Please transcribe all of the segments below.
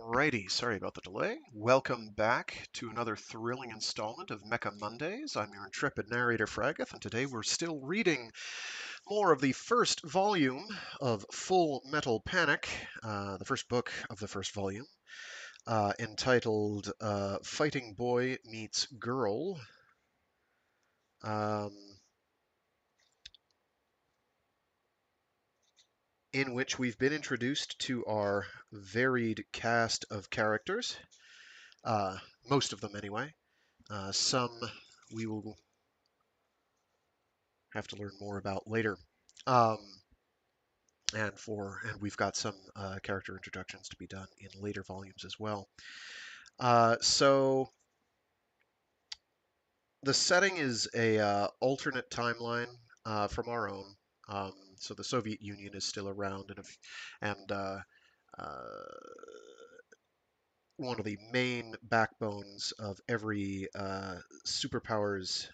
Alrighty, sorry about the delay. Welcome back to another thrilling installment of Mecha Mondays. I'm your intrepid narrator, Fragath, and today we're still reading more of the first volume of Full Metal Panic, the first book of the first volume, entitled Fighting Boy Meets Girl. In which we've been introduced to our varied cast of characters, most of them anyway. Some we will have to learn more about later. Um, and we've got some character introductions to be done in later volumes as well. So the setting is a alternate timeline from our own. So the Soviet Union is still around, and one of the main backbones of every superpower's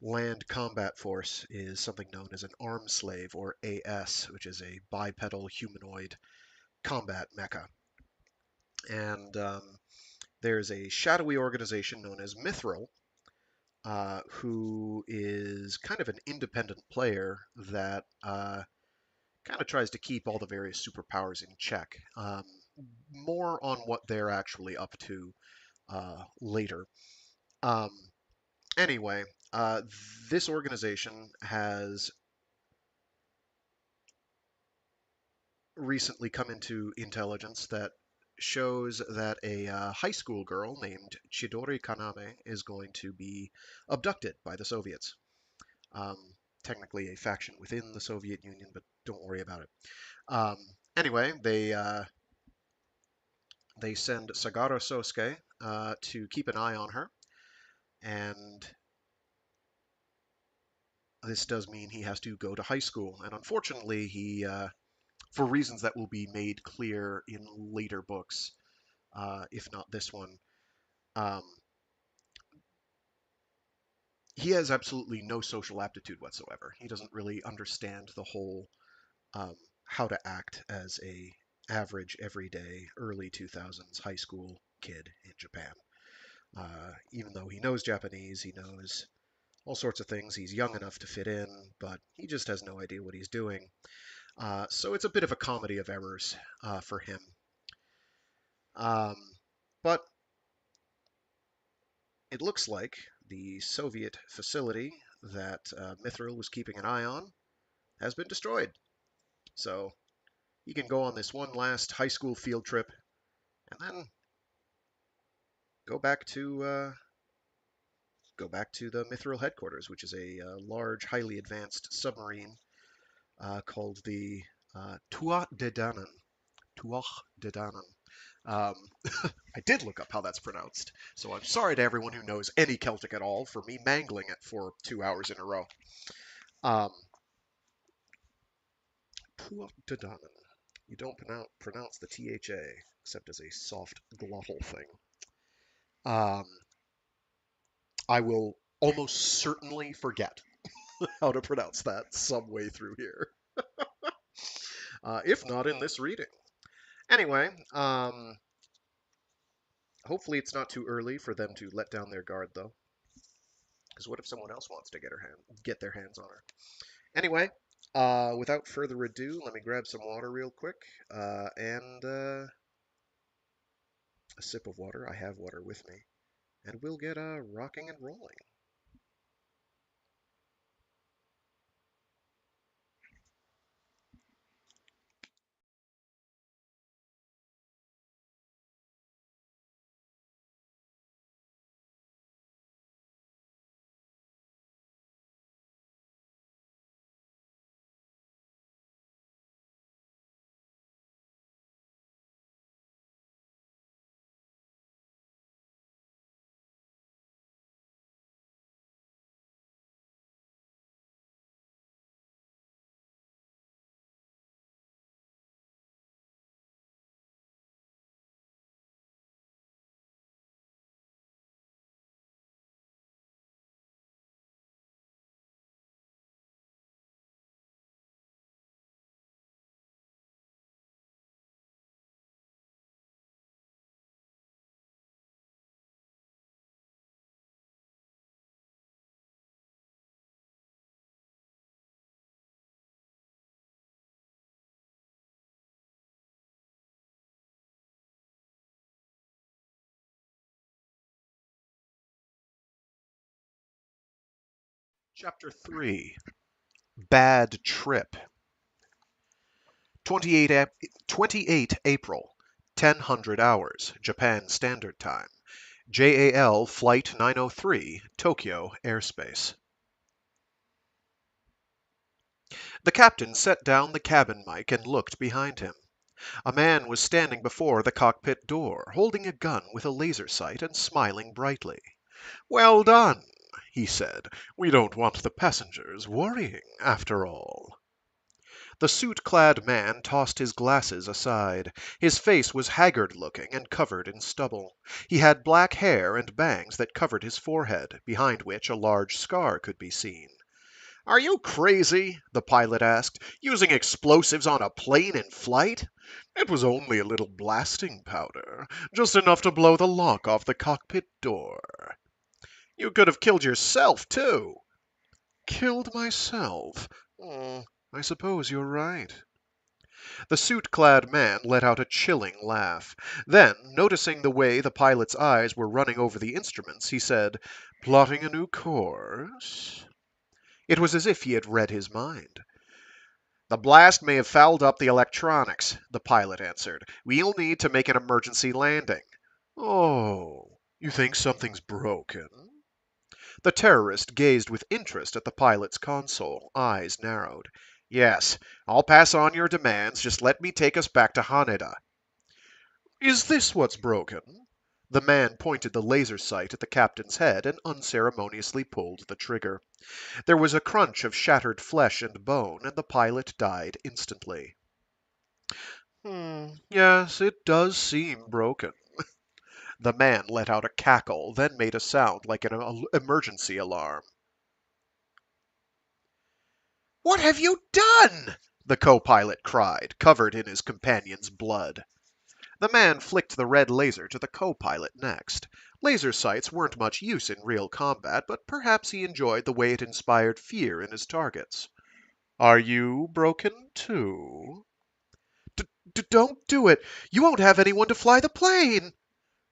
land combat force is something known as an arm slave, or AS, which is a bipedal humanoid combat mecha. And there's a shadowy organization known as Mythril, who is kind of an independent player that kind of tries to keep all the various superpowers in check. More on what they're actually up to later. Um, anyway, this organization has recently come into intelligence that shows that a high school girl named Chidori Kaname is going to be abducted by the Soviets. Um, Technically a faction within the Soviet Union, but don't worry about it. Anyway, they send Sagara Sousuke to keep an eye on her, and this does mean he has to go to high school. And unfortunately, for reasons that will be made clear in later books, if not this one, um, he has absolutely no social aptitude whatsoever. He doesn't really understand the whole um, how to act as a average, everyday, early 2000s high school kid in Japan. Even though he knows Japanese, he knows all sorts of things. He's young enough to fit in, but he just has no idea what he's doing. So it's a bit of a comedy of errors for him. Um, but it looks like the Soviet facility that Mythril was keeping an eye on has been destroyed. So he can go on this one last high school field trip and then go back to the Mythril headquarters, which is a large, highly advanced submarine called the Tuat de Danann. Tuach de Danann. Um, I did look up how that's pronounced, so I'm sorry to everyone who knows any Celtic at all for me mangling it for 2 hours in a row. Um, Tuach de Danann. You don't pronounce the THA except as a soft glottal thing. Um, I will almost certainly forget how to pronounce that some way through here, if not in this reading. Anyway, hopefully it's not too early for them to let down their guard, though. Because what if someone else wants to get their hands on her? Anyway, without further ado, let me grab some water real quick, and a sip of water. I have water with me, and we'll get rocking and rolling. Chapter 3 Bad Trip 28 April 1000 hours Japan Standard Time JAL Flight 903 Tokyo Airspace. The captain set down the cabin mic and looked behind him. A man was standing before the cockpit door, holding a gun with a laser sight and smiling brightly. "Well done," he said. "We don't want the passengers worrying, after all." The suit-clad man tossed his glasses aside. His face was haggard-looking and covered in stubble. He had black hair and bangs that covered his forehead, behind which a large scar could be seen. "Are you crazy?" the pilot asked. "Using explosives on a plane in flight?" "It was only a little blasting powder, just enough to blow the lock off the cockpit door." "You could have killed yourself, too." "Killed myself? I suppose you're right." The suit-clad man let out a chilling laugh. Then, noticing the way the pilot's eyes were running over the instruments, he said, "Plotting a new course?" It was as if he had read his mind. "The blast may have fouled up the electronics," the pilot answered. "We'll need to make an emergency landing." "Oh, you think something's broken?" The terrorist gazed with interest at the pilot's console, eyes narrowed. "Yes, I'll pass on your demands. Just let me take us back to Haneda." "Is this what's broken?" The man pointed the laser sight at the captain's head and unceremoniously pulled the trigger. There was a crunch of shattered flesh and bone, and the pilot died instantly. Yes, it does seem broken." The man let out a cackle, then made a sound like an emergency alarm. "What have you done?" the co-pilot cried, covered in his companion's blood. The man flicked the red laser to the co-pilot next. Laser sights weren't much use in real combat, but perhaps he enjoyed the way it inspired fear in his targets. "Are you broken, too?" Don't do it! You won't have anyone to fly the plane!"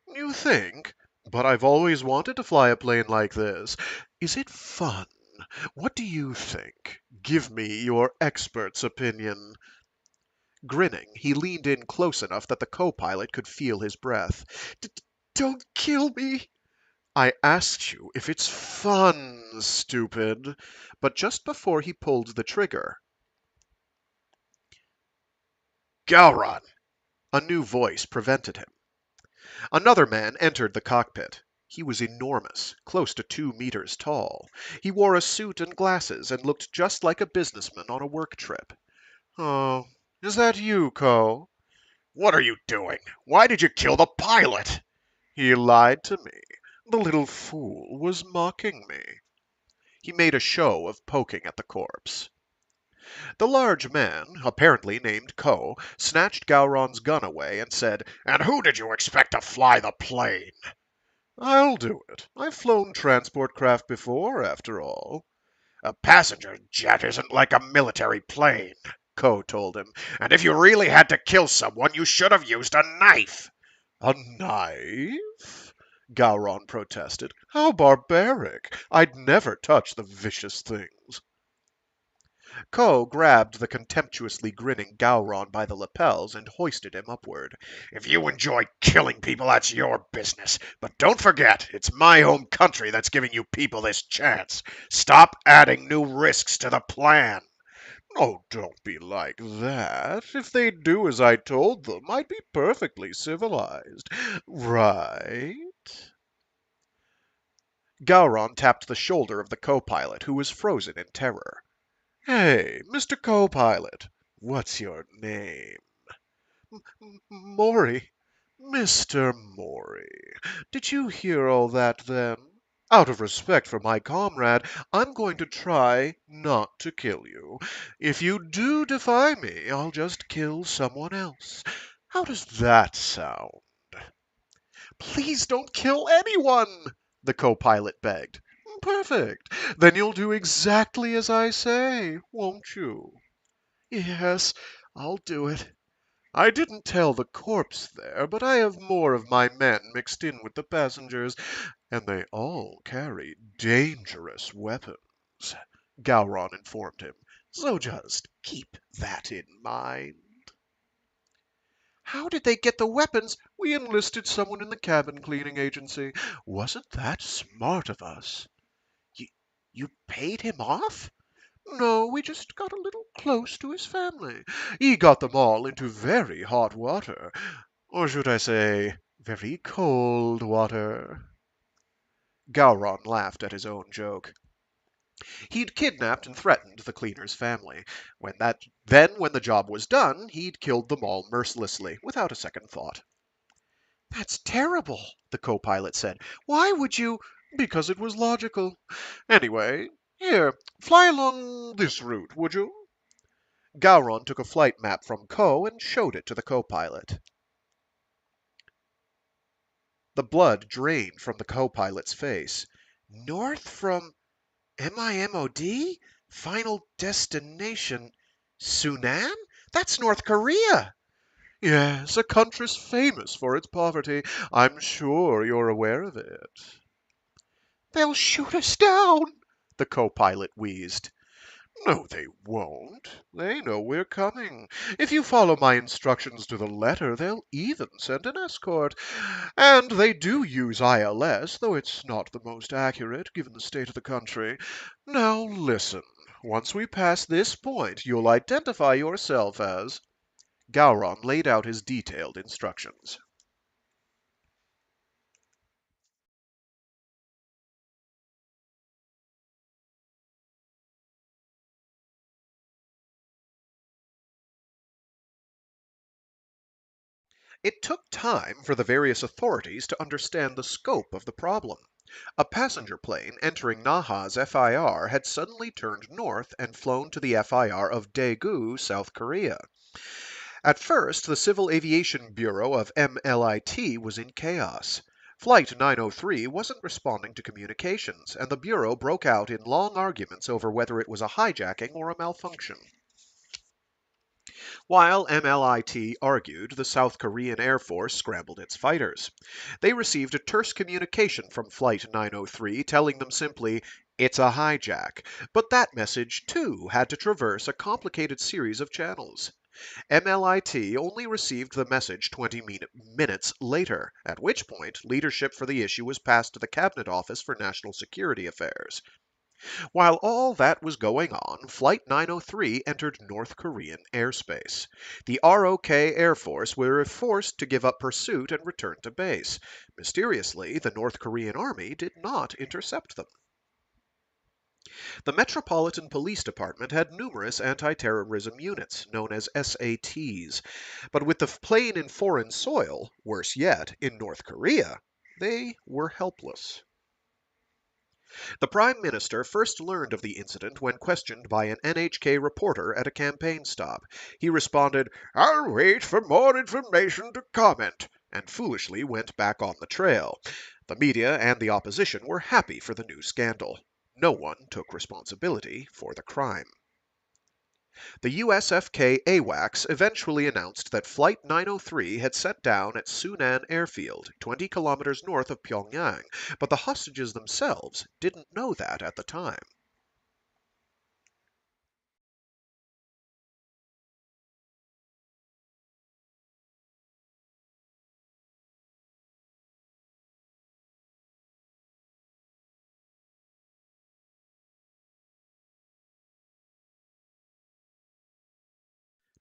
"You think? But I've always wanted to fly a plane like this. Is it fun? What do you think? Give me your expert's opinion." Grinning, he leaned in close enough that the co-pilot could feel his breath. "Don't kill me!" "I asked you if it's fun, stupid." But just before he pulled the trigger, "Gowron!" a new voice prevented him. Another man entered the cockpit. He was enormous, close to 2 meters tall. He wore a suit and glasses and looked just like a businessman on a work trip. "Oh, is that you, Ko?" "What are you doing? Why did you kill the pilot?" "He lied to me. The little fool was mocking me." He made a show of poking at the corpse. The large man, apparently named Ko, snatched Gowron's gun away and said, "And who did you expect to fly the plane?" "I'll do it. I've flown transport craft before, after all." "A passenger jet isn't like a military plane," Ko told him. "And if you really had to kill someone, you should have used a knife." "A knife?" Gowron protested. "How barbaric! I'd never touch the vicious things." Ko grabbed the contemptuously grinning Gowron by the lapels and hoisted him upward. "If you enjoy killing people, that's your business. But don't forget, it's my home country that's giving you people this chance. Stop adding new risks to the plan." "Oh, don't be like that. If they'd do as I told them, I'd be perfectly civilized. Right?" Gowron tapped the shoulder of the co-pilot, who was frozen in terror. "Hey, Mr. Co-pilot, what's your name?" "Mori. Mr. Mori. Did you hear all that, then? Out of respect for my comrade, I'm going to try not to kill you. If you do defy me, I'll just kill someone else. How does that sound?" "Please don't kill anyone!" the co-pilot begged. "Perfect. Then you'll do exactly as I say, won't you?" "Yes, I'll do it. I didn't tell the corpse there, but I have more of my men mixed in with the passengers, and they all carry dangerous weapons." weapons, Gowron informed him, so just keep that in mind. How did they get the weapons? We enlisted someone in the cabin cleaning agency. Wasn't that smart of us? You, you paid him off? No, we just got a little close to his family. He got them all into very hot water. Or should I say, very cold water. Gowron laughed at his own joke. He'd kidnapped and threatened the cleaner's family. When the job was done, he'd killed them all mercilessly, without a second thought. That's terrible, the co-pilot said. Why would you? Because it was logical. Anyway, here, fly along this route, would you? Gowron took a flight map from Ko and showed it to the co-pilot. The blood drained from the co-pilot's face. North from MIMOD? Final destination Sunan? That's North Korea! Yes, a country famous for its poverty. I'm sure you're aware of it. They'll shoot us down, the co-pilot wheezed. No, they won't. They know we're coming. If you follow my instructions to the letter, they'll even send an escort. And they do use ILS, though it's not the most accurate, given the state of the country. Now listen. Once we pass this point, you'll identify yourself as... Gowron laid out his detailed instructions. It took time for the various authorities to understand the scope of the problem. A passenger plane entering Naha's FIR had suddenly turned north and flown to the FIR of Daegu, South Korea. At first, the Civil Aviation Bureau of MLIT was in chaos. Flight 903 wasn't responding to communications, and the Bureau broke out in long arguments over whether it was a hijacking or a malfunction. While MLIT argued, the South Korean Air Force scrambled its fighters. They received a terse communication from Flight 903 telling them simply, "It's a hijack." But that message, too, had to traverse a complicated series of channels. MLIT only received the message 20 minutes later, at which point leadership for the issue was passed to the Cabinet Office for National Security Affairs. While all that was going on, Flight 903 entered North Korean airspace. The ROK Air Force were forced to give up pursuit and return to base. Mysteriously, the North Korean Army did not intercept them. The Metropolitan Police Department had numerous anti-terrorism units, known as SATs. But with the plane in foreign soil, worse yet, in North Korea, they were helpless. The Prime Minister first learned of the incident when questioned by an NHK reporter at a campaign stop. He responded, "I'll wait for more information to comment," and foolishly went back on the trail. The media and the opposition were happy for the new scandal. No one took responsibility for the crime. The USFK AWACS eventually announced that Flight 903 had set down at Sunan Airfield, 20 kilometers north of Pyongyang, but the hostages themselves didn't know that at the time.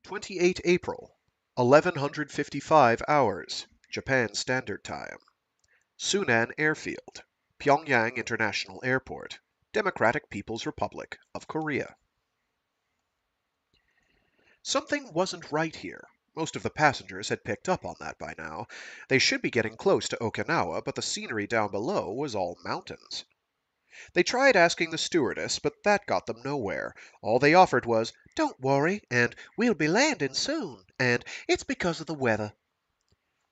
April 28, 1155 hours, Japan Standard Time. Sunan Airfield, Pyongyang International Airport, Democratic People's Republic of Korea. Something wasn't right here. Most of the passengers had picked up on that by now. They should be getting close to Okinawa, but the scenery down below was all mountains. They tried asking the stewardess, but that got them nowhere. All they offered was, "Don't worry," and "We'll be landing soon," and "It's because of the weather."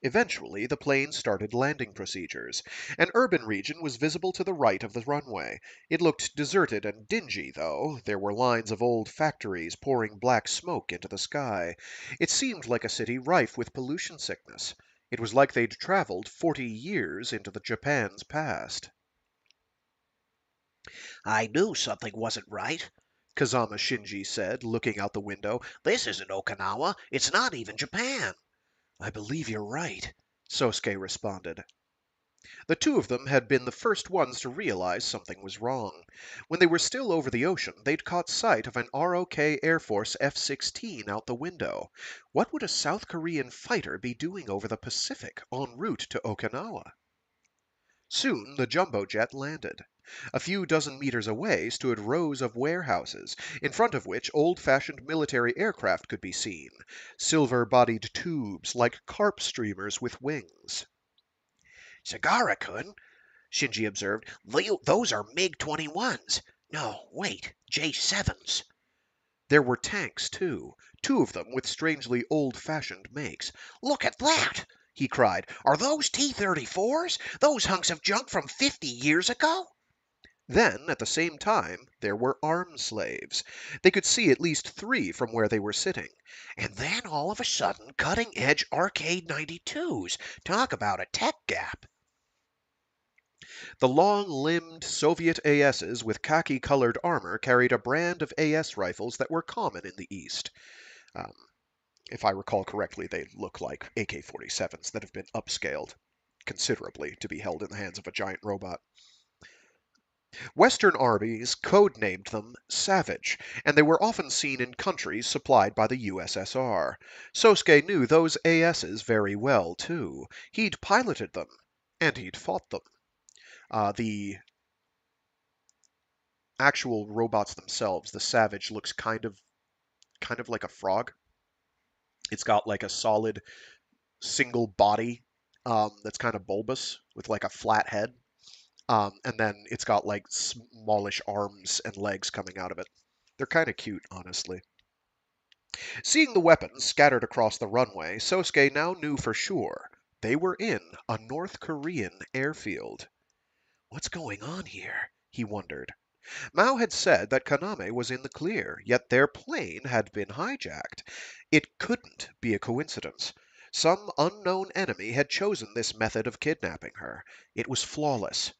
Eventually, the plane started landing procedures. An urban region was visible to the right of the runway. It looked deserted and dingy, though. There were lines of old factories pouring black smoke into the sky. It seemed like a city rife with pollution sickness. It was like they'd traveled 40 years into the Japan's past. I knew something wasn't right, Kazama Shinji said, looking out the window. This isn't Okinawa. It's not even Japan. I believe you're right, Sosuke responded. The two of them had been the first ones to realize something was wrong. When they were still over the ocean, they'd caught sight of an ROK Air Force F-16 out the window. What would a South Korean fighter be doing over the Pacific en route to Okinawa? Soon the jumbo jet landed. A few dozen meters away stood rows of warehouses, in front of which old-fashioned military aircraft could be seen, silver-bodied tubes like carp streamers with wings. Sagara-kun, Shinji observed. Those are MiG-21s. No, wait, J-7s. There were tanks, too, two of them with strangely old-fashioned makes. Look at that! He cried. Are those T-34s? Those hunks of junk from 50 years ago? Then, at the same time, there were arm slaves. They could see at least three from where they were sitting. And then all of a sudden, cutting-edge arcade 92s. Talk about a tech gap. The long-limbed Soviet ASs with khaki-colored armor carried a brand of AS rifles that were common in the East. Um, if I recall correctly, they look like AK-47s that have been upscaled considerably to be held in the hands of a giant robot. Western armies codenamed them Savage, and they were often seen in countries supplied by the USSR. Sosuke knew those ASs very well, too. He'd piloted them, and he'd fought them. The actual robots themselves, the Savage looks kind of like a frog. It's got like a solid single body that's kind of bulbous with like a flat head. And then it's got like smallish arms and legs coming out of it. They're kind of cute, honestly. Seeing the weapons scattered across the runway, Sosuke now knew for sure they were in a North Korean airfield. What's going on here? He wondered. Mao had said that Kaname was in the clear, yet their plane had been hijacked. It couldn't be a coincidence. Some unknown enemy had chosen this method of kidnapping her. It was flawless.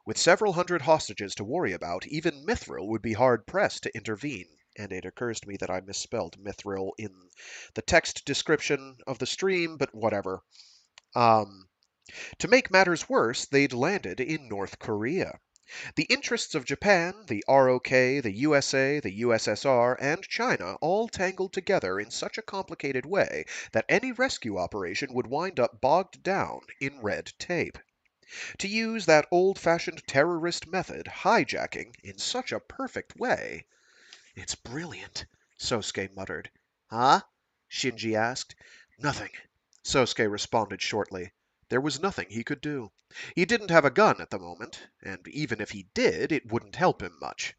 With several hundred hostages to worry about, even Mythril would be hard-pressed to intervene. And it occurs to me that I misspelled Mythril in the text description of the stream, but whatever. Um, to make matters worse, they'd landed in North Korea. The interests of Japan, the ROK, the USA, the USSR, and China all tangled together in such a complicated way that any rescue operation would wind up bogged down in red tape. To use that old-fashioned terrorist method, hijacking, in such a perfect way. It's brilliant, Sosuke muttered. Huh? Shinji asked. Nothing, Sosuke responded shortly. There was nothing he could do. He didn't have a gun at the moment, and even if he did, it wouldn't help him much.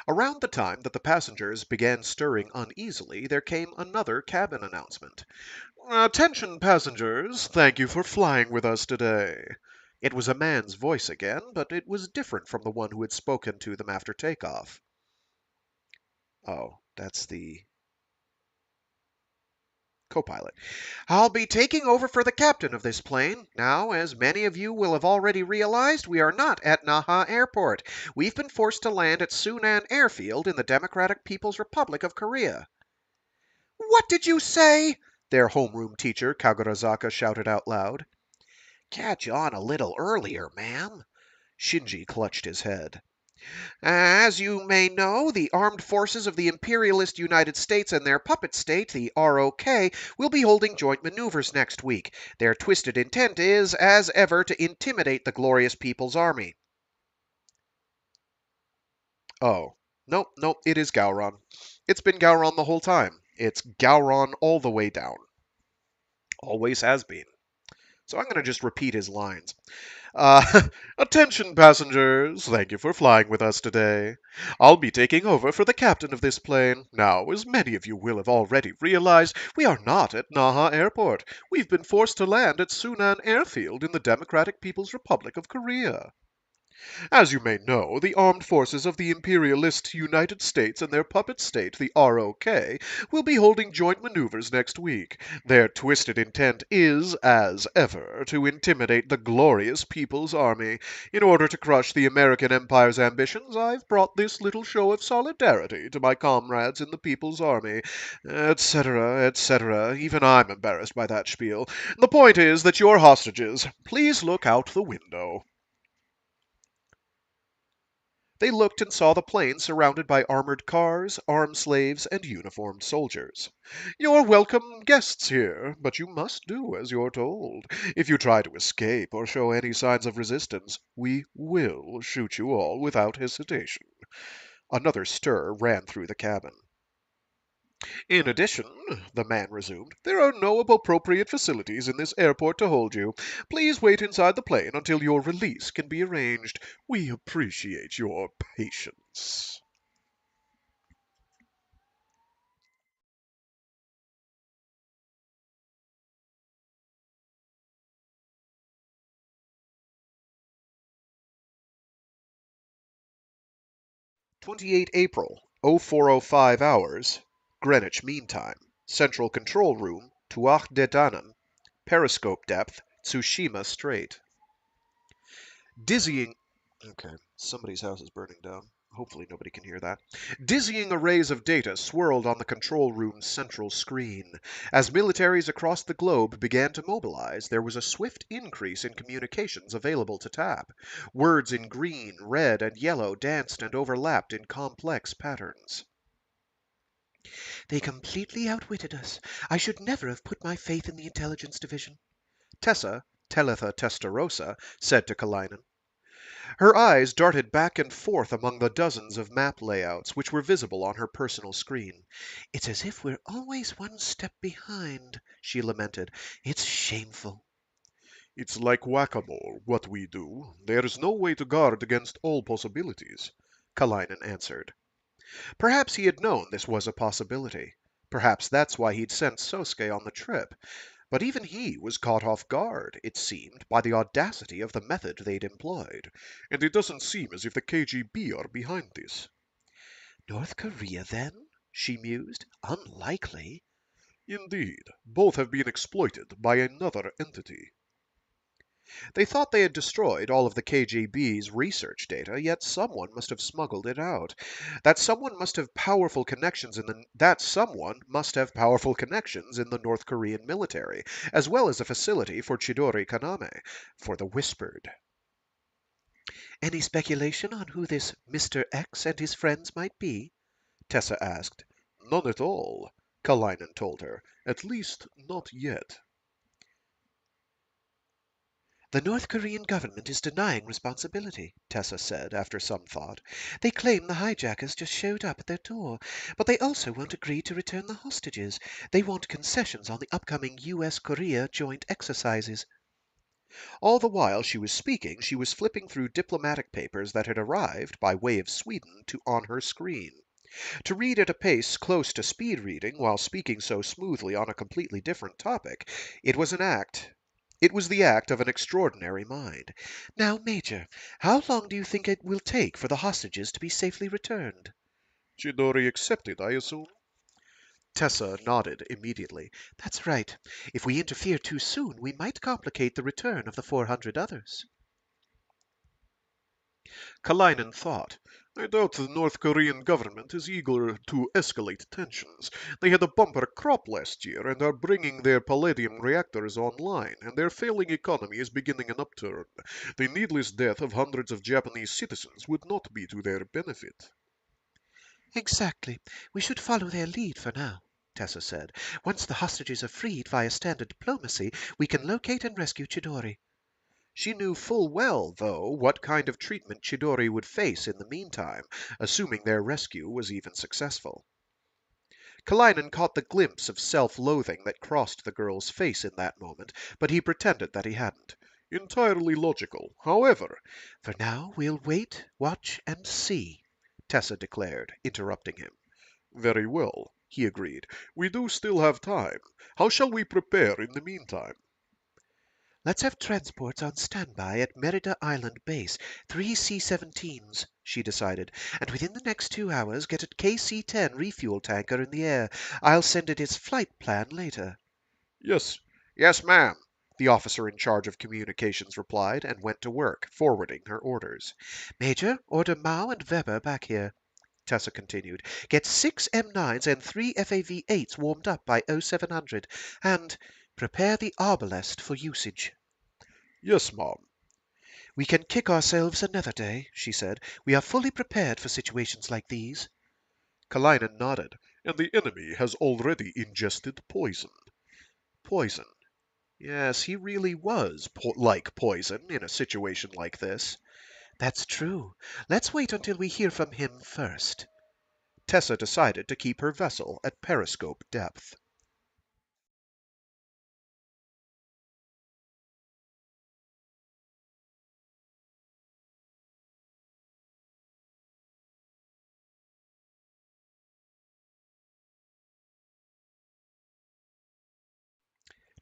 Around the time that the passengers began stirring uneasily, there came another cabin announcement. Attention, passengers! Thank you for flying with us today. It was a man's voice again, but it was different from the one who had spoken to them after takeoff. Oh, that's the co-pilot. I'll be taking over for the captain of this plane. Now, as many of you will have already realized, we are not at Naha Airport. We've been forced to land at Sunan Airfield in the Democratic People's Republic of Korea. What did you say? Their homeroom teacher, Kagurazaka, shouted out loud. Catch on a little earlier, ma'am. Shinji clutched his head. As you may know, the armed forces of the imperialist United States and their puppet state, the ROK, will be holding joint maneuvers next week. Their twisted intent is, as ever, to intimidate the glorious People's Army. Oh, nope, it is Gowron. It's been Gowron the whole time. It's Gowron all the way down. Always has been. So I'm going to just repeat his lines. Attention, passengers. Thank you for flying with us today. I'll be taking over for the captain of this plane. Now, as many of you will have already realized, we are not at Naha Airport. We've been forced to land at Sunan Airfield in the Democratic People's Republic of Korea. As you may know, the armed forces of the imperialist United States and their puppet state, the ROK, will be holding joint maneuvers next week. Their twisted intent is, as ever, to intimidate the glorious People's Army. In order to crush the American Empire's ambitions, I've brought this little show of solidarity to my comrades in the People's Army, etc., etc. Even I'm embarrassed by that spiel. The point is that you're hostages. Please look out the window. They looked and saw the plane surrounded by armored cars, armed slaves, and uniformed soldiers. You're welcome guests here, but you must do as you're told. If you try to escape or show any signs of resistance, we will shoot you all without hesitation. Another stir ran through the cabin. In addition, the man resumed, there are no appropriate facilities in this airport to hold you. Please wait inside the plane until your release can be arranged. We appreciate your patience. April 28, 0405 hours, Greenwich Mean Time. Central Control Room, Tuach de Danann. Periscope depth, Tsushima Strait. Dizzying. Okay, somebody's house is burning down. Hopefully nobody can hear that. Dizzying arrays of data swirled on the control room's central screen. As militaries across the globe began to mobilize, there was a swift increase in communications available to tap. Words in green, red, and yellow danced and overlapped in complex patterns. They completely outwitted us. I should never have put my faith in the intelligence division. Tessa, Talitha Testarossa, said to Kalinin. Her eyes darted back and forth among the dozens of map layouts which were visible on her personal screen. It's as if we're always one step behind, she lamented. It's shameful. It's like whack-a-mole, what we do. There's no way to guard against all possibilities, Kalinin answered. Perhaps he had known this was a possibility. Perhaps that's why he'd sent Sousuke on the trip. But even he was caught off guard, it seemed, by the audacity of the method they'd employed. And it doesn't seem as if the KGB are behind this. North Korea, then? She mused. Unlikely. Indeed, both have been exploited by another entity. They thought they had destroyed all of the KGB's research data, yet someone must have smuggled it out. That someone must have powerful connections in the North Korean military, as well as a facility for Chidori Kaname, for the Whispered. Any speculation on who this Mr. X and his friends might be? Tessa asked. None at all, Kalinin told her. At least, not yet. The North Korean government is denying responsibility, Tessa said after some thought. They claim the hijackers just showed up at their door, but they also won't agree to return the hostages. They want concessions on the upcoming U.S.-Korea joint exercises. All the while she was speaking, she was flipping through diplomatic papers that had arrived, by way of Sweden, on her screen. To read at a pace close to speed reading while speaking so smoothly on a completely different topic, it was an act. It was the act of an extraordinary mind. Now, Major, how long do you think it will take for the hostages to be safely returned? Chidori accepted, I assume. Tessa nodded immediately. That's right. If we interfere too soon, we might complicate the return of the 400 others. Kalinin thought. I doubt the North Korean government is eager to escalate tensions. They had a bumper crop last year and are bringing their palladium reactors online, and their failing economy is beginning an upturn. The needless death of hundreds of Japanese citizens would not be to their benefit. Exactly. We should follow their lead for now, Tessa said. Once the hostages are freed via standard diplomacy, we can locate and rescue Chidori. She knew full well, though, what kind of treatment Chidori would face in the meantime, assuming their rescue was even successful. Kalinin caught the glimpse of self-loathing that crossed the girl's face in that moment, but he pretended that he hadn't. Entirely logical. However, for now we'll wait, watch, and see, Tessa declared, interrupting him. Very well, he agreed. We do still have time. How shall we prepare in the meantime? Let's have transports on standby at Merida Island Base, 3 C-17s, she decided, and within the next 2 hours get a KC-10 refuel tanker in the air. I'll send it its flight plan later. Yes, Yes, ma'am, the officer in charge of communications replied, and went to work, forwarding her orders. Major, order Mao and Weber back here, Tessa continued. Get 6 M9s and 3 FAV-8s warmed up by 0700, and prepare the arbalest for usage. yes, Mom. We can kick ourselves another day, she said. We are fully prepared for situations like these. Kalainen nodded. And the enemy has already ingested poison. Poison. Yes, he really was like poison in a situation like this. That's true. Let's wait until we hear from him first. Tessa decided to keep her vessel at periscope depth.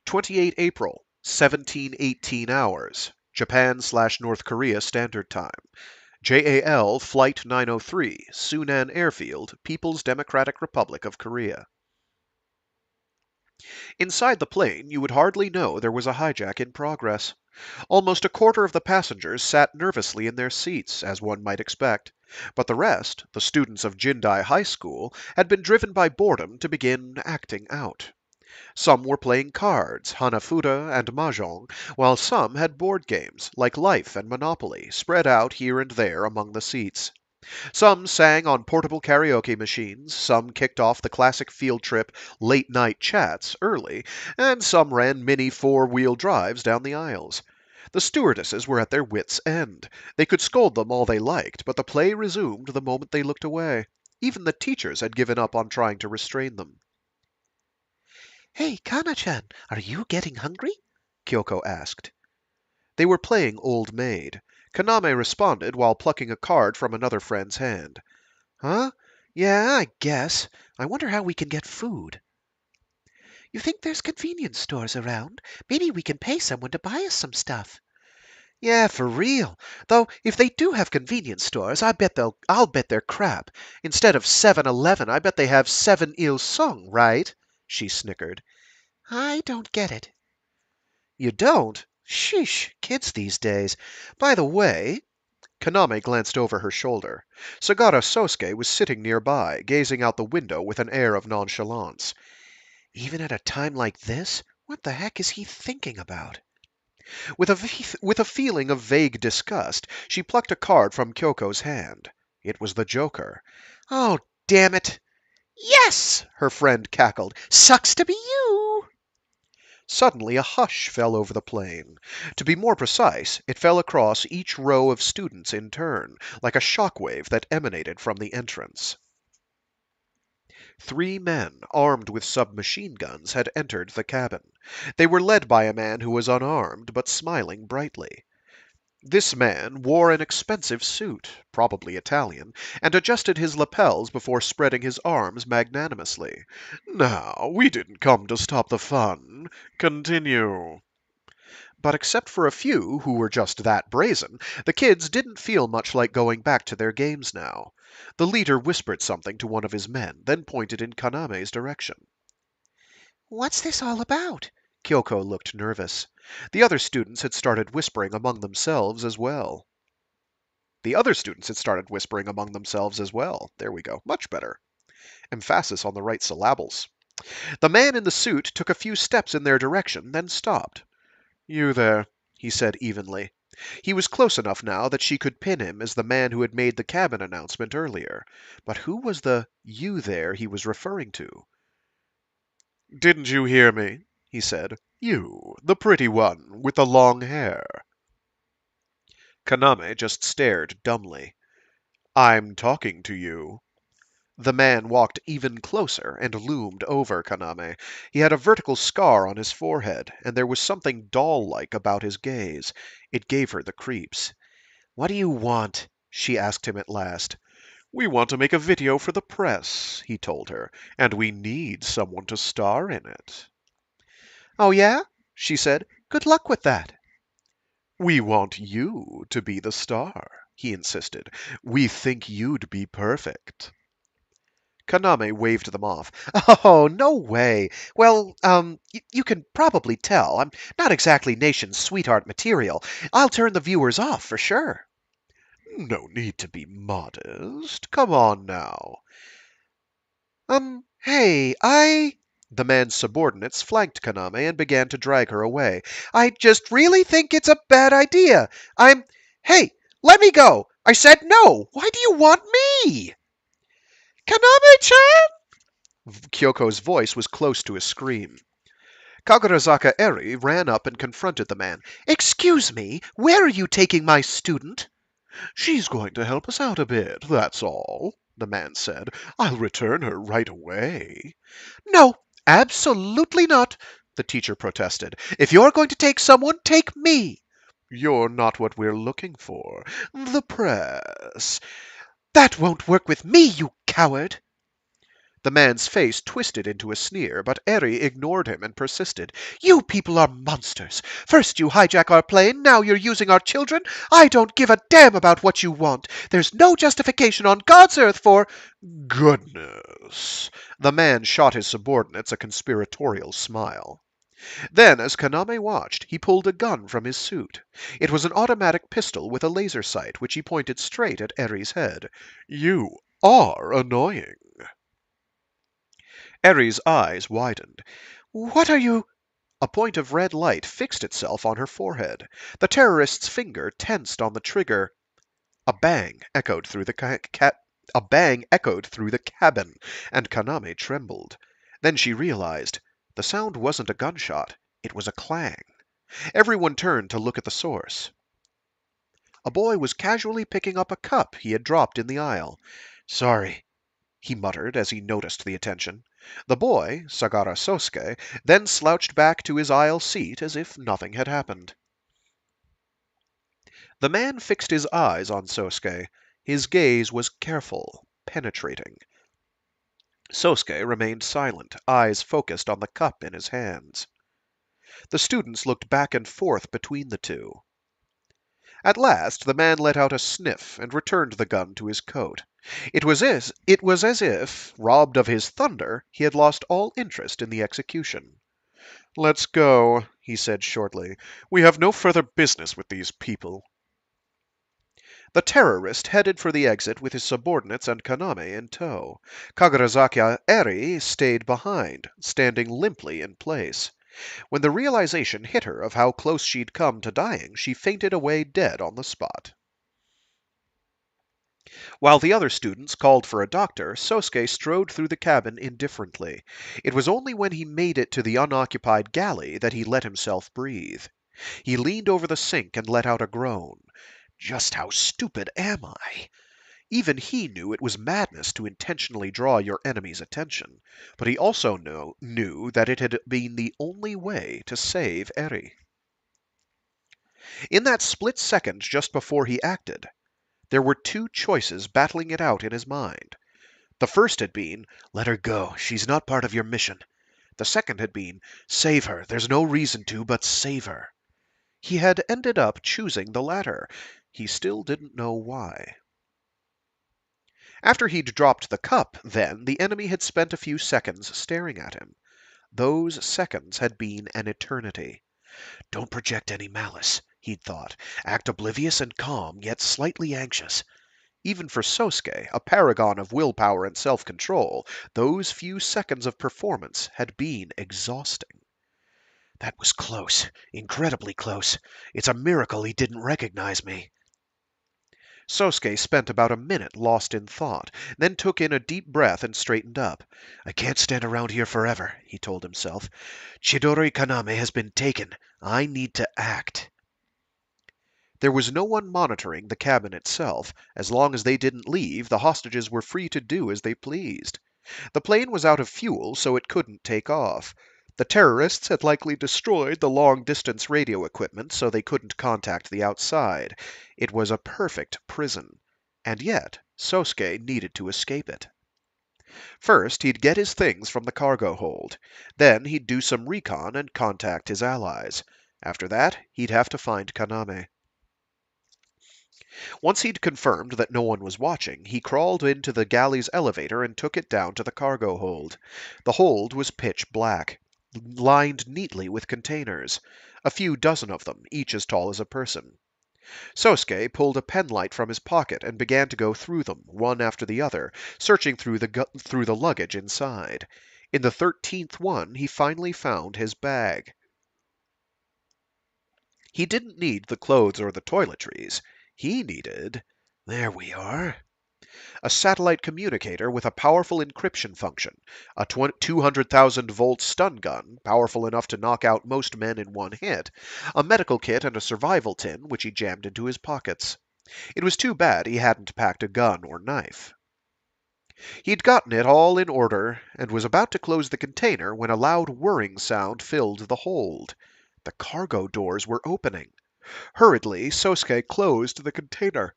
28 April, 1718 hours. Japan/North Korea Standard Time. JAL Flight 903, Sunan Airfield, People's Democratic Republic of Korea. Inside the plane, you would hardly know there was a hijack in progress. Almost a quarter of the passengers sat nervously in their seats, as one might expect. But the rest, the students of Jindai High School, had been driven by boredom to begin acting out. Some were playing cards, hanafuda, and mahjong, while some had board games, like Life and Monopoly, spread out here and there among the seats. Some sang on portable karaoke machines, some kicked off the classic field trip late night chats early, and some ran mini four-wheel drives down the aisles. The stewardesses were at their wits' end. They could scold them all they liked, but the play resumed the moment they looked away. Even the teachers had given up on trying to restrain them. Hey, Kana-chan, are you getting hungry? Kyoko asked. They were playing Old Maid. Kaname responded while plucking a card from another friend's hand. Huh? Yeah, I guess. I wonder how we can get food. You think there's convenience stores around? Maybe we can pay someone to buy us some stuff. Yeah, for real. Though if they do have convenience stores, I'll bet they're crap. Instead of 7-Eleven, I bet they have 7-Il-sung, right? She snickered. I don't get it. You don't? Sheesh, kids these days. By the way, Kaname glanced over her shoulder. Sagara Sousuke was sitting nearby, gazing out the window with an air of nonchalance. Even at a time like this, what the heck is he thinking about? With a feeling of vague disgust, she plucked a card from Kyoko's hand. It was the Joker. Oh, damn it! Yes! Her friend cackled. Sucks to be you! Suddenly a hush fell over the plane. To be more precise, it fell across each row of students in turn, like a shock wave that emanated from the entrance. 3 men, armed with submachine guns, had entered the cabin. They were led by a man who was unarmed, but smiling brightly. This man wore an expensive suit, probably Italian, and adjusted his lapels before spreading his arms magnanimously. Now, we didn't come to stop the fun. Continue. But except for a few who were just that brazen, the kids didn't feel much like going back to their games now. The leader whispered something to one of his men, then pointed in Kaname's direction. What's this all about? Kyoko looked nervous. The other students had started whispering among themselves as well. There we go. Much better. Emphasis on the right syllables. The man in the suit took a few steps in their direction, then stopped. You there, he said evenly. He was close enough now that she could pin him as the man who had made the cabin announcement earlier. But who was the you there he was referring to? Didn't you hear me? He said. You, the pretty one with the long hair. Kaname just stared dumbly. I'm talking to you. The man walked even closer and loomed over Kaname. He had a vertical scar on his forehead, and there was something doll-like about his gaze. It gave her the creeps. What do you want? She asked him at last. We want to make a video for the press, he told her, and we need someone to star in it. Oh, yeah? She said. Good luck with that. We want you to be the star, he insisted. We think you'd be perfect. Kaname waved them off. Oh, no way. Well, you can probably tell. I'm not exactly nation's sweetheart material. I'll turn the viewers off for sure. No need to be modest. Come on now. Hey, The man's subordinates flanked Kaname and began to drag her away. I just really think it's a bad idea. I'm. Hey, let me go! I said no! Why do you want me? Kaname-chan! Kyoko's voice was close to a scream. Kagarazaka Eri ran up and confronted the man. Excuse me, where are you taking my student? She's going to help us out a bit, that's all, the man said. I'll return her right away. No, absolutely not, the teacher protested. If you're going to take someone, take me. You're not what we're looking for. The press. That won't work with me, you coward. The man's face twisted into a sneer, but Eri ignored him and persisted. You people are monsters. First you hijack our plane, now you're using our children. I don't give a damn about what you want. There's no justification on God's earth for... Goodness. The man shot his subordinates a conspiratorial smile. Then, as Kaname watched, he pulled a gun from his suit. It was an automatic pistol with a laser sight, which he pointed straight at Eri's head. You are annoying. Eri's eyes widened. What are you... A point of red light fixed itself on her forehead. The terrorist's finger tensed on the trigger. A bang echoed through the cabin, and Kaname trembled. Then she realized the sound wasn't a gunshot, it was a clang. Everyone turned to look at the source. A boy was casually picking up a cup he had dropped in the aisle. Sorry, he muttered as he noticed the attention. The boy, Sagara Sousuke, then slouched back to his aisle seat as if nothing had happened. The man fixed his eyes on Sousuke. His gaze was careful, penetrating. Sousuke remained silent, eyes focused on the cup in his hands. The students looked back and forth between the two. At last the man let out a sniff and returned the gun to his coat. It was as if, robbed of his thunder, he had lost all interest in the execution. Let's go, he said shortly. We have no further business with these people. The terrorist headed for the exit with his subordinates and Kaname in tow. Kagarazaki Eri stayed behind, standing limply in place. When the realization hit her of how close she'd come to dying, she fainted away dead on the spot. While the other students called for a doctor, Sousuke strode through the cabin indifferently. It was only when he made it to the unoccupied galley that he let himself breathe. He leaned over the sink and let out a groan. Just how stupid am I? Even he knew it was madness to intentionally draw your enemy's attention, but he also knew that it had been the only way to save Eri. In that split second just before he acted, there were two choices battling it out in his mind. The first had been, let her go, she's not part of your mission. The second had been, save her, there's no reason to, but save her. He had ended up choosing the latter. He still didn't know why. After he'd dropped the cup, then, the enemy had spent a few seconds staring at him. Those seconds had been an eternity. Don't project any malice, he'd thought. Act oblivious and calm, yet slightly anxious. Even for Sousuke, a paragon of willpower and self-control, those few seconds of performance had been exhausting. That was close, incredibly close. It's a miracle he didn't recognize me. Sousuke spent about a minute lost in thought, then took in a deep breath and straightened up. I can't stand around here forever, he told himself. Chidori Kaname has been taken. I need to act. There was no one monitoring the cabin itself. As long as they didn't leave, the hostages were free to do as they pleased. The plane was out of fuel, so it couldn't take off. The terrorists had likely destroyed the long-distance radio equipment, so they couldn't contact the outside. It was a perfect prison. And yet, Sousuke needed to escape it. First, he'd get his things from the cargo hold. Then he'd do some recon and contact his allies. After that, he'd have to find Kaname. Once he'd confirmed that no one was watching, he crawled into the galley's elevator and took it down to the cargo hold. The hold was pitch black, lined neatly with containers, a few dozen of them, each as tall as a person. Sosuke pulled a penlight from his pocket and began to go through them, one after the other, searching through the luggage inside. In the 13th one, he finally found his bag. He didn't need the clothes or the toiletries. He needed... There we are. A satellite communicator with a powerful encryption function, a 200,000-volt stun gun, powerful enough to knock out most men in one hit, a medical kit and a survival tin, which he jammed into his pockets. It was too bad he hadn't packed a gun or knife. He'd gotten it all in order and was about to close the container when a loud whirring sound filled the hold. The cargo doors were opening. Hurriedly, Sosuke closed the container.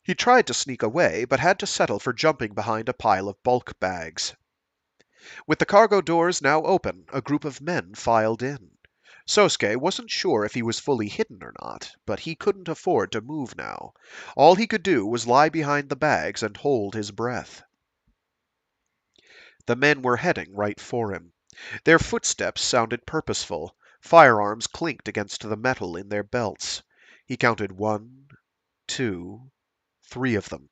He tried to sneak away, but had to settle for jumping behind a pile of bulk bags. With the cargo doors now open, a group of men filed in. Sosuke wasn't sure if he was fully hidden or not, but he couldn't afford to move now. All he could do was lie behind the bags and hold his breath. The men were heading right for him. Their footsteps sounded purposeful. Firearms clinked against the metal in their belts. He counted 1, 2, 3 of them.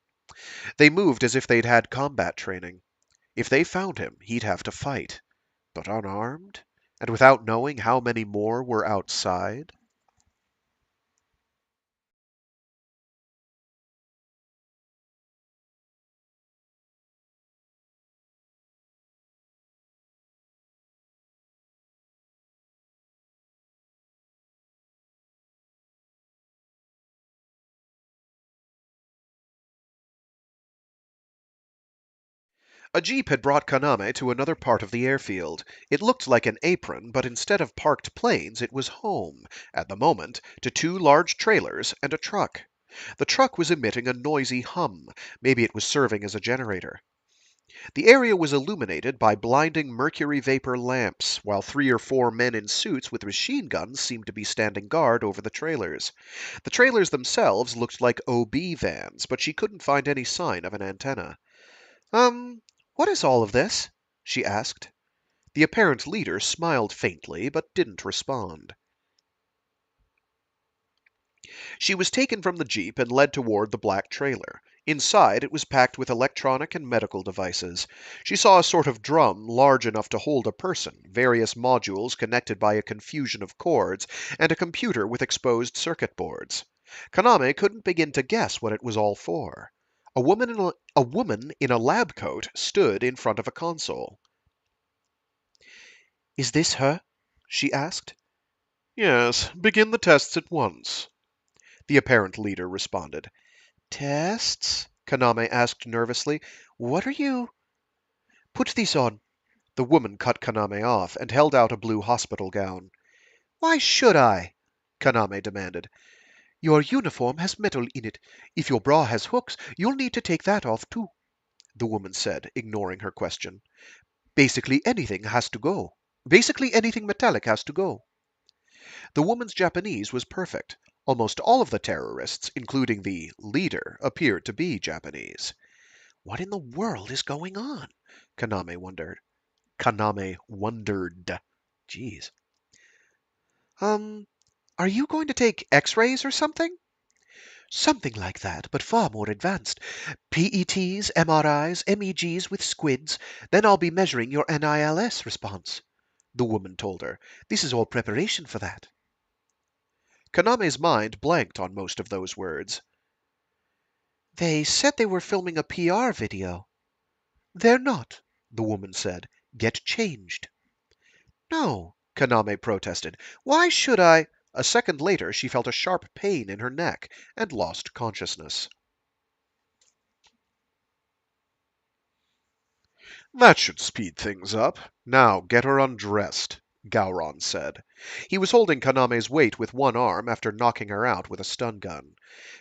They moved as if they'd had combat training. If they found him, he'd have to fight. But unarmed? And without knowing how many more were outside? A jeep had brought Kaname to another part of the airfield. It looked like an apron, but instead of parked planes, it was home, at the moment, to 2 large trailers and a truck. The truck was emitting a noisy hum. Maybe it was serving as a generator. The area was illuminated by blinding mercury vapor lamps, while 3 or 4 men in suits with machine guns seemed to be standing guard over the trailers. The trailers themselves looked like OB vans, but she couldn't find any sign of an antenna. What is all of this? She asked. The apparent leader smiled faintly, but didn't respond. She was taken from the jeep and led toward the black trailer. Inside, it was packed with electronic and medical devices. She saw a sort of drum large enough to hold a person, various modules connected by a confusion of cords, and a computer with exposed circuit boards. Kaname couldn't begin to guess what it was all for. A woman in a lab coat stood in front of a console. "Is this her?" she asked. "Yes, begin the tests at once," the apparent leader responded. "Tests?" Kaname asked nervously. "What are you—" "Put these on." The woman cut Kaname off and held out a blue hospital gown. "Why should I?" Kaname demanded. "Your uniform has metal in it. If your bra has hooks, you'll need to take that off too," the woman said, ignoring her question. Basically anything metallic has to go." The woman's Japanese was perfect. Almost all of the terrorists, including the leader, appeared to be Japanese. What in the world is going on? Kaname wondered. Kaname wondered. Jeez. Are you going to take X-rays or something? Something like that, but far more advanced. PETs, MRIs, MEGs with squids. Then I'll be measuring your NILS response, the woman told her. This is all preparation for that. Kaname's mind blanked on most of those words. They said they were filming a PR video. They're not, the woman said. Get changed. No, Kaname protested. Why should I? A second later, she felt a sharp pain in her neck and lost consciousness. That should speed things up. Now get her undressed, Gowron said. He was holding Kaname's weight with one arm after knocking her out with a stun gun.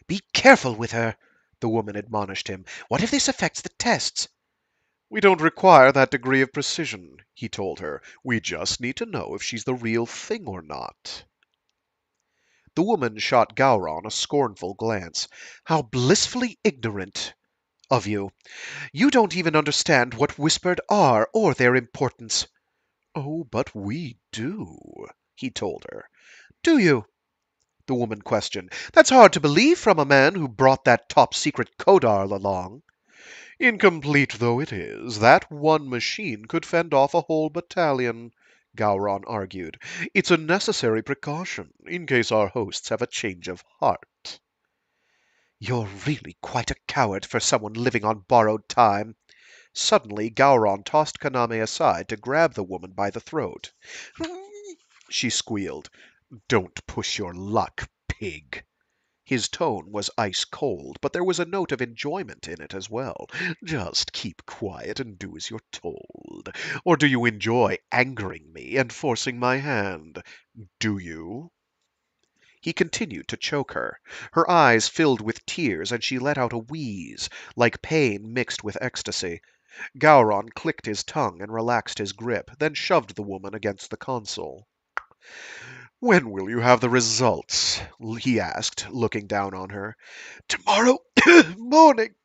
Be careful with her, the woman admonished him. What if this affects the tests? We don't require that degree of precision, he told her. We just need to know if she's the real thing or not. The woman shot Gowron a scornful glance. How blissfully ignorant of you. You don't even understand what whispered are or their importance. Oh, but we do, he told her. Do you? The woman questioned. That's hard to believe from a man who brought that top-secret Kodar along. Incomplete though it is, that one machine could fend off a whole battalion, Gowron argued. It's a necessary precaution, in case our hosts have a change of heart. You're really quite a coward for someone living on borrowed time. Suddenly, Gowron tossed Kaname aside to grab the woman by the throat. She squealed. Don't push your luck, pig. His tone was ice cold, but there was a note of enjoyment in it as well. Just keep quiet and do as you're told. Or do you enjoy angering me and forcing my hand? Do you? He continued to choke her. Her eyes filled with tears, and she let out a wheeze, like pain mixed with ecstasy. Gowron clicked his tongue and relaxed his grip, then shoved the woman against the console. When will you have the results? He asked, looking down on her. Tomorrow morning,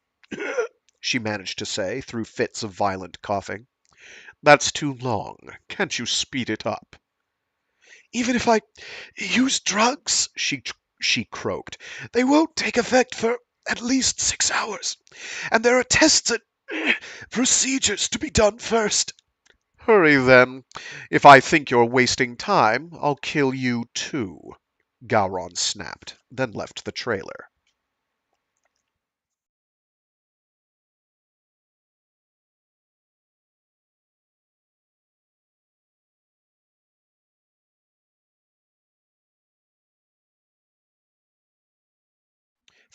she managed to say, through fits of violent coughing. That's too long. Can't you speed it up? Even if I use drugs, she croaked, they won't take effect for at least 6 hours. And there are tests and procedures to be done first. Hurry then. If I think you're wasting time, I'll kill you too, Gowron snapped, then left the trailer.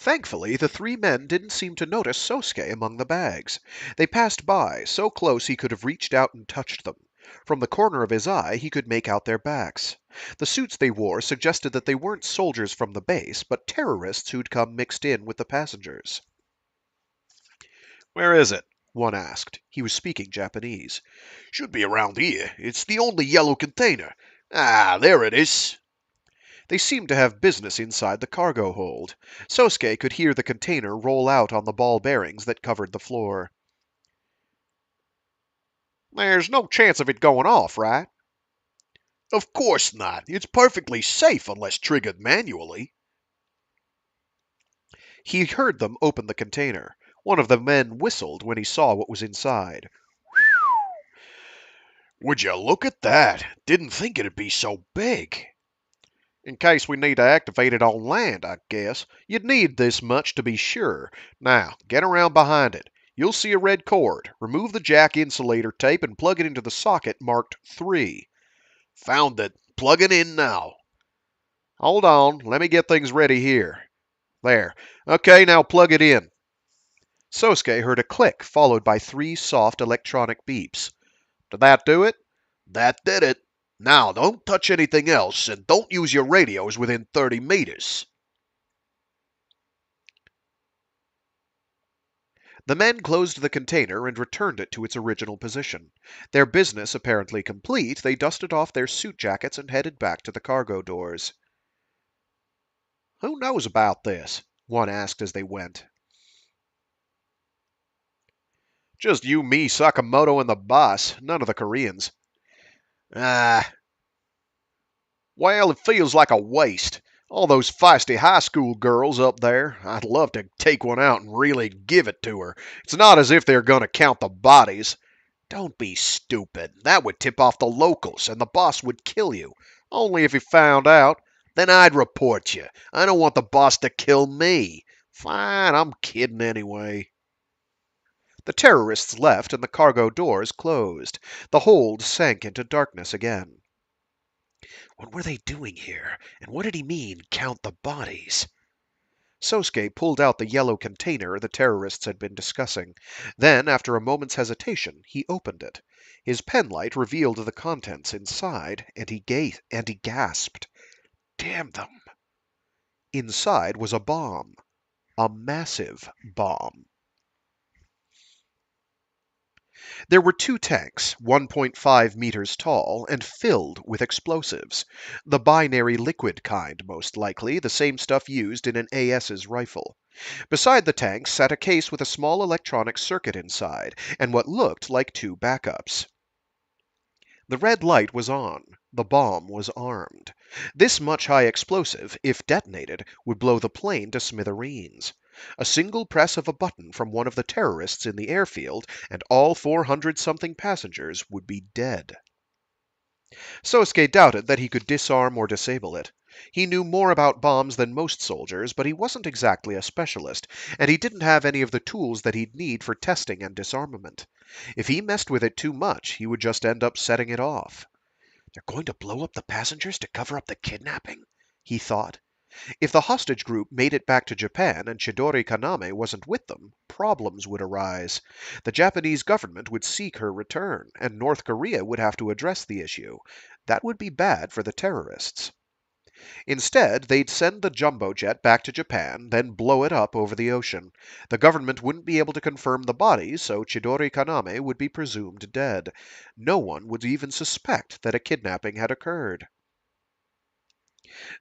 Thankfully, the three men didn't seem to notice Sosuke among the bags. They passed by, so close he could have reached out and touched them. From the corner of his eye, he could make out their backs. The suits they wore suggested that they weren't soldiers from the base, but terrorists who'd come mixed in with the passengers. Where is it? One asked. He was speaking Japanese. Should be around here. It's the only yellow container. Ah, there it is. They seemed to have business inside the cargo hold. Sosuke could hear the container roll out on the ball bearings that covered the floor. There's no chance of it going off, right? Of course not. It's perfectly safe unless triggered manually. He heard them open the container. One of the men whistled when he saw what was inside. Would you look at that? Didn't think it'd be so big. In case we need to activate it on land, I guess. You'd need this much to be sure. Now, get around behind it. You'll see a red cord. Remove the jack insulator tape and plug it into the socket marked 3. Found it. Plug it in now. Hold on. Let me get things ready here. There. Okay, now plug it in. Sosuke heard a click, followed by 3 soft electronic beeps. Did that do it? That did it. Now, don't touch anything else, and don't use your radios within 30 meters. The men closed the container and returned it to its original position. Their business apparently complete, they dusted off their suit jackets and headed back to the cargo doors. Who knows about this? One asked as they went. Just you, me, Sakamoto, and the boss. None of the Koreans. Ah, well, it feels like a waste. All those feisty high school girls up there. I'd love to take one out and really give it to her. It's not as if they're going to count the bodies. Don't be stupid. That would tip off the locals, and the boss would kill you. Only if he found out. Then I'd report you. I don't want the boss to kill me. Fine, I'm kidding anyway. The terrorists left, and the cargo doors closed. The hold sank into darkness again. What were they doing here? And what did he mean, count the bodies? Sosuke pulled out the yellow container the terrorists had been discussing. Then, after a moment's hesitation, he opened it. His penlight revealed the contents inside, and he gasped. Damn them! Inside was a bomb. A massive bomb. There were two tanks, 1.5 meters tall, and filled with explosives. The binary liquid kind, most likely, the same stuff used in an AS's rifle. Beside the tanks sat a case with a small electronic circuit inside, and what looked like two backups. The red light was on. The bomb was armed. This much high explosive, if detonated, would blow the plane to smithereens. A single press of a button from one of the terrorists in the airfield, and all 400-something passengers would be dead. Sosuke doubted that he could disarm or disable it. He knew more about bombs than most soldiers, but he wasn't exactly a specialist, and he didn't have any of the tools that he'd need for testing and disarmament. If he messed with it too much, he would just end up setting it off. They're going to blow up the passengers to cover up the kidnapping, he thought. If the hostage group made it back to Japan and Chidori Kaname wasn't with them, problems would arise. The Japanese government would seek her return, and North Korea would have to address the issue. That would be bad for the terrorists. Instead, they'd send the jumbo jet back to Japan, then blow it up over the ocean. The government wouldn't be able to confirm the bodies, so Chidori Kaname would be presumed dead. No one would even suspect that a kidnapping had occurred.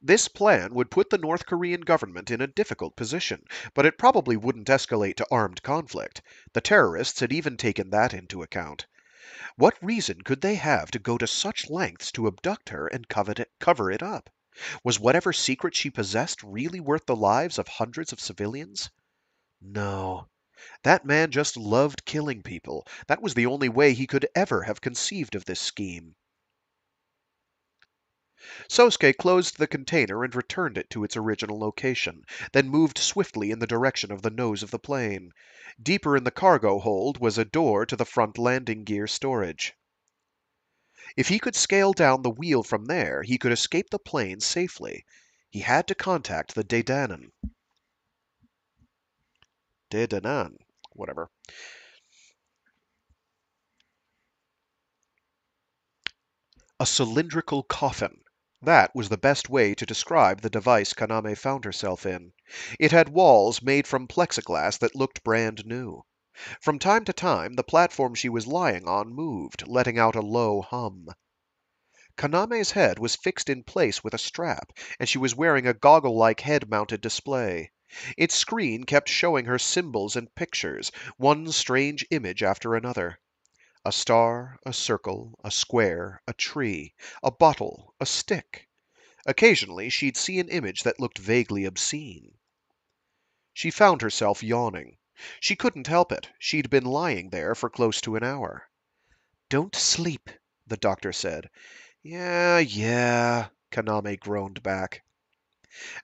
This plan would put the North Korean government in a difficult position, but it probably wouldn't escalate to armed conflict. The terrorists had even taken that into account. What reason could they have to go to such lengths to abduct her and cover it up? Was whatever secret she possessed really worth the lives of hundreds of civilians? No. That man just loved killing people. That was the only way he could ever have conceived of this scheme. Sosuke closed the container and returned it to its original location, then moved swiftly in the direction of the nose of the plane. Deeper in the cargo hold was a door to the front landing gear storage. If he could scale down the wheel from there, he could escape the plane safely. He had to contact the Dedanan, whatever. A cylindrical coffin. That was the best way to describe the device Kaname found herself in. It had walls made from plexiglass that looked brand new. From time to time, the platform she was lying on moved, letting out a low hum. Kaname's head was fixed in place with a strap, and she was wearing a goggle-like head-mounted display. Its screen kept showing her symbols and pictures, one strange image after another. A star, a circle, a square, a tree, a bottle, a stick. Occasionally she'd see an image that looked vaguely obscene. She found herself yawning. She couldn't help it. She'd been lying there for close to an hour. "Don't sleep," the doctor said. Yeah, Kaname groaned back.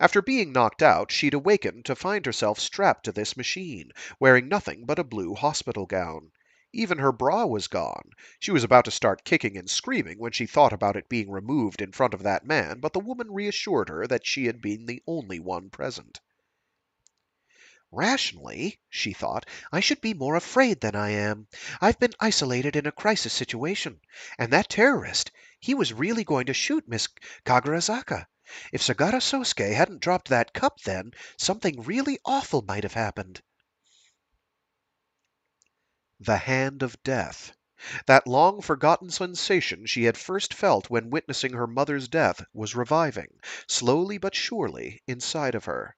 After being knocked out, she'd awakened to find herself strapped to this machine, wearing nothing but a blue hospital gown. Even her bra was gone. She was about to start kicking and screaming when she thought about it being removed in front of that man, but the woman reassured her that she had been the only one present. Rationally, she thought, I should be more afraid than I am. I've been isolated in a crisis situation, and that terrorist, he was really going to shoot Miss Kagarazaka. If Sagara Sousuke hadn't dropped that cup then, something really awful might have happened. The hand of death. That long-forgotten sensation she had first felt when witnessing her mother's death was reviving, slowly but surely, inside of her.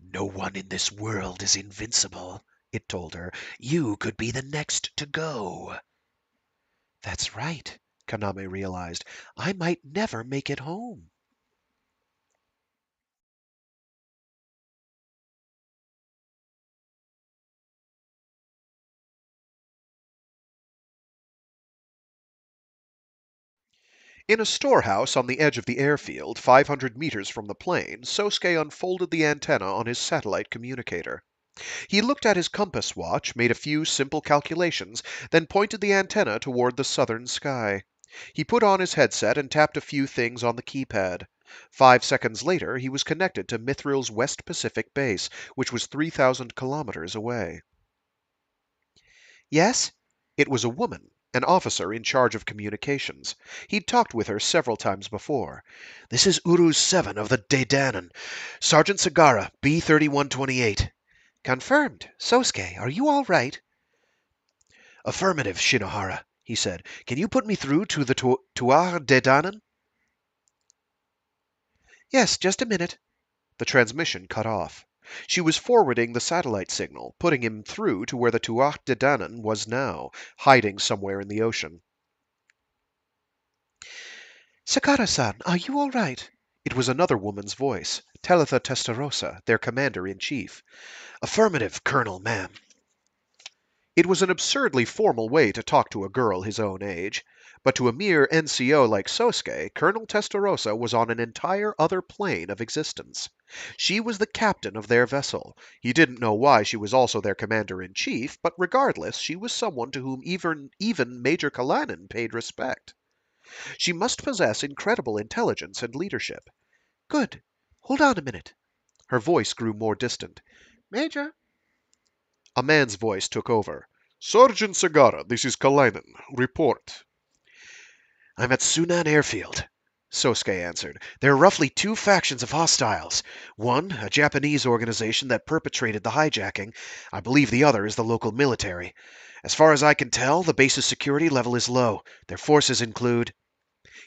"No one in this world is invincible," it told her. "You could be the next to go." That's right, Kaname realized. I might never make it home. In a storehouse on the edge of the airfield, 500 meters from the plane, Sosuke unfolded the antenna on his satellite communicator. He looked at his compass watch, made a few simple calculations, then pointed the antenna toward the southern sky. He put on his headset and tapped a few things on the keypad. 5 seconds later, he was connected to Mythril's West Pacific base, which was 3,000 kilometers away. Yes? It was a woman, an officer in charge of communications. He'd talked with her several times before. "This is Uruz 7 of the Dedanan. Sergeant Sagara, B3128. "Confirmed. Sosuke, are you all right?" Affirmative, Shinohara, he said. Can you put me through to the Tuar Dedanan? Yes, just a minute. The transmission cut off. She was forwarding the satellite signal, putting him through to where the Tuar Dedanan was now, hiding somewhere in the ocean. Sagara-san, are you all right? It was another woman's voice, Talitha Testarossa, their commander-in-chief. Affirmative, Colonel, ma'am. It was an absurdly formal way to talk to a girl his own age, but to a mere NCO like Sosuke, Colonel Testarossa was on an entire other plane of existence. She was the captain of their vessel. He didn't know why she was also their commander-in-chief, but regardless, she was someone to whom even Major Kalanin paid respect. She must possess incredible intelligence and leadership. Good. Hold on a minute. Her voice grew more distant. Major? A man's voice took over. Sergeant Sagara, this is Kalainen. Report. I'm at Sunan Airfield, Sosuke answered. There are roughly two factions of hostiles. One, a Japanese organization that perpetrated the hijacking. I believe the other is the local military. As far as I can tell, the base's security level is low. Their forces include...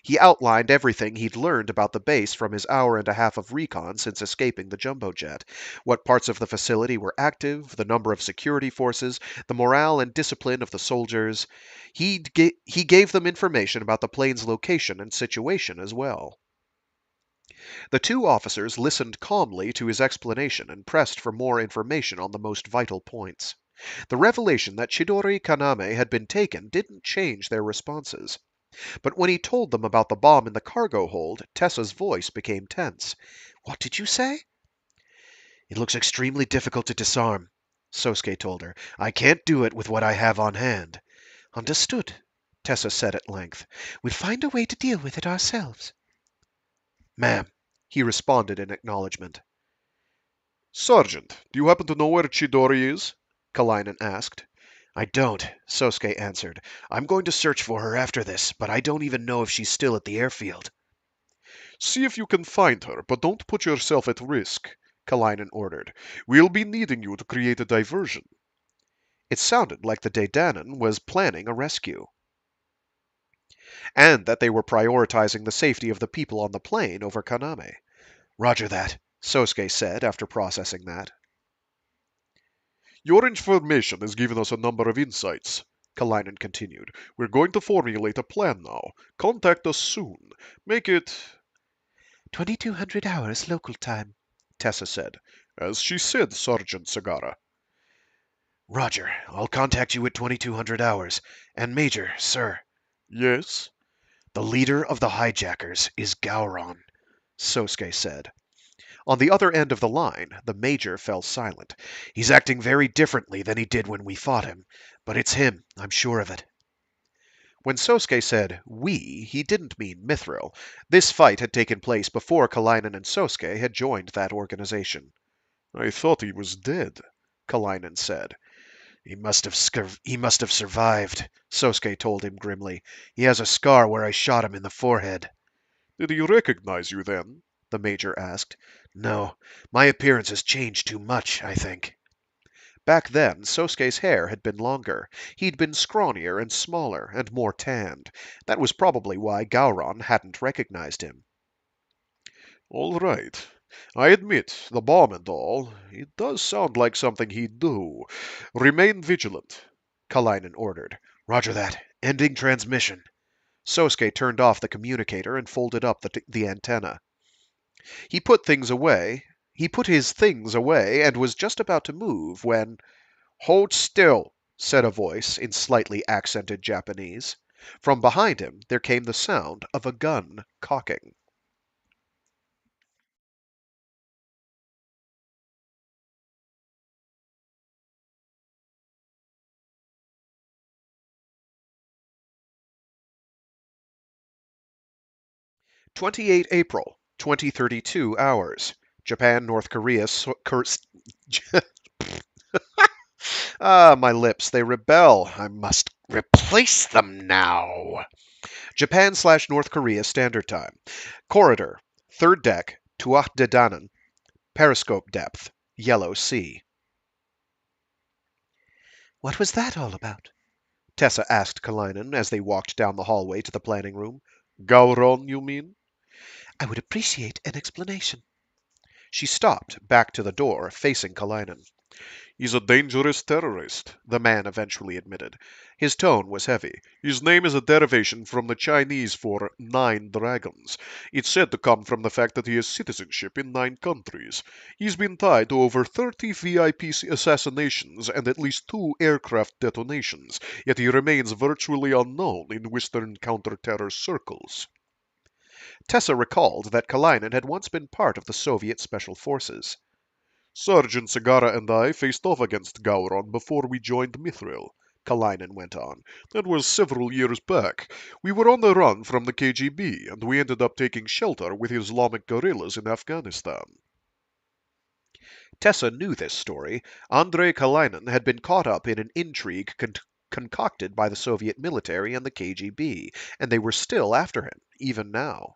He outlined everything he'd learned about the base from his hour and a half of recon since escaping the jumbo jet. What parts of the facility were active, the number of security forces, the morale and discipline of the soldiers. He gave them information about the plane's location and situation as well. The two officers listened calmly to his explanation and pressed for more information on the most vital points. The revelation that Chidori Kaname had been taken didn't change their responses. But when he told them about the bomb in the cargo hold, Tessa's voice became tense. What did you say? It looks extremely difficult to disarm, Sosuke told her. I can't do it with what I have on hand. Understood, Tessa said at length. We'll find a way to deal with it ourselves. Ma'am, he responded in acknowledgement. Sergeant, do you happen to know where Chidori is? Kalainen asked. I don't, Sosuke answered. I'm going to search for her after this, but I don't even know if she's still at the airfield. See if you can find her, but don't put yourself at risk, Kalainen ordered. We'll be needing you to create a diversion. It sounded like the Dedanan was planning a rescue, and that they were prioritizing the safety of the people on the plane over Kaname. Roger that, Sosuke said after processing that. Your information has given us a number of insights, Kalainen continued. We're going to formulate a plan now. Contact us soon. Make it 2200 hours local time, Tessa said. As she said, Sergeant Sagara. Roger. I'll contact you at 2200 hours. And Major, sir. Yes? The leader of the hijackers is Gowron, Sosuke said. On the other end of the line, the Major fell silent. He's acting very differently than he did when we fought him. But it's him, I'm sure of it. When Sosuke said "we," he didn't mean Mythril. This fight had taken place before Kalainen and Sosuke had joined that organization. I thought he was dead, Kalainen said. He must have survived, Sosuke told him grimly. He has a scar where I shot him in the forehead. Did he recognize you then? The Major asked. No, my appearance has changed too much, I think. Back then, Sosuke's hair had been longer. He'd been scrawnier and smaller, and more tanned. That was probably why Gowron hadn't recognized him. All right. I admit, the bomb and all, it does sound like something he'd do. Remain vigilant, Kalainen ordered. Roger that. Ending transmission. Sosuke turned off the communicator and folded up the antenna. He put his things away and was just about to move when... Hold still, said a voice in slightly accented Japanese. From behind him there came the sound of a gun cocking. April 2032 hours. Japan, North Korea, my lips, they rebel. I must replace them now. Japan/North Korea Standard Time. Corridor, third deck, Tuat Dedanan, periscope depth, Yellow Sea. What was that all about? Tessa asked Kalinin as they walked down the hallway to the planning room. Gowron, you mean? I would appreciate an explanation. She stopped, back to the door, facing Kalinin. He's a dangerous terrorist, the man eventually admitted. His tone was heavy. His name is a derivation from the Chinese for 9 dragons. It's said to come from the fact that he has citizenship in 9 countries. He's been tied to over 30 VIP assassinations and at least 2 aircraft detonations, yet he remains virtually unknown in Western counter-terror circles. Tessa recalled that Kalinin had once been part of the Soviet Special Forces. Sergeant Sagara and I faced off against Gowron before we joined Mythril, Kalinin went on. That was several years back. We were on the run from the KGB, and we ended up taking shelter with Islamic guerrillas in Afghanistan. Tessa knew this story. Andrei Kalinin had been caught up in an intrigue concocted by the Soviet military and the KGB, and they were still after him, even now.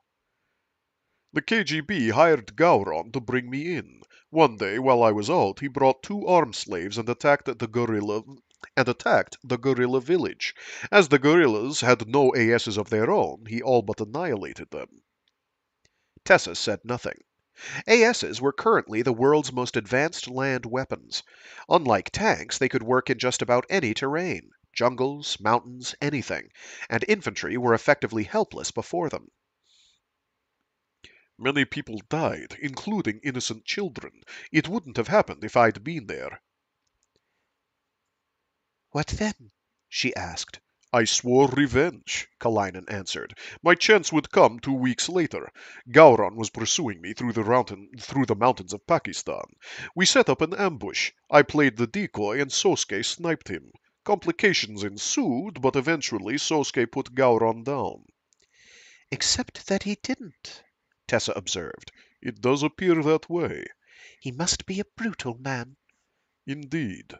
The KGB hired Gowron to bring me in. One day, while I was out, he brought 2 armed slaves and attacked the guerrilla village. As the guerrillas had no ASs of their own, he all but annihilated them. Tessa said nothing. ASs were currently the world's most advanced land weapons. Unlike tanks, they could work in just about any terrain, jungles, mountains, anything, and infantry were effectively helpless before them. Many people died, including innocent children. It wouldn't have happened if I'd been there. What then? She asked. I swore revenge, Kalinin answered. My chance would come 2 weeks later. Gowron was pursuing me through the mountains of Pakistan. We set up an ambush. I played the decoy and Sosuke sniped him. Complications ensued, but eventually Sosuke put Gowron down. Except that he didn't, Tessa observed. It does appear that way. He must be a brutal man. Indeed,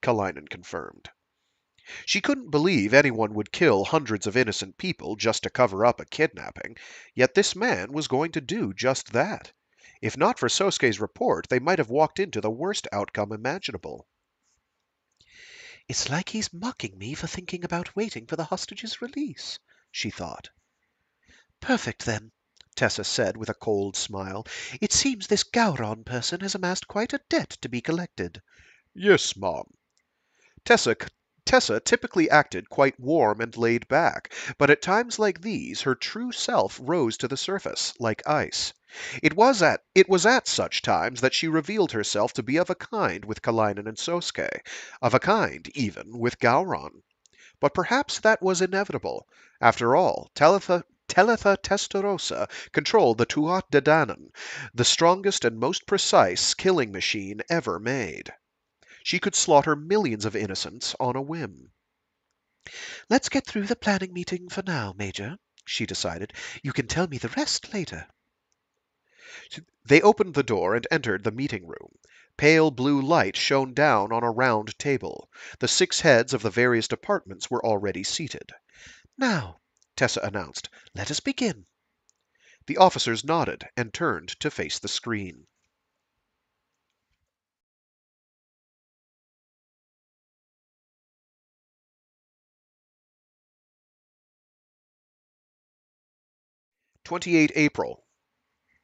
Kalinin confirmed. She couldn't believe anyone would kill hundreds of innocent people just to cover up a kidnapping, yet this man was going to do just that. If not for Sosuke's report, they might have walked into the worst outcome imaginable. It's like he's mocking me for thinking about waiting for the hostage's release, she thought. Perfect, then, Tessa said with a cold smile. It seems this Gowron person has amassed quite a debt to be collected. Yes, Mom. Tessa, Tessa typically acted quite warm and laid back, but at times like these her true self rose to the surface, like ice. It was at such times that she revealed herself to be of a kind with Kalinin and Sosuke, of a kind, even, with Gowron. But perhaps that was inevitable. After all, Talitha Testarossa controlled the Tuat Dedanan, the strongest and most precise killing machine ever made. She could slaughter millions of innocents on a whim. Let's get through the planning meeting for now, Major, she decided. You can tell me the rest later. They opened the door and entered the meeting room. Pale blue light shone down on a round table. The 6 heads of the various departments were already seated. Now, Tessa announced, let us begin. The officers nodded and turned to face the screen. April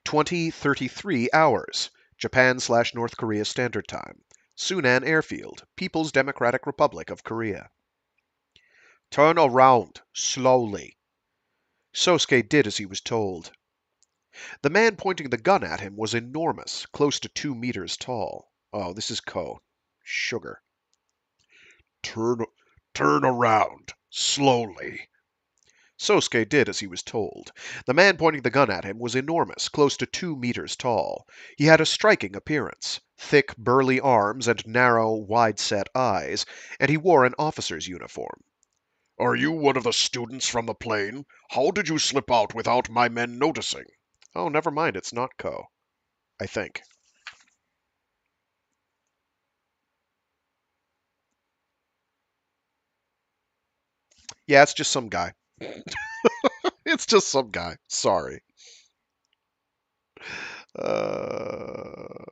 28, 2033 hours, Japan/North Korea Standard Time. Sunan Airfield, People's Democratic Republic of Korea. Turn around, slowly. Sosuke did as he was told. The man pointing the gun at him was enormous, close to 2 meters tall. Oh, this is Sugar. Turn, turn around, slowly. Sosuke did as he was told. The man pointing the gun at him was enormous, close to 2 meters tall. He had a striking appearance, thick, burly arms and narrow, wide-set eyes, and he wore an officer's uniform. Are you one of the students from the plane? How did you slip out without my men noticing? Oh, never mind, it's not I think. Yeah, it's just some guy. It's just some guy. Sorry. Uh,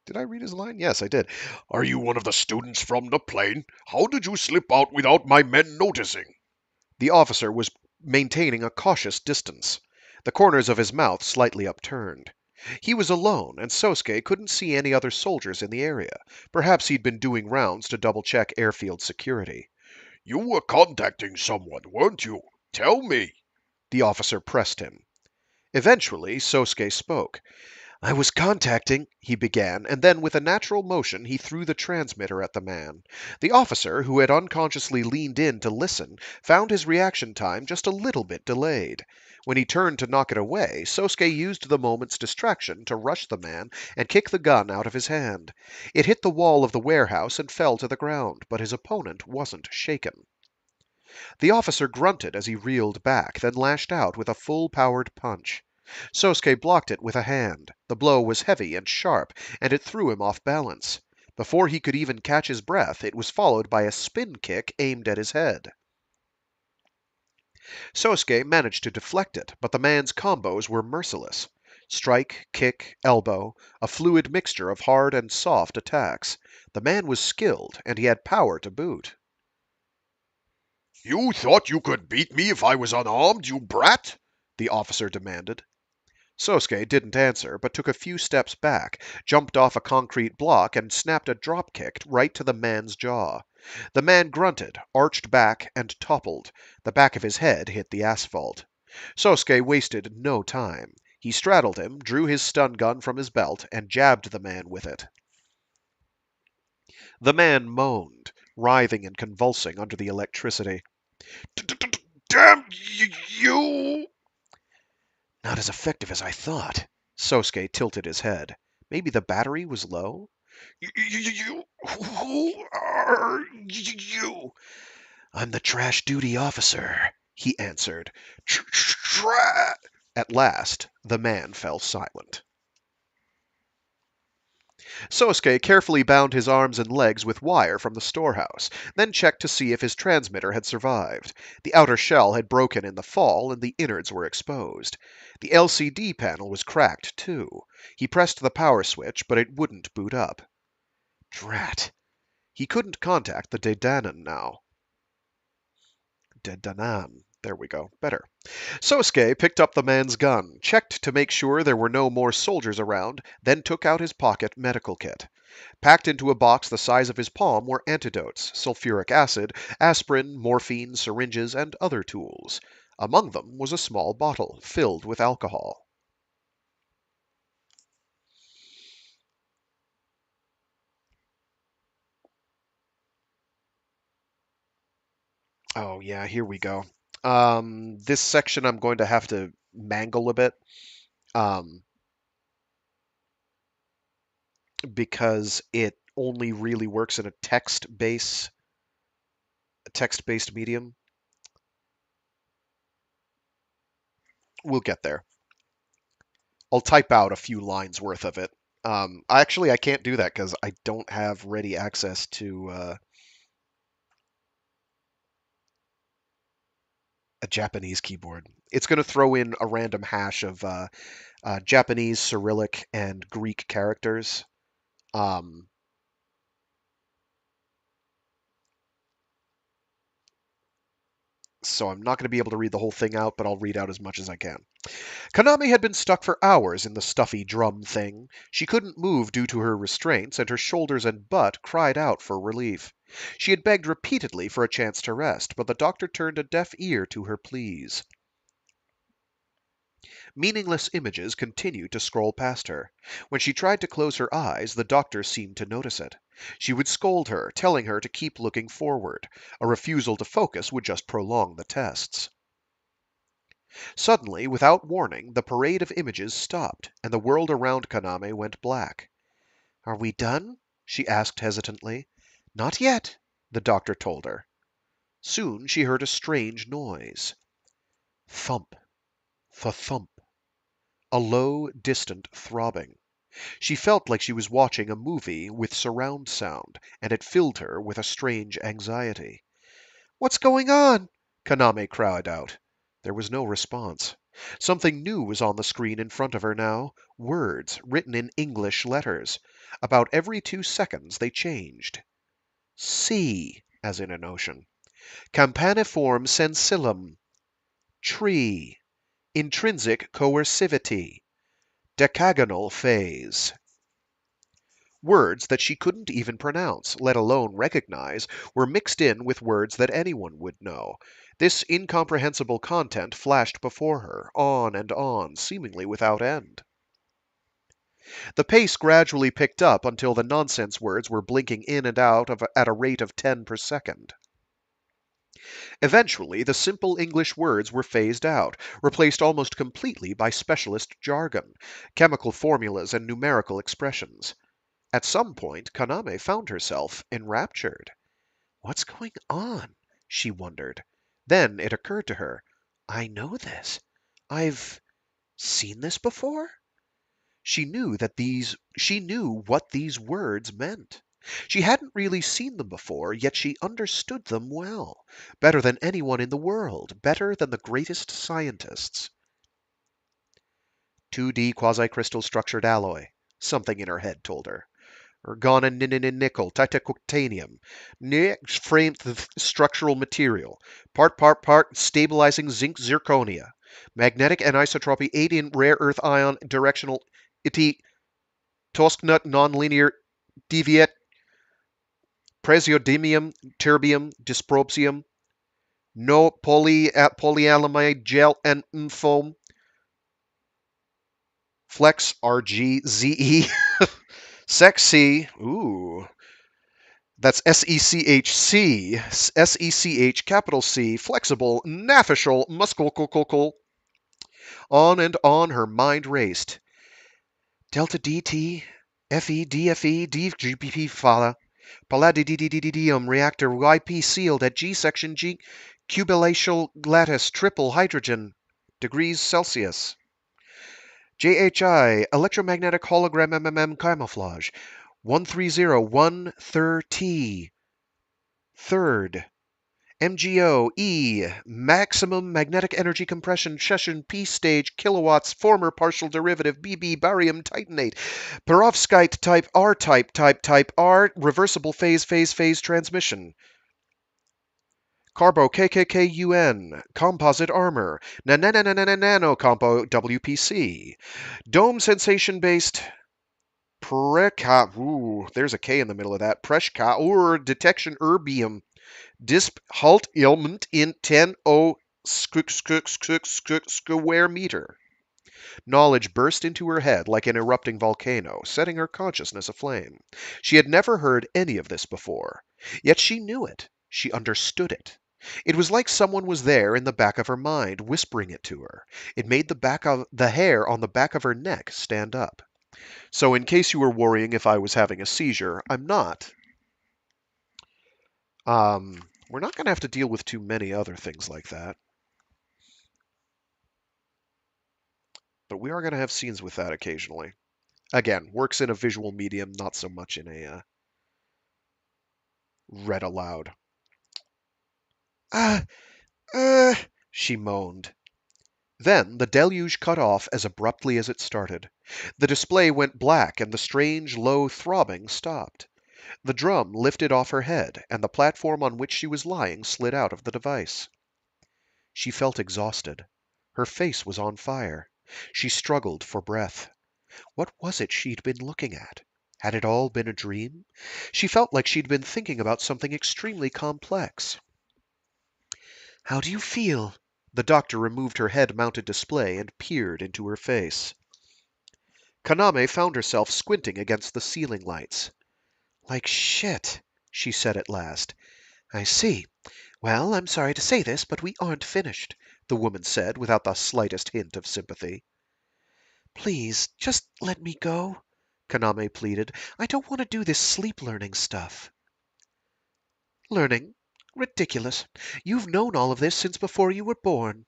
Did I read his line? Yes, I did. "Are you one of the students from the plane? How did you slip out without my men noticing?" The officer was maintaining a cautious distance, the corners of his mouth slightly upturned. He was alone, and Sosuke couldn't see any other soldiers in the area. Perhaps he'd been doing rounds to double-check airfield security. "You were contacting someone, weren't you? Tell me." The officer pressed him. Eventually, Sosuke spoke. "I was contacting," he began, and then with a natural motion he threw the transmitter at the man. The officer, who had unconsciously leaned in to listen, found his reaction time just a little bit delayed. When he turned to knock it away, Sosuke used the moment's distraction to rush the man and kick the gun out of his hand. It hit the wall of the warehouse and fell to the ground, but his opponent wasn't shaken. The officer grunted as he reeled back, then lashed out with a full-powered punch. Sosuke blocked it with a hand. The blow was heavy and sharp, and it threw him off balance. Before he could even catch his breath, it was followed by a spin kick aimed at his head. Sosuke managed to deflect it, but the man's combos were merciless. Strike, kick, elbow, a fluid mixture of hard and soft attacks. The man was skilled, and he had power to boot. "You thought you could beat me if I was unarmed, you brat?" the officer demanded. Sosuke didn't answer, but took a few steps back, jumped off a concrete block, and snapped a drop kick right to the man's jaw. The man grunted, arched back, and toppled. The back of his head hit the asphalt. Sosuke wasted no time. He straddled him, drew his stun gun from his belt, and jabbed the man with it. The man moaned, writhing and convulsing under the electricity. "Damn you!" Not as effective as I thought. Sosuke tilted his head. Maybe the battery was low? You, who are you?" "I'm the trash duty officer," he answered. At last, the man fell silent. Sosuke carefully bound his arms and legs with wire from the storehouse, then checked to see if his transmitter had survived. The outer shell had broken in the fall, and the innards were exposed. The LCD panel was cracked, too. He pressed the power switch, but it wouldn't boot up. Drat. He couldn't contact the Dedanan now. Dedanan. There we go. Better. Sosuke picked up the man's gun, checked to make sure there were no more soldiers around, then took out his pocket medical kit. Packed into a box the size of his palm were antidotes, sulfuric acid, aspirin, morphine, syringes, and other tools. Among them was a small bottle filled with alcohol. Oh, yeah, here we go. This section I'm going to have to mangle a bit. Um, because it only really works in a text-based medium. We'll get there. I'll type out a few lines worth of it. I can't do that because I don't have ready access to a Japanese keyboard. It's going to throw in a random hash of Japanese, Cyrillic, and Greek characters. Um, so I'm not going to be able to read the whole thing out, but I'll read out as much as I can. Kaname had been stuck for hours in the stuffy drum thing. She couldn't move due to her restraints, and her shoulders and butt cried out for relief. She had begged repeatedly for a chance to rest, but the doctor turned a deaf ear to her pleas. Meaningless images continued to scroll past her. When she tried to close her eyes, the doctor seemed to notice it. She would scold her, telling her to keep looking forward. A refusal to focus would just prolong the tests. Suddenly, without warning, the parade of images stopped, and the world around Kaname went black. "Are we done?" she asked hesitantly. "Not yet," the doctor told her. Soon she heard a strange noise. Thump, thump, a low, distant throbbing. She felt like she was watching a movie with surround sound, and it filled her with a strange anxiety. "What's going on?" Kaname cried out. There was no response. Something new was on the screen in front of her now. Words written in English letters. About every 2 seconds they changed. Sea, as in an ocean. Campaniform sensillum. Tree. Intrinsic coercivity. Decagonal phase. Words that she couldn't even pronounce, let alone recognize, were mixed in with words that anyone would know. This incomprehensible content flashed before her, on, seemingly without end. The pace gradually picked up until the nonsense words were blinking in and out at a rate of 10 per second. Eventually, the simple English words were phased out, replaced almost completely by specialist jargon, chemical formulas, and numerical expressions. At some point, Kaname found herself enraptured. What's going on? She wondered. Then it occurred to her. I know this. I've seen this before? She knew what these words meant. She hadn't really seen them before, yet she understood them well. Better than anyone in the world, better than the greatest scientists. 2D quasi-crystal structured alloy, something in her head told her. Nickel, titanium, frame structural material, part, stabilizing zinc zirconia, magnetic anisotropy 8 in rare earth ion directional iti tosknut nonlinear deviate, praseodymium, terbium, dysprosium, no polyalamide gel and foam, flex RGZE, sexy, ooh, that's SECHC, SECH, capital C, flexible, nafishal, muscle. On and on her mind raced. Delta DT, FE, DFE, DGPP, Fala, Palladium reactor, YP sealed at G section G, cubilacial lattice, triple hydrogen, degrees Celsius. JHI, electromagnetic hologram camouflage, 130130, third. MGO E, maximum magnetic energy compression session P stage kilowatts former partial derivative BB barium titanate perovskite type R reversible phase transmission Carbo KKKUN composite armor nano compo WPC dome sensation based there's a K in the middle of that Preshka or detection erbium Disp halt ailment in 10 square meter. Knowledge burst into her head like an erupting volcano, setting her consciousness aflame. She had never heard any of this before. Yet she knew it. She understood it. It was like someone was there in the back of her mind, whispering it to her. It made the hair on the back of her neck stand up. So in case you were worrying if I was having a seizure, I'm not. We're not going to have to deal with too many other things like that. But we are going to have scenes with that occasionally. Again, works in a visual medium, not so much in a read aloud. Ah, she moaned. Then the deluge cut off as abruptly as it started. The display went black and the strange, low throbbing stopped. The drum lifted off her head, and the platform on which she was lying slid out of the device. She felt exhausted. Her face was on fire. She struggled for breath. What was it she'd been looking at? Had it all been a dream? She felt like she'd been thinking about something extremely complex. How do you feel? The doctor removed her head-mounted display and peered into her face. Kaname found herself squinting against the ceiling lights. Like shit, she said at last. I see. Well, I'm sorry to say this, but we aren't finished, the woman said without the slightest hint of sympathy. Please, just let me go, Kaname pleaded. I don't want to do this sleep learning stuff. Learning? Ridiculous. You've known all of this since before you were born,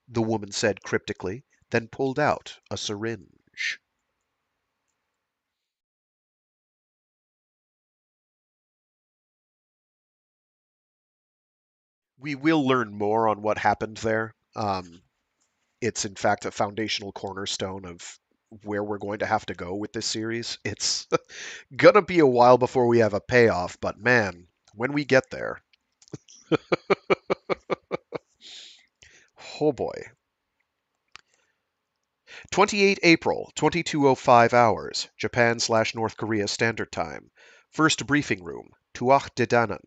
the woman said cryptically, then pulled out a syringe. We will learn more on what happened there. it's in fact a foundational cornerstone of where we're going to have to go with this series. It's gonna be a while before we have a payoff, but man, when we get there, oh boy. 28 April, 22:05 hours, Japan/North Korea Standard Time. First briefing room, Tuach Dedanan.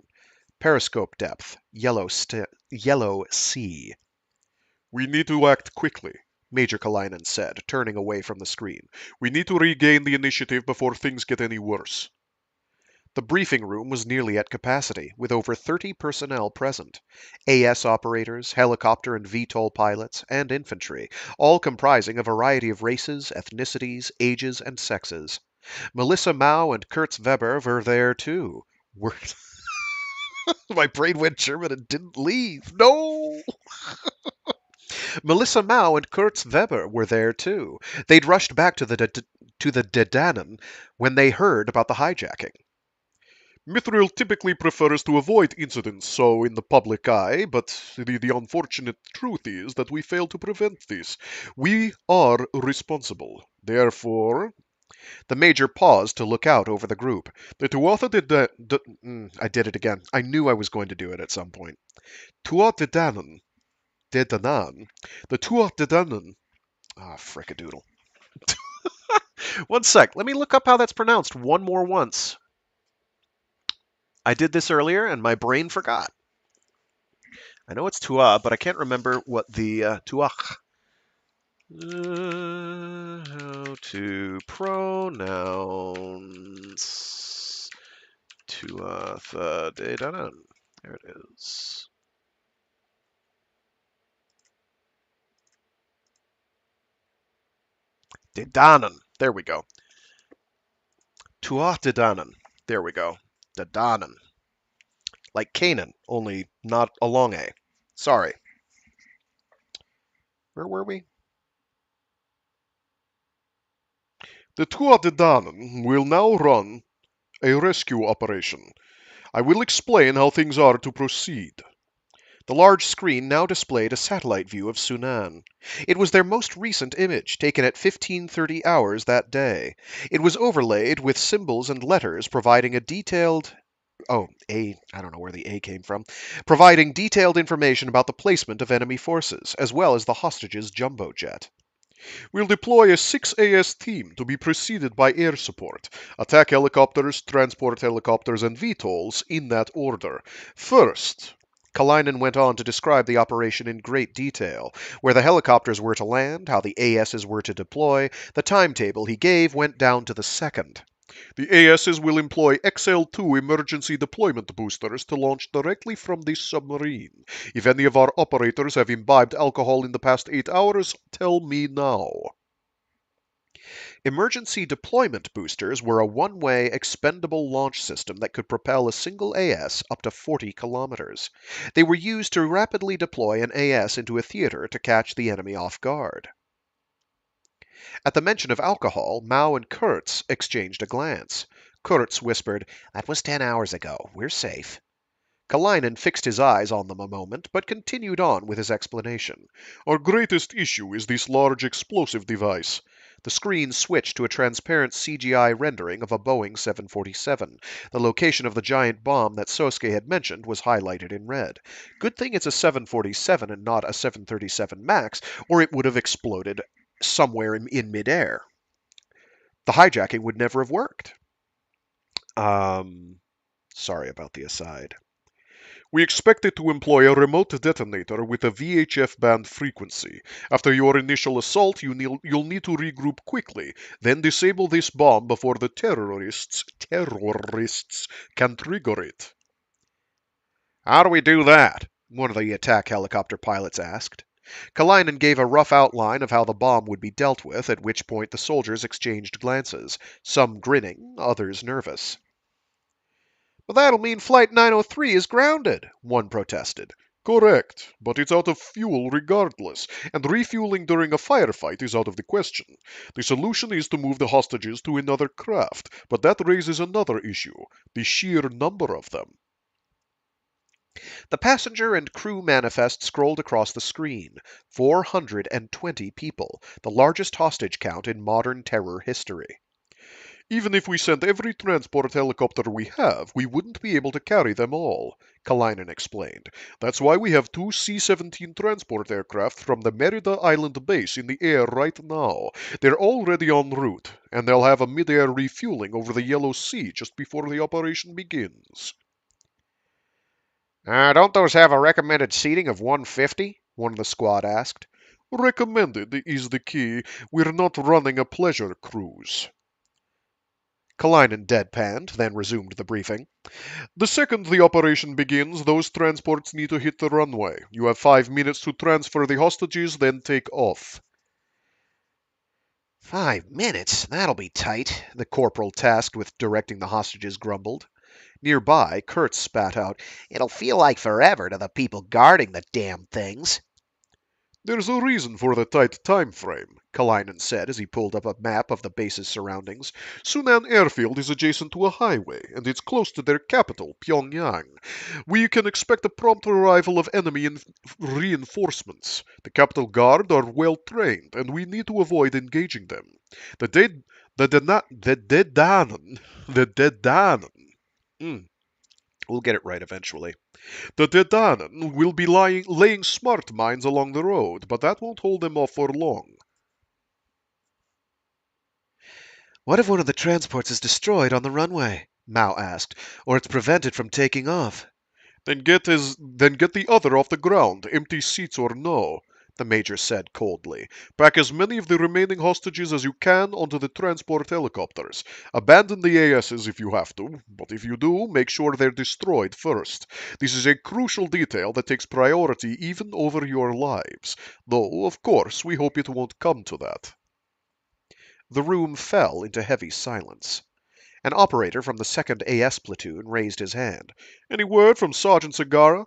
Periscope depth, yellow sea. We need to act quickly, Major Kalainen said, turning away from the screen. We need to regain the initiative before things get any worse. The briefing room was nearly at capacity, with over 30 personnel present. AS operators, helicopter and VTOL pilots, and infantry, all comprising a variety of races, ethnicities, ages, and sexes. Melissa Mao and Kurtz Weber were there too. Were My brain went German and didn't leave. No! Melissa Mao and Kurtz Weber were there too. They'd rushed back to the Dedanen when they heard about the hijacking. Mythril typically prefers to avoid incidents so in the public eye, but the unfortunate truth is that we failed to prevent this. We are responsible. Therefore, the major paused to look out over the group. The Tuatha I did it again. I knew I was going to do it at some point. Tuatha Dedanan. The Tuatha Dedanan. Ah, frickadoodle. One sec. Let me look up how that's pronounced once. I did this earlier and my brain forgot. I know it's Tua, but I can't remember what the Tuach. How to pronounce Tuatha Dedanan. There it is. Dedanan. There we go. Tuatha Dedanan. There we go. Dedanan. Like Canaan, only not a long A. Sorry. Where were we? The Tuatha Dedanan will now run a rescue operation. I will explain how things are to proceed. The large screen now displayed a satellite view of Sunan. It was their most recent image, taken at 15:30 hours that day. It was overlaid with symbols and letters providing a detailed I don't know where the A came from, providing detailed information about the placement of enemy forces, as well as the hostages' jumbo jet. We'll deploy a 6 AS team to be preceded by air support, attack helicopters, transport helicopters, and VTOLs in that order. First, Kalainen went on to describe the operation in great detail, where the helicopters were to land, how the ASs were to deploy. The timetable he gave went down to the second. The ASs will employ XL-2 emergency deployment boosters to launch directly from the submarine. If any of our operators have imbibed alcohol in the past 8 hours, tell me now. Emergency deployment boosters were a one-way expendable launch system that could propel a single AS up to 40 kilometers. They were used to rapidly deploy an AS into a theater to catch the enemy off guard. At the mention of alcohol, Mao and Kurtz exchanged a glance. Kurtz whispered, "That was 10 hours ago. We're safe." Kalainen fixed his eyes on them a moment, but continued on with his explanation. Our greatest issue is this large explosive device. The screen switched to a transparent CGI rendering of a Boeing 747. The location of the giant bomb that Sousuke had mentioned was highlighted in red. Good thing it's a 747 and not a 737 MAX, or it would have exploded somewhere in midair. The hijacking would never have worked. Sorry about the aside. We expected to employ a remote detonator with a VHF band frequency. After your initial assault, you'll need to regroup quickly, then disable this bomb before the terrorists can trigger it. How do we do that? One of the attack helicopter pilots asked. Kalainen gave a rough outline of how the bomb would be dealt with, at which point the soldiers exchanged glances, some grinning, others nervous. But that'll mean Flight 903 is grounded, one protested. Correct, but it's out of fuel regardless, and refueling during a firefight is out of the question. The solution is to move the hostages to another craft, but that raises another issue, the sheer number of them. The passenger and crew manifest scrolled across the screen. 420 people, the largest hostage count in modern terror history. Even if we sent every transport helicopter we have, we wouldn't be able to carry them all, Kalainen explained. That's why we have two C-17 transport aircraft from the Merida Island base in the air right now. They're already en route, and they'll have a mid-air refueling over the Yellow Sea just before the operation begins. Don't those have a recommended seating of 150? One of the squad asked. Recommended is the key. We're not running a pleasure cruise. Kalainen deadpanned, then resumed the briefing. The second the operation begins, those transports need to hit the runway. You have 5 minutes to transfer the hostages, then take off. 5 minutes? That'll be tight, The corporal tasked with directing the hostages grumbled. Nearby, Kurtz spat out, It'll feel like forever to the people guarding the damn things. There's a reason for the tight time frame, Kalainen said as he pulled up a map of the base's surroundings. Sunan Airfield is adjacent to a highway, and it's close to their capital, Pyongyang. We can expect a prompt arrival of enemy reinforcements. The Capital Guard are well trained, and we need to avoid engaging them. The dead, the Dedanan, the Dedanan. We'll get it right eventually. The Dedanan will be laying smart mines along the road, but that won't hold them off for long. What if one of the transports is destroyed on the runway? Mao asked, or it's prevented from taking off. Then get the other off the ground, empty seats or no, the major said coldly. Pack as many of the remaining hostages as you can onto the transport helicopters. Abandon the ASs if you have to, but if you do, make sure they're destroyed first. This is a crucial detail that takes priority even over your lives. Though, of course, we hope it won't come to that. The room fell into heavy silence. An operator from the 2nd AS platoon raised his hand. Any word from Sergeant Sagara?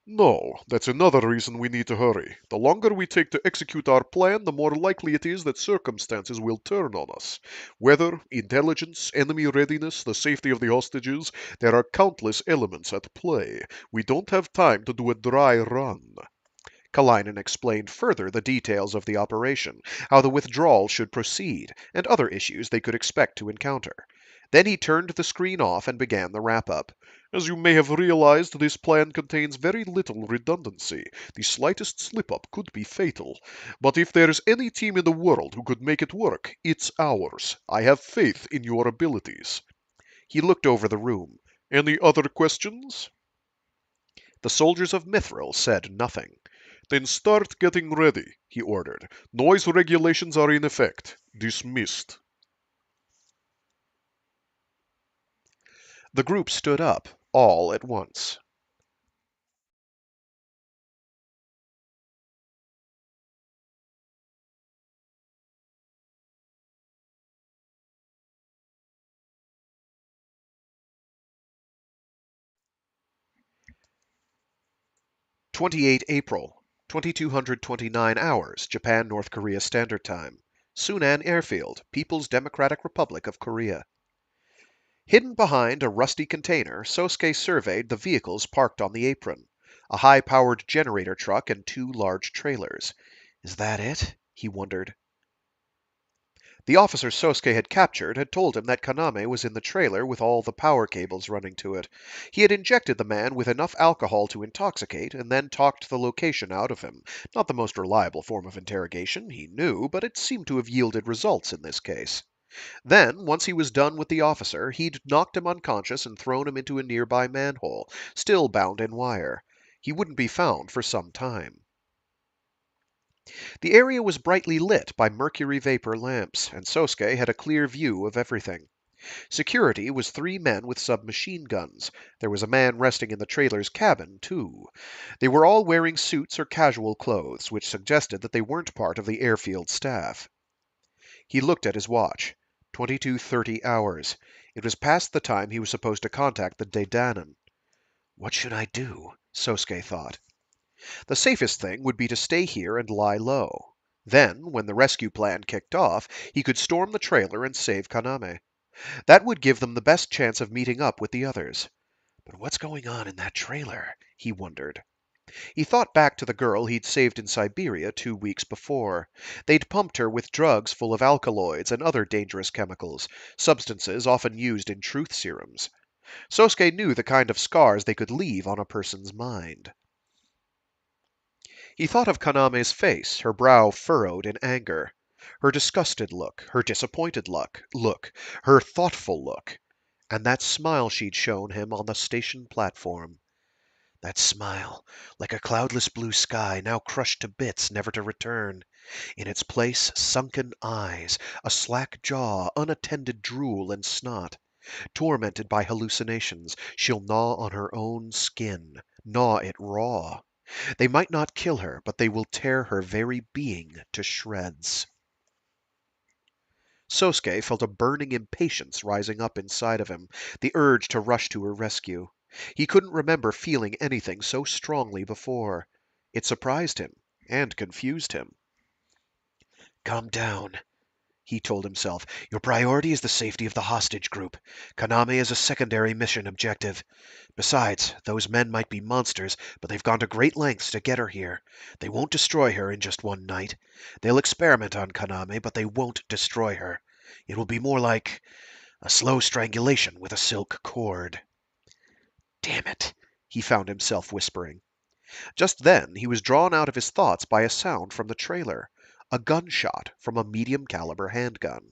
No, that's another reason we need to hurry. The longer we take to execute our plan, the more likely it is that circumstances will turn on us. Weather, intelligence, enemy readiness, the safety of the hostages, there are countless elements at play. We don't have time to do a dry run. Kalainen explained further the details of the operation, how the withdrawal should proceed, and other issues they could expect to encounter. Then he turned the screen off and began the wrap-up. As you may have realized, this plan contains very little redundancy. The slightest slip-up could be fatal. But if there's any team in the world who could make it work, it's ours. I have faith in your abilities. He looked over the room. Any other questions? The soldiers of Mythril said nothing. Then start getting ready, he ordered. Noise regulations are in effect. Dismissed. The group stood up, all at once. April 28, 2229 hours, Japan North Korea Standard Time. Sunan Airfield, People's Democratic Republic of Korea. Hidden behind a rusty container, Sosuke surveyed the vehicles parked on the apron. A high-powered generator truck and two large trailers. Is that it? He wondered. The officer Sosuke had captured had told him that Kaname was in the trailer with all the power cables running to it. He had injected the man with enough alcohol to intoxicate and then talked the location out of him. Not the most reliable form of interrogation, he knew, but it seemed to have yielded results in this case. Then, once he was done with the officer, he'd knocked him unconscious and thrown him into a nearby manhole, still bound in wire. He wouldn't be found for some time. The area was brightly lit by mercury vapor lamps, and Sosuke had a clear view of everything. Security was three men with submachine guns. There was a man resting in the trailer's cabin, too. They were all wearing suits or casual clothes, which suggested that they weren't part of the airfield staff. He looked at his watch. 22:30 hours. It was past the time he was supposed to contact the Dedanan. What should I do? Sosuke thought. The safest thing would be to stay here and lie low. Then, when the rescue plan kicked off, he could storm the trailer and save Kaname. That would give them the best chance of meeting up with the others. But what's going on in that trailer? He wondered. He thought back to the girl he'd saved in Siberia 2 weeks before. They'd pumped her with drugs full of alkaloids and other dangerous chemicals, substances often used in truth serums. Sosuke knew the kind of scars they could leave on a person's mind. He thought of Kaname's face, her brow furrowed in anger. Her disgusted look, her disappointed look, her thoughtful look, and that smile she'd shown him on the station platform. That smile, like a cloudless blue sky, now crushed to bits, never to return. In its place, sunken eyes, a slack jaw, unattended drool and snot. Tormented by hallucinations, she'll gnaw on her own skin, gnaw it raw. They might not kill her, but they will tear her very being to shreds. Sosuke felt a burning impatience rising up inside of him, the urge to rush to her rescue. He couldn't remember feeling anything so strongly before. It surprised him and confused him. Calm down, he told himself. Your priority is the safety of the hostage group. Kaname is a secondary mission objective. Besides, those men might be monsters, but they've gone to great lengths to get her here. They won't destroy her in just one night. They'll experiment on Kaname, but they won't destroy her. It will be more like a slow strangulation with a silk cord. Damn it, he found himself whispering. Just then he was drawn out of his thoughts by a sound from the trailer. A gunshot from a medium-caliber handgun.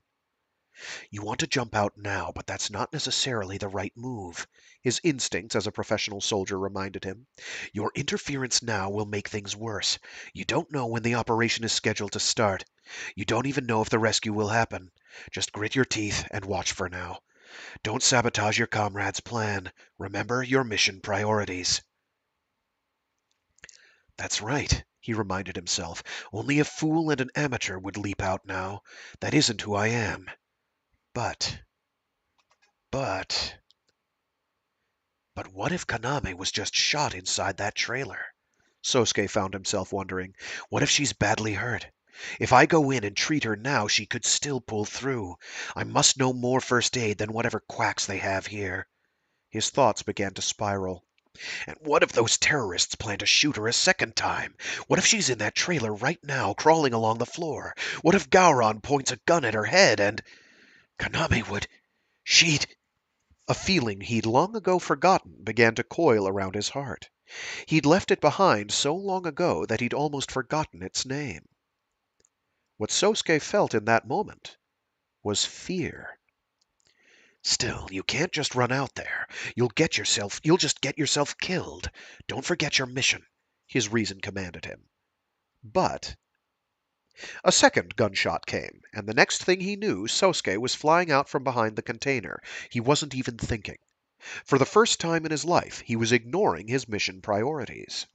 You want to jump out now, but that's not necessarily the right move, his instincts as a professional soldier reminded him. Your interference now will make things worse. You don't know when the operation is scheduled to start. You don't even know if the rescue will happen. Just grit your teeth and watch for now. Don't sabotage your comrades' plan. Remember your mission priorities. That's right, he reminded himself. Only a fool and an amateur would leap out now. That isn't who I am. But what if Kaname was just shot inside that trailer? Sosuke found himself wondering. What if she's badly hurt? If I go in and treat her now, she could still pull through. I must know more first aid than whatever quacks they have here. His thoughts began to spiral. And what if those terrorists plan to shoot her a second time? What if she's in that trailer right now, crawling along the floor? What if Gowron points a gun at her head and... Kaname would... She'd... A feeling he'd long ago forgotten began to coil around his heart. He'd left it behind so long ago that he'd almost forgotten its name. What Sosuke felt in that moment was fear. Still, you can't just run out there. You'll just get yourself killed. Don't forget your mission, his reason commanded him. But a second gunshot came, and the next thing he knew, Sosuke was flying out from behind the container. He wasn't even thinking. For the first time in his life, he was ignoring his mission priorities.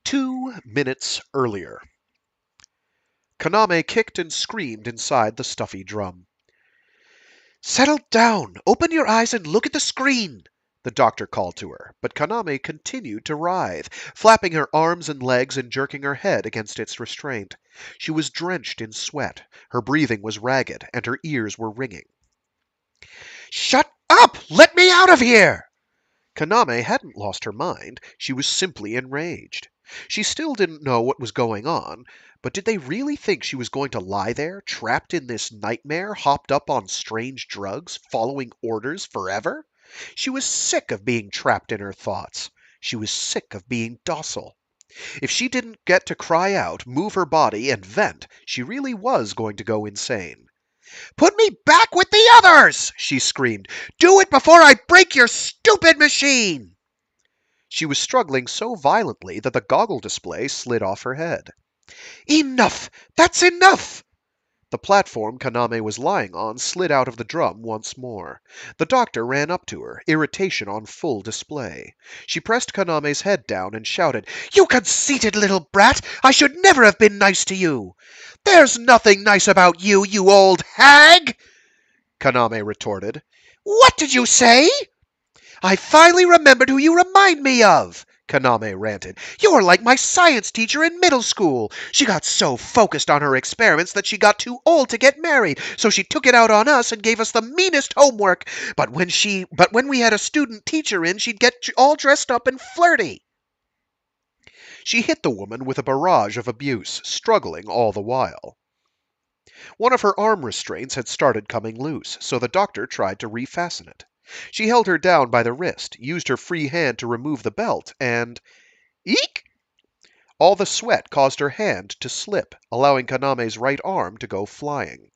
"2 minutes earlier. Kaname kicked and screamed inside the stuffy drum. Settle down! Open your eyes and look at the screen! The doctor called to her, but Kaname continued to writhe, flapping her arms and legs and jerking her head against its restraint. She was drenched in sweat, her breathing was ragged, and her ears were ringing. Shut up! Let me out of here! Kaname hadn't lost her mind, she was simply enraged. She still didn't know what was going on, but did they really think she was going to lie there, trapped in this nightmare, hopped up on strange drugs, following orders forever? She was sick of being trapped in her thoughts. She was sick of being docile. If she didn't get to cry out, move her body, and vent, she really was going to go insane. Put me back with the others! She screamed. Do it before I break your stupid machine! She was struggling so violently that the goggle display slid off her head. Enough! That's enough! The platform Kaname was lying on slid out of the drum once more. The doctor ran up to her, irritation on full display. She pressed Kaname's head down and shouted, You conceited little brat! I should never have been nice to you! There's nothing nice about you, you old hag! Kaname retorted. What did you say? I finally remembered who you remind me of, Kaname ranted. "You're like my science teacher in middle school. She got so focused on her experiments that she got too old to get married, so she took it out on us and gave us the meanest homework. But when we had a student teacher in, she'd get all dressed up and flirty." She hit the woman with a barrage of abuse, struggling all the while. One of her arm restraints had started coming loose, so the doctor tried to refasten it. She held her down by the wrist, used her free hand to remove the belt, and eek! All the sweat caused her hand to slip, allowing Kaname's right arm to go flying.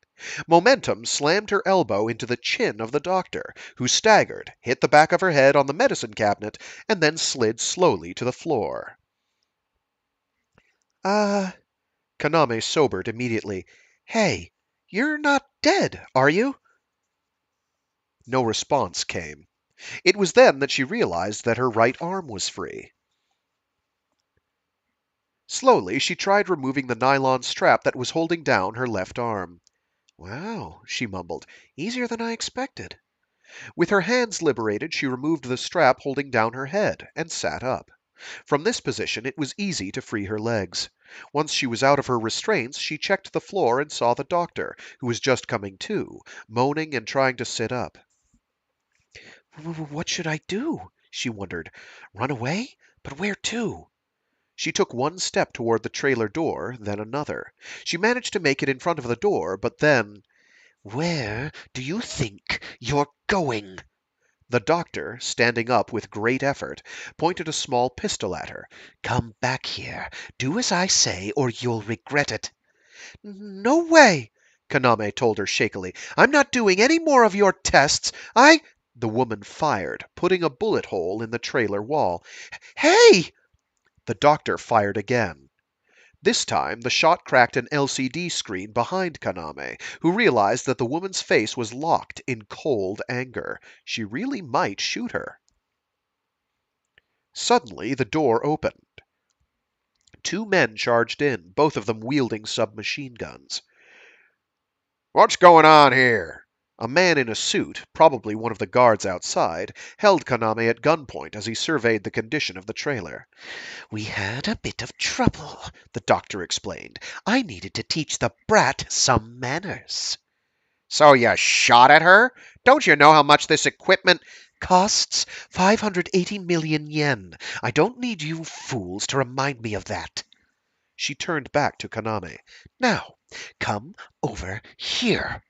Momentum slammed her elbow into the chin of the doctor, who staggered, hit the back of her head on the medicine cabinet, and then slid slowly to the floor. Ah, Kaname sobered immediately. Hey, you're not dead, are you? No response came. It was then that she realized that her right arm was free. Slowly, she tried removing the nylon strap that was holding down her left arm. Wow, she mumbled. Easier than I expected. With her hands liberated, she removed the strap holding down her head and sat up. From this position, it was easy to free her legs. Once she was out of her restraints, she checked the floor and saw the doctor, who was just coming to, moaning and trying to sit up. What should I do? She wondered. Run away? But where to? She took one step toward the trailer door, then another. She managed to make it in front of the door, but then... Where do you think you're going? The doctor, standing up with great effort, pointed a small pistol at her. Come back here. Do as I say, or you'll regret it. No way, Kaname told her shakily. I'm not doing any more of your tests. The woman fired, putting a bullet hole in the trailer wall. Hey! The doctor fired again. This time, the shot cracked an LCD screen behind Kaname, who realized that the woman's face was locked in cold anger. She really might shoot her. Suddenly, the door opened. Two men charged in, both of them wielding submachine guns. What's going on here? A man in a suit, probably one of the guards outside, held Kaname at gunpoint as he surveyed the condition of the trailer. We had a bit of trouble, the doctor explained. I needed to teach the brat some manners. So you shot at her? Don't you know how much this equipment costs? 580 million yen. I don't need you fools to remind me of that. She turned back to Kaname. Now, come over here.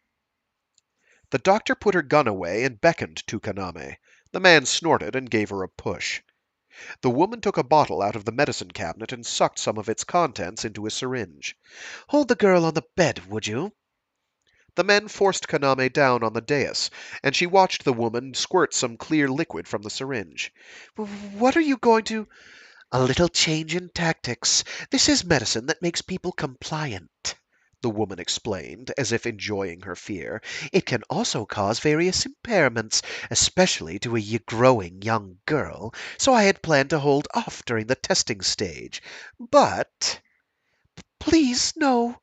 The doctor put her gun away and beckoned to Kaname. The man snorted and gave her a push. The woman took a bottle out of the medicine cabinet and sucked some of its contents into a syringe. Hold the girl on the bed, would you? The men forced Kaname down on the dais, and she watched the woman squirt some clear liquid from the syringe. What are you going to... A little change in tactics. This is medicine that makes people compliant, the woman explained, as if enjoying her fear. It can also cause various impairments, especially to a growing young girl, so I had planned to hold off during the testing stage. But... Please, no,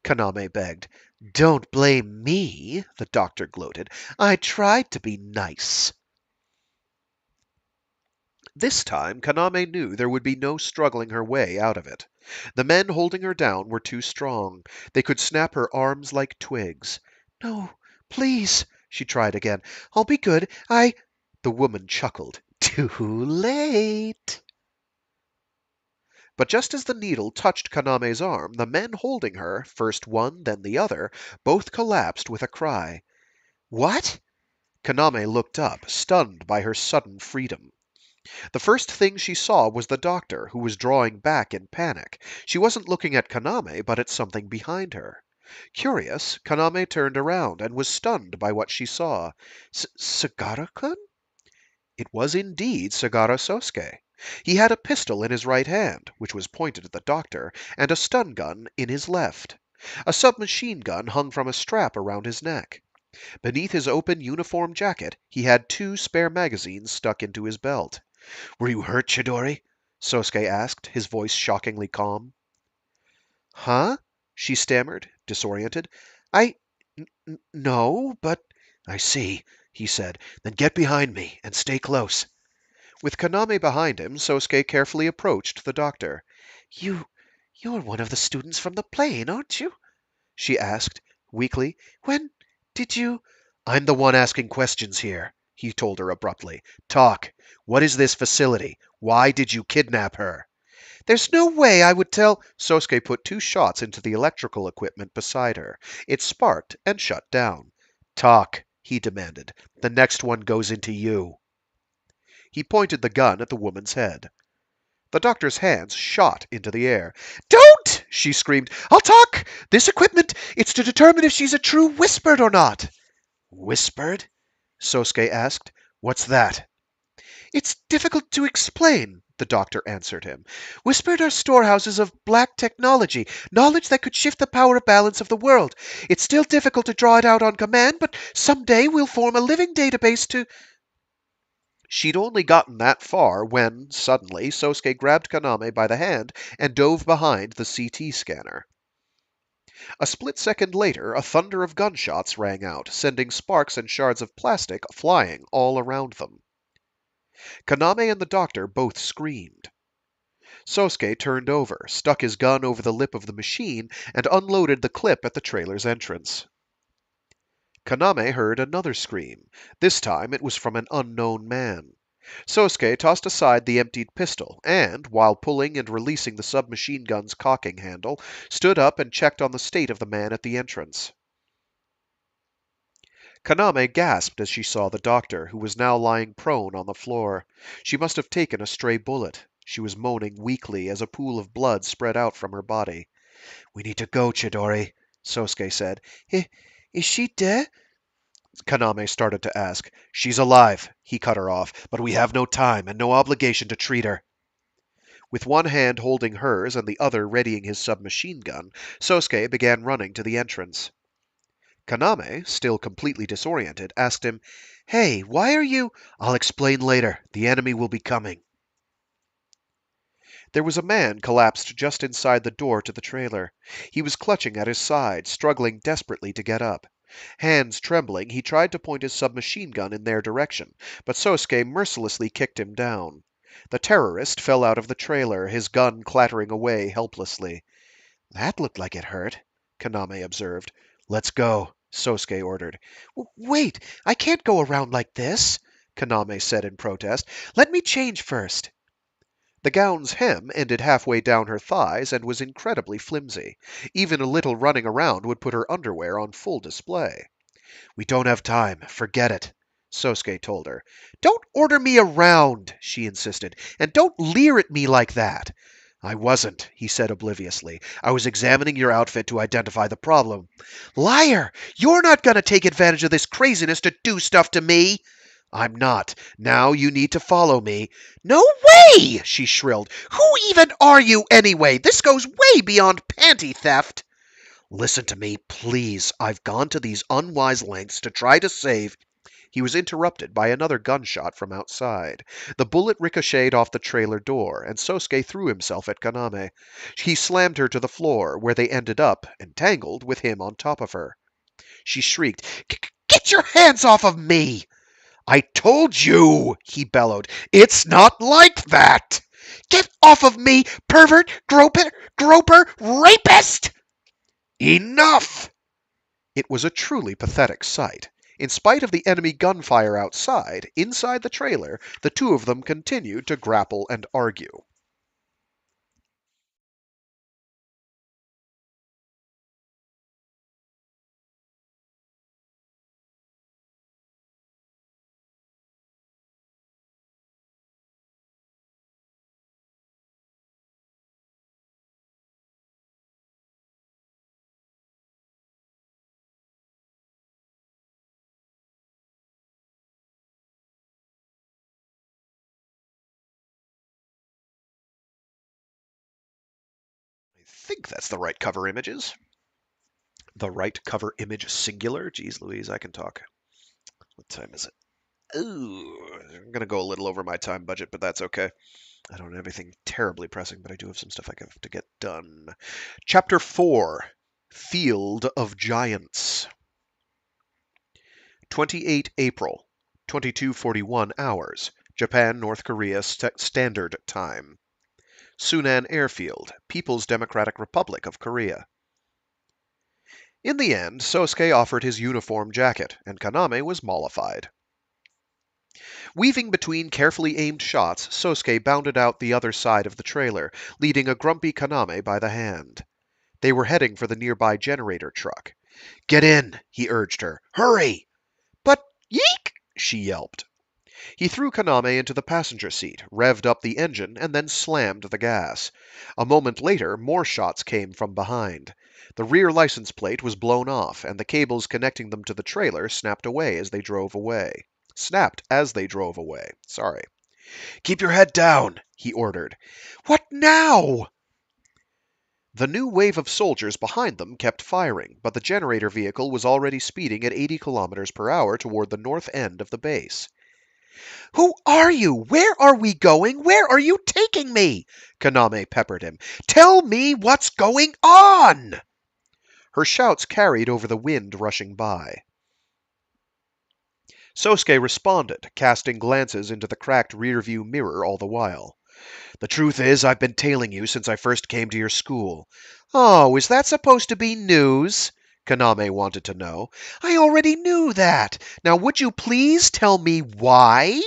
Kaname begged. Don't blame me, the doctor gloated. I tried to be nice. This time, Kaname knew there would be no struggling her way out of it. The men holding her down were too strong. They could snap her arms like twigs. No, please, she tried again. I'll be good. The woman chuckled. Too late. But just as the needle touched Kaname's arm, the men holding her, first one, then the other, both collapsed with a cry. What? Kaname looked up, stunned by her sudden freedom. The first thing she saw was the doctor, who was drawing back in panic. She wasn't looking at Kaname, but at something behind her. Curious, Kaname turned around and was stunned by what she saw. Sagara-kun? It was indeed Sagara Sousuke. He had a pistol in his right hand, which was pointed at the doctor, and a stun gun in his left. A submachine gun hung from a strap around his neck. Beneath his open uniform jacket, he had 2 spare magazines stuck into his belt. Were you hurt, Chidori? Sousuke asked, his voice shockingly calm. Huh? She stammered, disoriented. No, but... I see, he said. Then get behind me and stay close. With Kaname behind him, Sosuke carefully approached the doctor. You, you're one of the students from the plane, aren't you? She asked, weakly. When did you... I'm the one asking questions here, he told her abruptly. Talk. What is this facility? Why did you kidnap her? There's no way I would tell. Sosuke put 2 shots into the electrical equipment beside her. It sparked and shut down. Talk, he demanded. The next one goes into you. He pointed the gun at the woman's head. The doctor's hands shot into the air. Don't! She screamed. I'll talk! This equipment, it's to determine if she's a true whispered or not. Whispered? Sosuke asked. What's that? It's difficult to explain, the doctor answered him. Whispered are storehouses of black technology, knowledge that could shift the power balance of the world. It's still difficult to draw it out on command, but someday we'll form a living database to... She'd only gotten that far when, suddenly, Sosuke grabbed Kaname by the hand and dove behind the CT scanner. A split second later, a thunder of gunshots rang out, sending sparks and shards of plastic flying all around them. Kaname and the doctor both screamed. Sosuke turned over, stuck his gun over the lip of the machine, and unloaded the clip at the trailer's entrance. Kaname heard another scream. This time it was from an unknown man. Sosuke tossed aside the emptied pistol and, while pulling and releasing the submachine gun's cocking handle, stood up and checked on the state of the man at the entrance. Kaname gasped as she saw the doctor, who was now lying prone on the floor. She must have taken a stray bullet. She was moaning weakly as a pool of blood spread out from her body. We need to go, Chidori, Sosuke said. Is she dead? Kaname started to ask. She's alive, he cut her off, but we have no time and no obligation to treat her. With one hand holding hers and the other readying his submachine gun, Sosuke began running to the entrance. Kaname, still completely disoriented, asked him, Hey, why are you... I'll explain later. The enemy will be coming. There was a man collapsed just inside the door to the trailer. He was clutching at his side, struggling desperately to get up. Hands trembling, he tried to point his submachine gun in their direction, but Sosuke mercilessly kicked him down. The terrorist fell out of the trailer, his gun clattering away helplessly. That looked like it hurt, Kaname observed. Let's go, Sosuke ordered. Wait, I can't go around like this, Kaname said in protest. Let me change first. The gown's hem ended halfway down her thighs and was incredibly flimsy. Even a little running around would put her underwear on full display. We don't have time. Forget it, Sosuke told her. Don't order me around, she insisted, and don't leer at me like that. I wasn't, he said obliviously. I was examining your outfit to identify the problem. Liar! You're not going to take advantage of this craziness to do stuff to me. I'm not. Now you need to follow me. No way! She shrilled. Who even are you anyway? This goes way beyond panty theft. Listen to me, please. I've gone to these unwise lengths to try to save... He was interrupted by another gunshot from outside. The bullet ricocheted off the trailer door, and Sosuke threw himself at Kaname. He slammed her to the floor, where they ended up, entangled, with him on top of her. She shrieked, Get your hands off of me! I told you, he bellowed. It's not like that! Get off of me, pervert, groper, rapist! Enough! It was a truly pathetic sight. In spite of the enemy gunfire outside, inside the trailer, the two of them continued to grapple and argue. I think that's the right cover images. The right cover image singular. Jeez Louise, I can talk. What time is it? Ooh, I'm going to go a little over my time budget, but that's okay. I don't have anything terribly pressing, but I do have some stuff I have to get done. Chapter 4, Field of Giants. 28 April, 22:41 hours, Japan, North Korea, Standard Time. Sunan Airfield, People's Democratic Republic of Korea. In the end, Sosuke offered his uniform jacket, and Kaname was mollified. Weaving between carefully aimed shots, Sosuke bounded out the other side of the trailer, leading a grumpy Kaname by the hand. They were heading for the nearby generator truck. "Get in," he urged her. "Hurry!" "But yeek!" she yelped. He threw Kaname into the passenger seat, revved up the engine, and then slammed the gas. A moment later, more shots came from behind. The rear license plate was blown off, and the cables connecting them to the trailer snapped as they drove away. Sorry. "Keep your head down," he ordered. "What now?" The new wave of soldiers behind them kept firing, but the generator vehicle was already speeding at 80 kilometers per hour toward the north end of the base. "Who are you? Where are we going? Where are you taking me?" Kaname peppered him. "Tell me what's going on!" Her shouts carried over the wind rushing by. Sosuke responded, casting glances into the cracked rearview mirror all the while. "The truth is, I've been tailing you since I first came to your school." "Oh, is that supposed to be news?" Kaname wanted to know. "I already knew that. Now would you please tell me why?"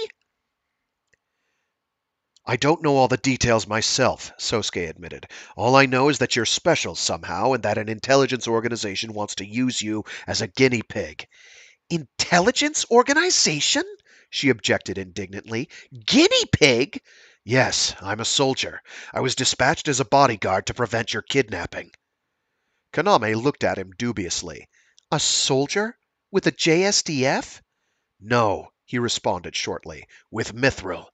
"I don't know all the details myself," Sosuke admitted. "All I know is that you're special somehow, and that an intelligence organization wants to use you as a guinea pig." "Intelligence organization?" she objected indignantly. "Guinea pig?" "Yes, I'm a soldier. I was dispatched as a bodyguard to prevent your kidnapping." Kaname looked at him dubiously. "A soldier? With the JSDF?" "No," he responded shortly. "With Mythril."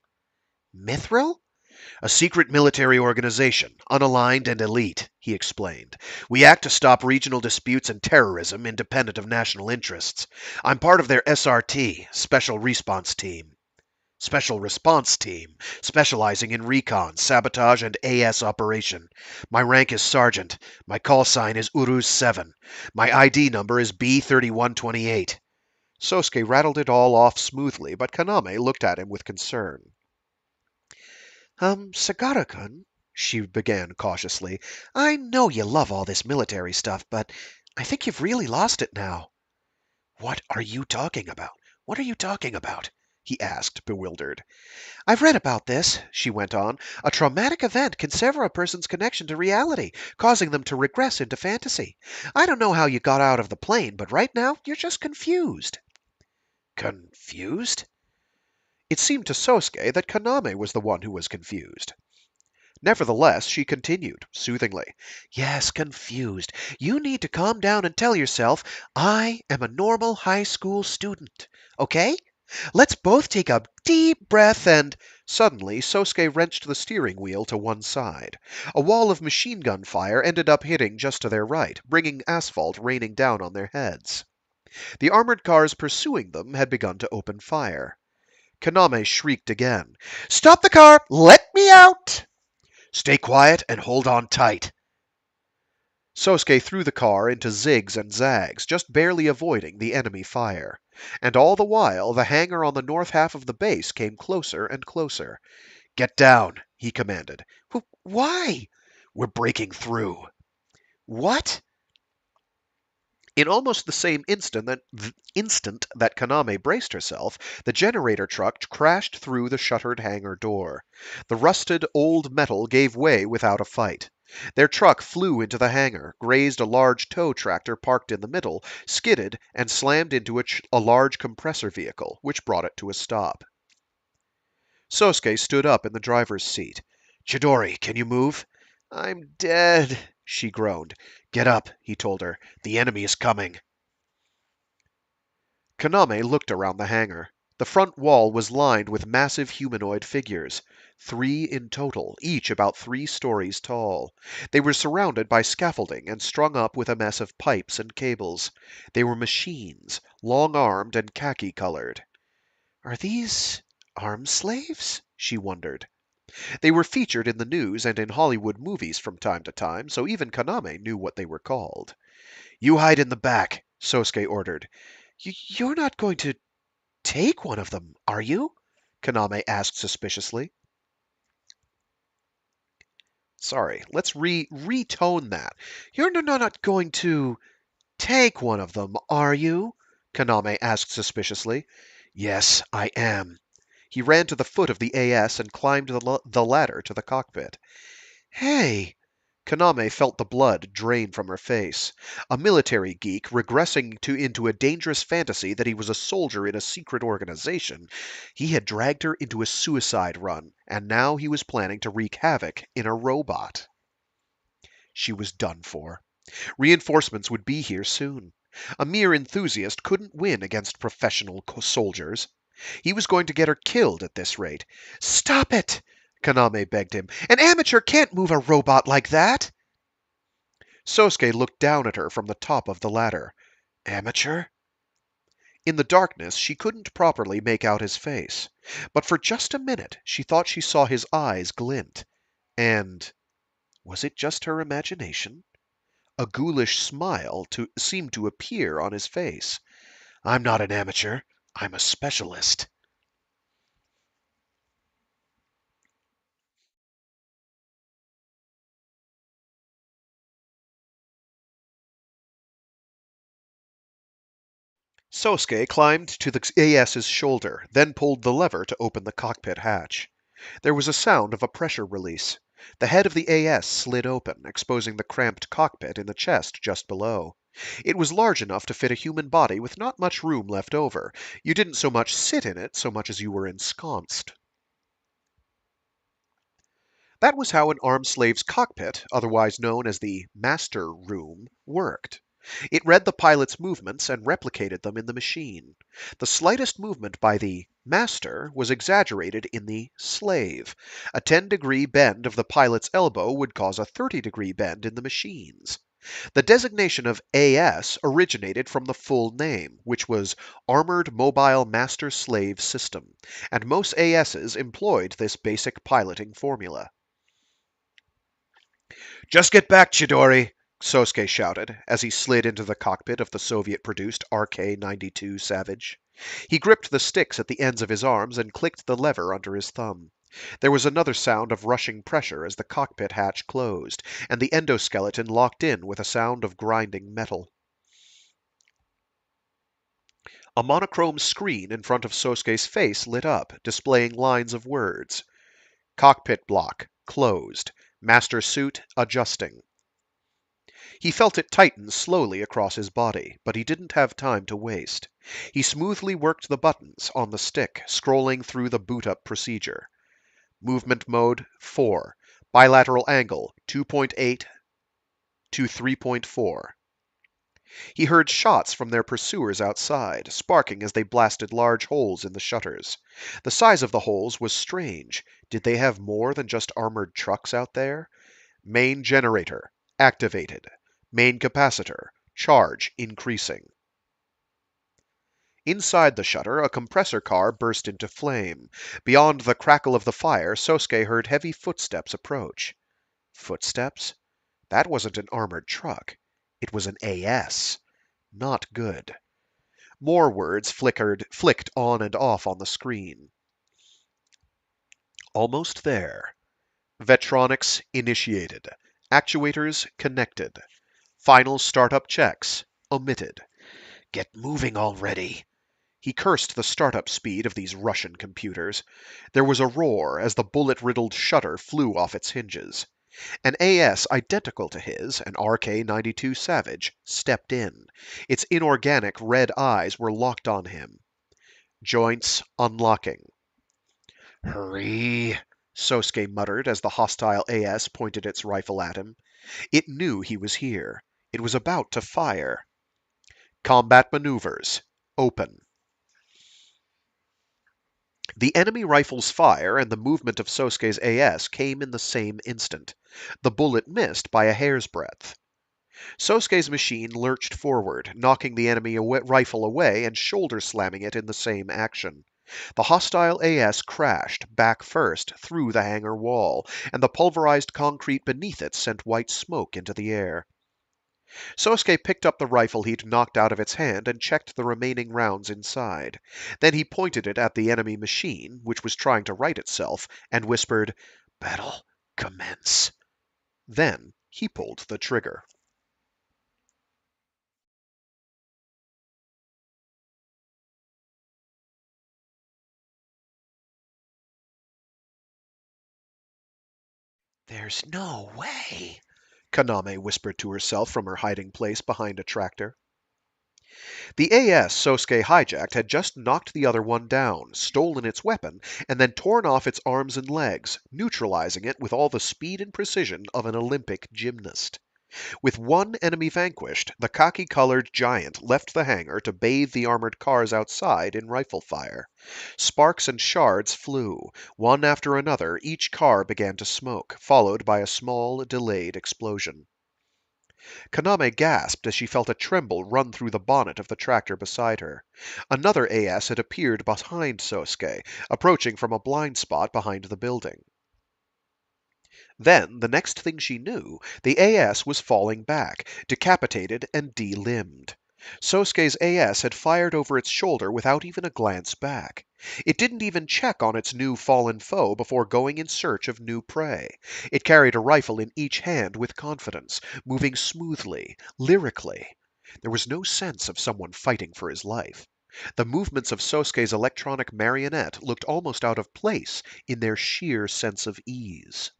"Mythril?" "A secret military organization, unaligned and elite," he explained. "We act to stop regional disputes and terrorism independent of national interests. I'm part of their SRT, Special Response Team, specializing in recon, sabotage, and AS operation. My rank is Sergeant. My call sign is Uruz 7. My ID number is B3128. Sosuke rattled it all off smoothly, but Kaname looked at him with concern. Sagara-kun, she began cautiously, "I know you love all this military stuff, but I think you've really lost it now." "What are you talking about? What are you talking about?" he asked, bewildered. "I've read about this," she went on. "A traumatic event can sever a person's connection to reality, causing them to regress into fantasy. I don't know how you got out of the plane, but right now you're just confused." "Confused?" It seemed to Sosuke that Kaname was the one who was confused. Nevertheless, she continued, soothingly. "Yes, confused. You need to calm down and tell yourself, I am a normal high school student. Okay? Let's both take a deep breath and—" Suddenly, Sosuke wrenched the steering wheel to one side. A wall of machine gun fire ended up hitting just to their right, bringing asphalt raining down on their heads. The armored cars pursuing them had begun to open fire. Kaname shrieked again. "Stop the car! Let me out!" "Stay quiet and hold on tight." Sosuke threw the car into zigs and zags, just barely avoiding the enemy fire. And all the while, the hangar on the north half of the base came closer and closer. "Get down," he commanded. "Why?" "We're breaking through." "What?" In almost the same instant that Kaname braced herself, the generator truck crashed through the shuttered hangar door. The rusted old metal gave way without a fight. Their truck flew into the hangar, grazed a large tow tractor parked in the middle, skidded, and slammed into a large compressor vehicle, which brought it to a stop. Sosuke stood up in the driver's seat. "Chidori, can you move?" "I'm dead," she groaned. "Get up," he told her. "The enemy is coming." Kaname looked around the hangar. The front wall was lined with massive humanoid figures, 3 in total, each about 3 stories tall. They were surrounded by scaffolding and strung up with a mess of pipes and cables. They were machines, long-armed and khaki-colored. "Are these arm slaves?" she wondered. They were featured in the news and in Hollywood movies from time to time, so even Kaname knew what they were called. "You hide in the back," Sosuke ordered. "You're not going to take one of them, are you?" Kaname asked suspiciously. Sorry, let's retone that. You're not going to take one of them, are you? Kaname asked suspiciously. Yes, I am. He ran to the foot of the AS and climbed the ladder to the cockpit. Hey! Kaname felt the blood drain from her face. A military geek regressing into a dangerous fantasy that he was a soldier in a secret organization. He had dragged her into a suicide run, and now he was planning to wreak havoc in a robot. She was done for. Reinforcements would be here soon. A mere enthusiast couldn't win against professional soldiers. He was going to get her killed at this rate. Stop it! Kaname begged him. An amateur can't move a robot like that! Sosuke looked down at her from the top of the ladder. Amateur? In the darkness, she couldn't properly make out his face. But for just a minute, she thought she saw his eyes glint. And was it just her imagination? A ghoulish smile seemed to appear on his face. I'm not an amateur. I'm a specialist. Sosuke climbed to the AS's shoulder, then pulled the lever to open the cockpit hatch. There was a sound of a pressure release. The head of the AS slid open, exposing the cramped cockpit in the chest just below. It was large enough to fit a human body with not much room left over. You didn't so much sit in it so much as you were ensconced. That was how an armed slave's cockpit, otherwise known as the master room, worked. It read the pilot's movements and replicated them in the machine. The slightest movement by the master was exaggerated in the slave. A 10-degree bend of the pilot's elbow would cause a 30-degree bend in the machine's. The designation of AS originated from the full name, which was Armored Mobile Master Slave System, and most ASs employed this basic piloting formula. Just get back, Chidori! Sosuke shouted as he slid into the cockpit of the Soviet-produced RK-92 Savage. He gripped the sticks at the ends of his arms and clicked the lever under his thumb. There was another sound of rushing pressure as the cockpit hatch closed, and the endoskeleton locked in with a sound of grinding metal. A monochrome screen in front of Sosuke's face lit up, displaying lines of words. Cockpit block, closed. Master suit, adjusting. He felt it tighten slowly across his body, but he didn't have time to waste. He smoothly worked the buttons on the stick, scrolling through the boot-up procedure. Movement mode 4. Bilateral angle 2.8 to 3.4. He heard shots from their pursuers outside, sparking as they blasted large holes in the shutters. The size of the holes was strange. Did they have more than just armored trucks out there? Main generator activated. Main capacitor charge increasing. Inside the shutter, a compressor car burst into flame. Beyond the crackle of the fire, Sosuke heard heavy footsteps approach. Footsteps? That wasn't an armored truck. It was an AS. Not good. More words flicked on and off on the screen. Almost there. Vetronics initiated. Actuators connected. Final startup checks omitted. Get moving already. He cursed the startup speed of these Russian computers. There was a roar as the bullet-riddled shutter flew off its hinges. An AS identical to his, an RK-92 Savage, stepped in. Its inorganic red eyes were locked on him. Joints unlocking. Hurry, Sosuke muttered as the hostile AS pointed its rifle at him. It knew he was here. It was about to fire. Combat maneuvers. Open. The enemy rifle's fire and the movement of Sosuke's AS came in the same instant. The bullet missed by a hair's breadth. Sosuke's machine lurched forward, knocking the enemy rifle away and shoulder slamming it in the same action. The hostile AS crashed, back first, through the hangar wall, and the pulverized concrete beneath it sent white smoke into the air. Sosuke picked up the rifle he'd knocked out of its hand and checked the remaining rounds inside. Then he pointed it at the enemy machine, which was trying to right itself, and whispered, "Battle, commence." Then he pulled the trigger. There's no way. Kaname whispered to herself from her hiding place behind a tractor. The AS Sosuke hijacked had just knocked the other one down, stolen its weapon, and then torn off its arms and legs, neutralizing it with all the speed and precision of an Olympic gymnast. With one enemy vanquished, the khaki-colored giant left the hangar to bathe the armored cars outside in rifle fire. Sparks and shards flew. One after another, each car began to smoke, followed by a small, delayed explosion. Kaname gasped as she felt a tremble run through the bonnet of the tractor beside her. Another AS had appeared behind Sosuke, approaching from a blind spot behind the building. Then, the next thing she knew, the AS was falling back, decapitated and de-limbed. Sosuke's AS had fired over its shoulder without even a glance back. It didn't even check on its new fallen foe before going in search of new prey. It carried a rifle in each hand with confidence, moving smoothly, lyrically. There was no sense of someone fighting for his life. The movements of Sosuke's electronic marionette looked almost out of place in their sheer sense of ease.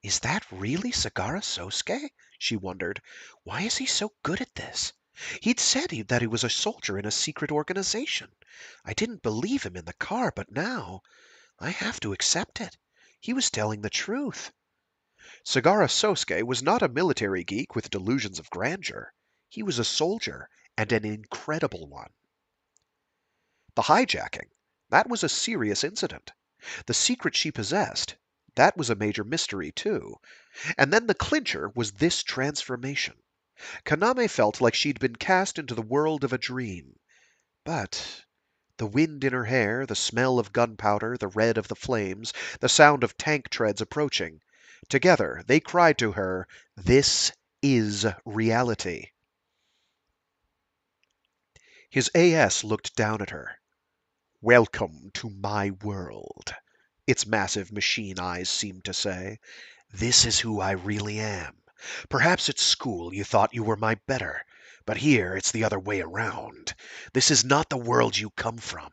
Is that really Sagara Sousuke? She wondered. Why is he so good at this? He'd said that he was a soldier in a secret organization. I didn't believe him in the car, but now I have to accept it. He was telling the truth. Sagara Sousuke was not a military geek with delusions of grandeur. He was a soldier, and an incredible one. The hijacking, that was a serious incident. The secret she possessed, that was a major mystery, too. And then the clincher was this transformation. Kaname felt like she'd been cast into the world of a dream. But the wind in her hair, the smell of gunpowder, the red of the flames, the sound of tank treads approaching, together they cried to her, "This is reality." His AS looked down at her. "Welcome to my world," its massive machine eyes seemed to say. This is who I really am. Perhaps at school you thought you were my better, but here it's the other way around. This is not the world you come from.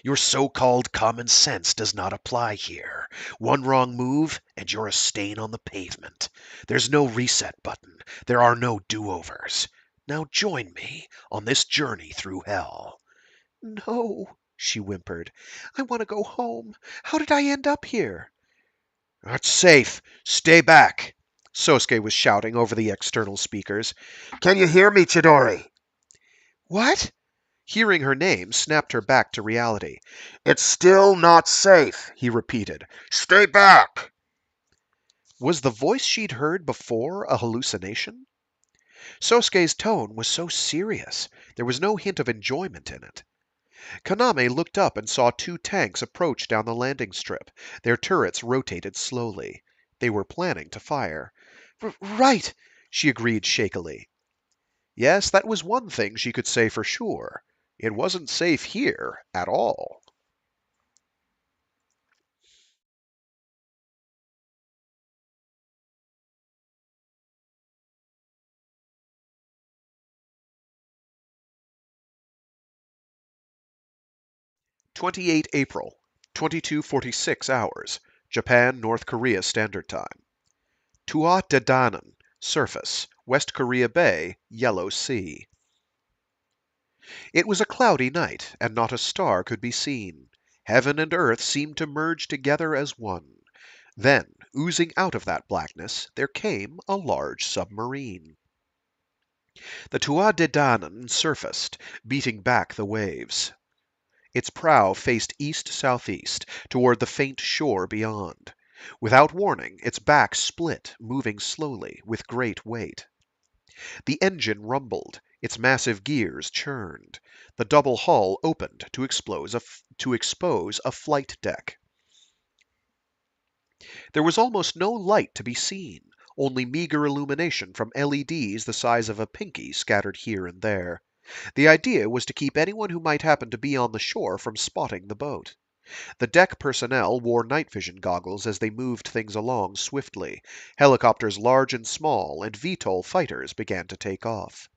Your so-called common sense does not apply here. One wrong move, and you're a stain on the pavement. There's no reset button. There are no do-overs. Now join me on this journey through hell. "No," she whimpered. "I want to go home. How did I end up here?" "It's safe. Stay back," Sosuke was shouting over the external speakers. "Can you hear me, Chidori?" "What?" Hearing her name snapped her back to reality. "It's still not safe," he repeated. "Stay back." Was the voice she'd heard before a hallucination? Sosuke's tone was so serious. There was no hint of enjoyment in it. Kaname looked up and saw two tanks approach down the landing strip. Their turrets rotated slowly. They were planning to fire. "Right," she agreed shakily. Yes, that was one thing she could say for sure. It wasn't safe here at all. April 28, 22:46 hours, Japan, North Korea Standard Time. Tua Dedanan, surface, West Korea Bay, Yellow Sea. It was a cloudy night, and not a star could be seen. Heaven and earth seemed to merge together as one. Then, oozing out of that blackness, there came a large submarine. The Tua Dedanan surfaced, beating back the waves. Its prow faced east-southeast, toward the faint shore beyond. Without warning, its back split, moving slowly, with great weight. The engine rumbled, its massive gears churned. The double hull opened to expose a flight deck. There was almost no light to be seen, only meager illumination from LEDs the size of a pinky scattered here and there. The idea was to keep anyone who might happen to be on the shore from spotting the boat. The deck personnel wore night vision goggles as they moved things along swiftly. Helicopters large and small and VTOL fighters began to take off.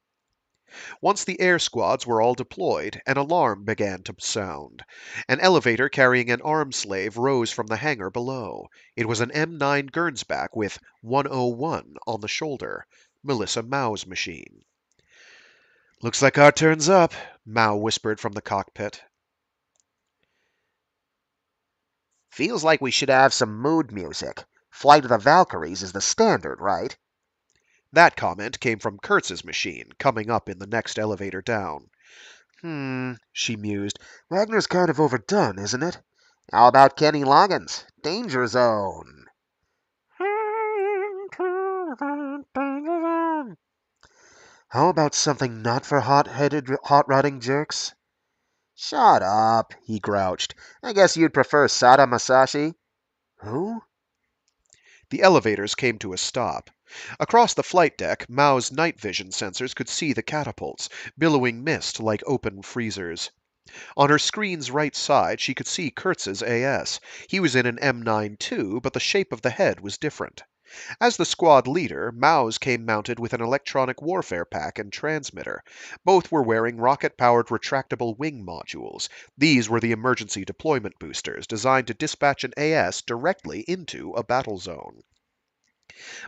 Once the air squads were all deployed, an alarm began to sound. An elevator carrying an arm slave rose from the hangar below. It was an M9 Gernsback with 101 on the shoulder, Melissa Mao's machine. Looks like our turn's up, Mao whispered from the cockpit. Feels like we should have some mood music. Flight of the Valkyries is the standard, right? That comment came from Kurtz's machine, coming up in the next elevator down. She mused. Wagner's kind of overdone, isn't it? How about Kenny Loggins? Danger Zone. How about something not for hot-headed, hot-rodding jerks? Shut up, he grouched. I guess you'd prefer Sada Masashi? Who? The elevators came to a stop. Across the flight deck, Mao's night vision sensors could see the catapults, billowing mist like open freezers. On her screen's right side, she could see Kurtz's AS. He was in an M9 too, but the shape of the head was different. As the squad leader, Mao's came mounted with an electronic warfare pack and transmitter. Both were wearing rocket-powered retractable wing modules. These were the emergency deployment boosters, designed to dispatch an AS directly into a battle zone.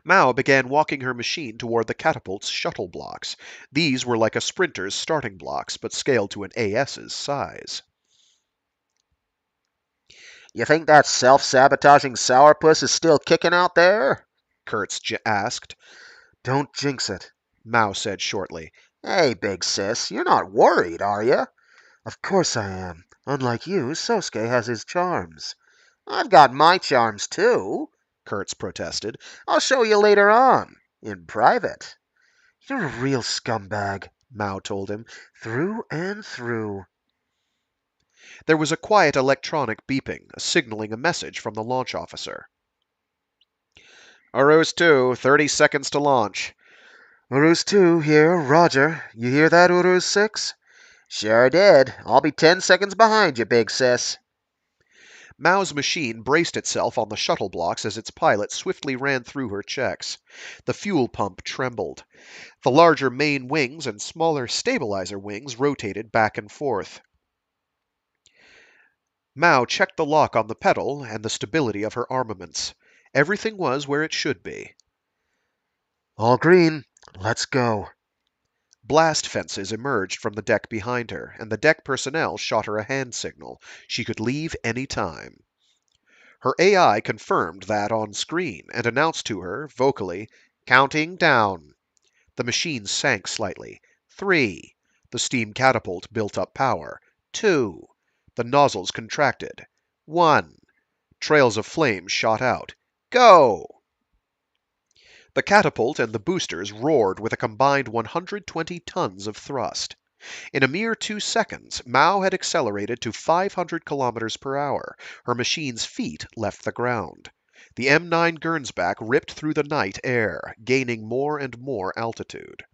Mao began walking her machine toward the catapult's shuttle blocks. These were like a sprinter's starting blocks, but scaled to an AS's size. You think that self-sabotaging sourpuss is still kicking out there? Kurtz asked. Don't jinx it, Mao said shortly. Hey, big sis, you're not worried, are you? Of course I am. Unlike you, Sousuke has his charms. I've got my charms too, Kurtz protested. I'll show you later on, in private. You're a real scumbag, Mao told him. Through and through. There was a quiet electronic beeping, signaling a message from the launch officer. Urus 2, 30 seconds to launch. Urus 2 here, Roger. You hear that, Urus 6? Sure did. I'll be 10 seconds behind you, big sis. Mao's machine braced itself on the shuttle blocks as its pilot swiftly ran through her checks. The fuel pump trembled. The larger main wings and smaller stabilizer wings rotated back and forth. Mao checked the lock on the pedal and the stability of her armaments. Everything was where it should be. All green. Let's go. Blast fences emerged from the deck behind her, and the deck personnel shot her a hand signal. She could leave any time. Her AI confirmed that on screen and announced to her, vocally, "Counting down." The machine sank slightly. 3. The steam catapult built up power. 2. The nozzles contracted. 1. Trails of flame shot out. Go! The catapult and the boosters roared with a combined 120 tons of thrust. In a mere 2 seconds, Mao had accelerated to 500 kilometers per hour. Her machine's feet left the ground. The M9 Gernsback ripped through the night air, gaining more and more altitude.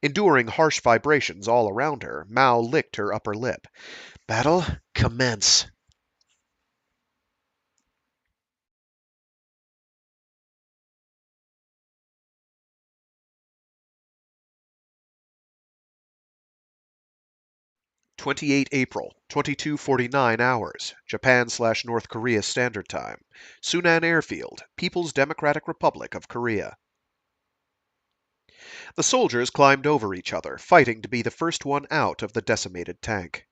Enduring harsh vibrations all around her, Mao licked her upper lip. Battle, commence. April 22:49 hours, Japan/North Korea Standard Time. Sunan Airfield, People's Democratic Republic of Korea. The soldiers climbed over each other, fighting to be the first one out of the decimated tank.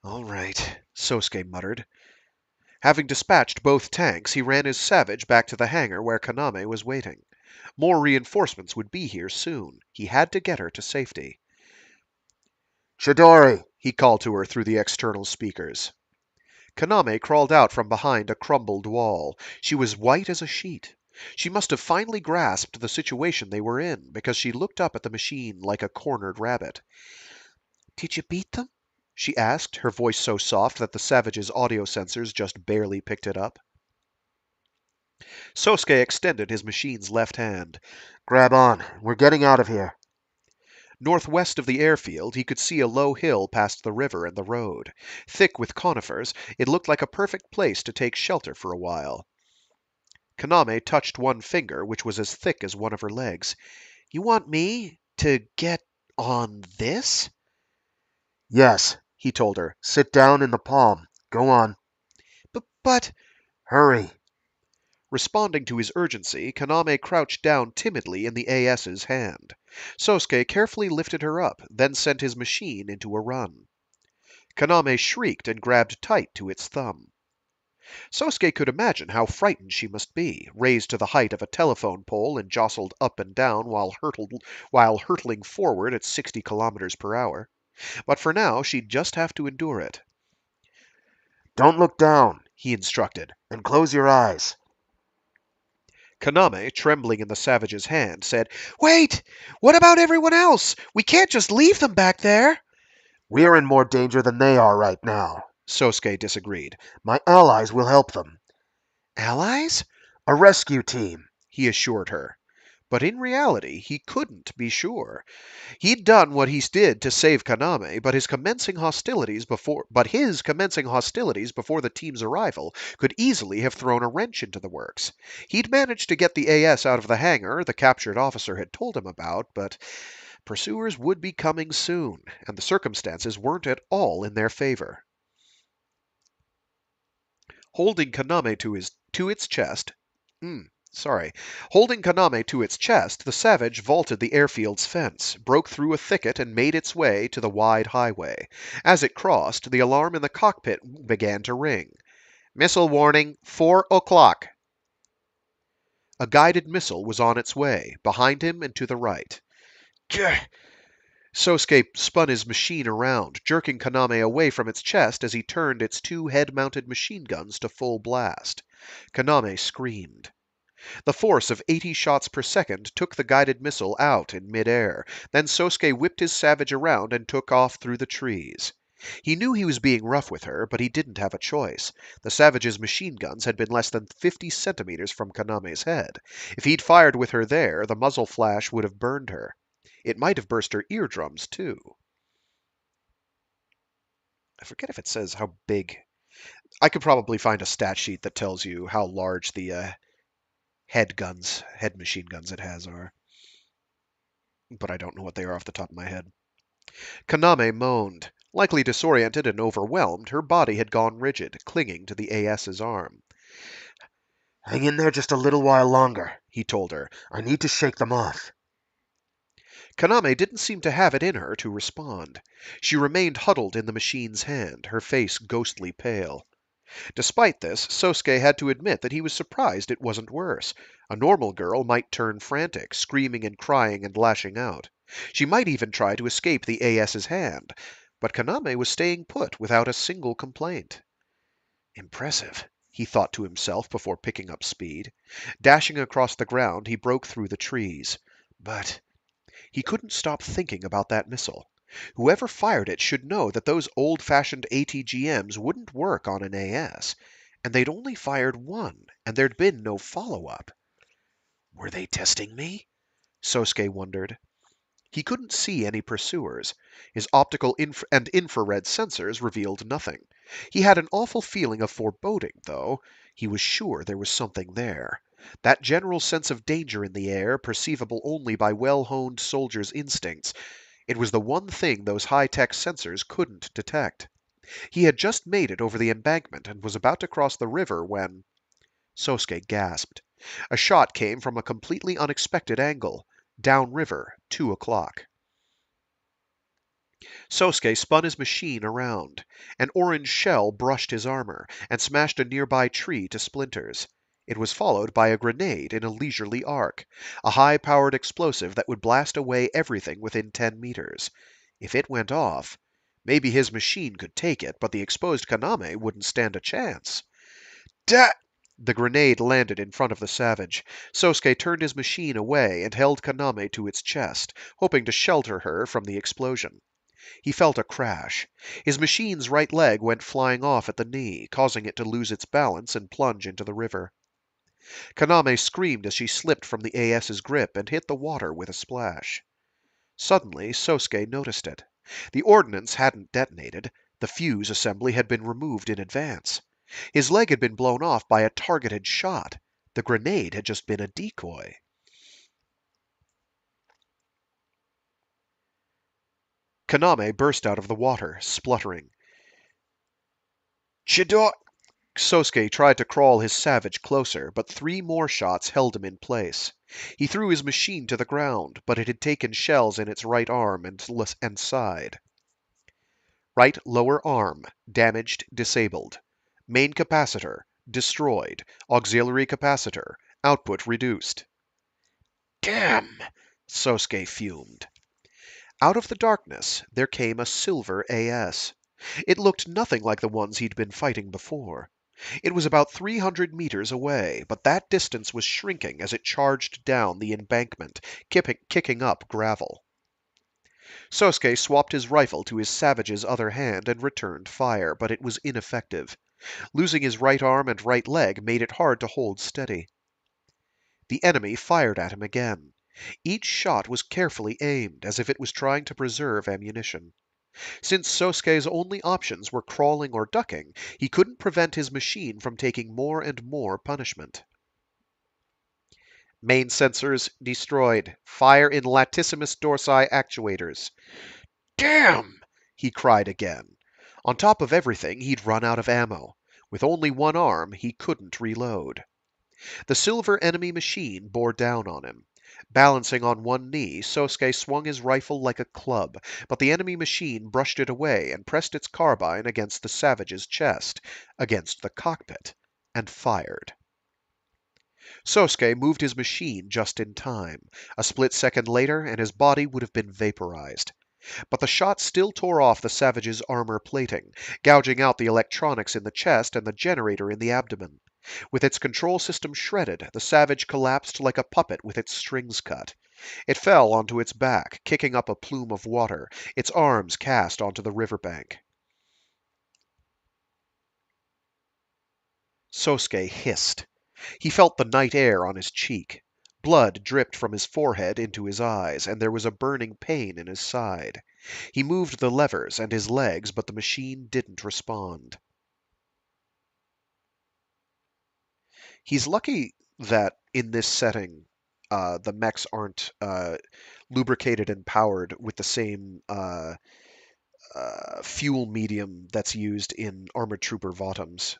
All right, Sousuke muttered. Having dispatched both tanks, he ran his Savage back to the hangar where Kaname was waiting. More reinforcements would be here soon. He had to get her to safety. Chidori, He called to her through the external speakers. Kaname crawled out from behind a crumbled wall. She was white as a sheet. She must have finally grasped the situation they were in, because she looked up at the machine like a cornered rabbit. Did you beat them? She asked, her voice so soft that the Savage's audio sensors just barely picked it up. Sosuke extended his machine's left hand. Grab on. We're getting out of here. Northwest of the airfield, he could see a low hill past the river and the road. Thick with conifers, it looked like a perfect place to take shelter for a while. Kaname touched one finger, which was as thick as one of her legs. You want me to get on this? Yes, he told her. Sit down in the palm. Go on. But, Hurry. responding to his urgency, Kaname crouched down timidly in the AS's hand. Sosuke carefully lifted her up, then sent his machine into a run. Kaname shrieked and grabbed tight to its thumb. Sosuke could imagine how frightened she must be, raised to the height of a telephone pole and jostled up and down while hurtling forward at 60 kilometers per hour. But for now, she'd just have to endure it. Don't look down, he instructed, and close your eyes. Kaname, trembling in the savage's hand, said, Wait! What about everyone else? We can't just leave them back there! We're in more danger than they are right now. Sosuke disagreed. My allies will help them. Allies? A rescue team, He assured her. But in reality, he couldn't be sure. He'd done what he did to save Kaname, but his commencing hostilities before the team's arrival could easily have thrown a wrench into the works. He'd managed to get the AS out of the hangar the captured officer had told him about, but pursuers would be coming soon, and the circumstances weren't at all in their favor. Holding Kaname to its chest, Holding Kaname to its chest, the savage vaulted the airfield's fence, broke through a thicket, and made its way to the wide highway. As it crossed, the alarm in the cockpit began to ring. Missile warning, 4 o'clock. A guided missile was on its way, behind him and to the right. Gah! Sosuke spun his machine around, jerking Kaname away from its chest as he turned its two head-mounted machine guns to full blast. Kaname screamed. The force of 80 shots per second took the guided missile out in midair. Then Sosuke whipped his savage around and took off through the trees. He knew he was being rough with her, but he didn't have a choice. The savage's machine guns had been less than 50 centimeters from Kaname's head. If he'd fired with her there, the muzzle flash would have burned her. It might have burst her eardrums, too. I forget if it says how big. I could probably find a stat sheet that tells you how large the head machine guns it has are. But I don't know what they are off the top of my head. Kaname moaned. Likely disoriented and overwhelmed, her body had gone rigid, clinging to the AS's arm. Hang in there just a little while longer, he told her. I need to shake them off. Kaname didn't seem to have it in her to respond. She remained huddled in the machine's hand, her face ghostly pale. Despite this, Sosuke had to admit that he was surprised it wasn't worse. A normal girl might turn frantic, screaming and crying and lashing out. She might even try to escape the AS's hand, but Kaname was staying put without a single complaint. Impressive, he thought to himself before picking up speed. Dashing across the ground, he broke through the trees. But he couldn't stop thinking about that missile. Whoever fired it should know that those old-fashioned ATGMs wouldn't work on an AS, and they'd only fired one, and there'd been no follow-up. Were they testing me? Sosuke wondered. He couldn't see any pursuers. His optical and infrared sensors revealed nothing. He had an awful feeling of foreboding, though. He was sure there was something there. That general sense of danger in the air, perceivable only by well-honed soldiers' instincts. It was the one thing those high-tech sensors couldn't detect. He had just made it over the embankment and was about to cross the river when... Sosuke gasped. A shot came from a completely unexpected angle. Downriver, 2 o'clock. Sosuke spun his machine around. An orange shell brushed his armor and smashed a nearby tree to splinters. It was followed by a grenade in a leisurely arc, a high-powered explosive that would blast away everything within 10 meters. If it went off, maybe his machine could take it, but the exposed Kaname wouldn't stand a chance. The grenade landed in front of the savage. Sosuke turned his machine away and held Kaname to its chest, hoping to shelter her from the explosion. He felt a crash. His machine's right leg went flying off at the knee, causing it to lose its balance and plunge into the river. Kaname screamed as she slipped from the AS's grip and hit the water with a splash. Suddenly, Sosuke noticed it. The ordnance hadn't detonated. The fuse assembly had been removed in advance. His leg had been blown off by a targeted shot. The grenade had just been a decoy. Kaname burst out of the water, spluttering. Chidori! Sosuke tried to crawl his savage closer, but 3 more shots held him in place. He threw his machine to the ground, but it had taken shells in its right arm and side. Right lower arm, damaged, disabled. Main capacitor, destroyed. Auxiliary capacitor, output reduced. Damn! Sosuke fumed. Out of the darkness, there came a silver AS. It looked nothing like the ones he'd been fighting before. It was about 300 meters away, but that distance was shrinking as it charged down the embankment, kicking up gravel. Sosuke swapped his rifle to his savage's other hand and returned fire, but it was ineffective. Losing his right arm and right leg made it hard to hold steady. The enemy fired at him again. Each shot was carefully aimed, as if it was trying to preserve ammunition. Since Sosuke's only options were crawling or ducking, he couldn't prevent his machine from taking more and more punishment. Main sensors destroyed. Fire in latissimus dorsi actuators. Damn! He cried again. On top of everything, he'd run out of ammo. With only one arm, he couldn't reload. The silver enemy machine bore down on him. Balancing on one knee, Sosuke swung his rifle like a club, but the enemy machine brushed it away and pressed its carbine against the savage's chest, against the cockpit, and fired. Sosuke moved his machine just in time. A split second later, and his body would have been vaporized. But the shot still tore off the savage's armor plating, gouging out the electronics in the chest and the generator in the abdomen. With its control system shredded, the savage collapsed like a puppet with its strings cut. It fell onto its back, kicking up a plume of water, its arms cast onto the riverbank. Sosuke hissed. He felt the night air on his cheek. Blood dripped from his forehead into his eyes, and there was a burning pain in his side. He moved the levers and his legs, but the machine didn't respond. He's lucky that in this setting, the mechs aren't lubricated and powered with the same fuel medium that's used in Armored Trooper Votoms,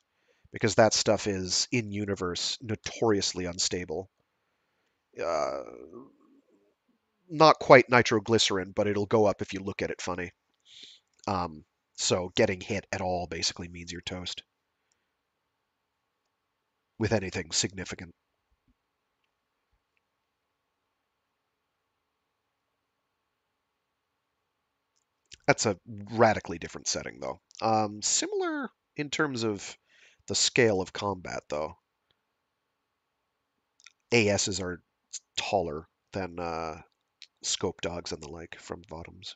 because that stuff is, in universe, notoriously unstable. Uh, Not quite nitroglycerin, but it'll go up if you look at it funny. So getting hit at all basically means you're toast with anything significant. That's a radically different setting, though. Similar in terms of the scale of combat, though. ASs are taller than scope dogs and the like from Bottoms.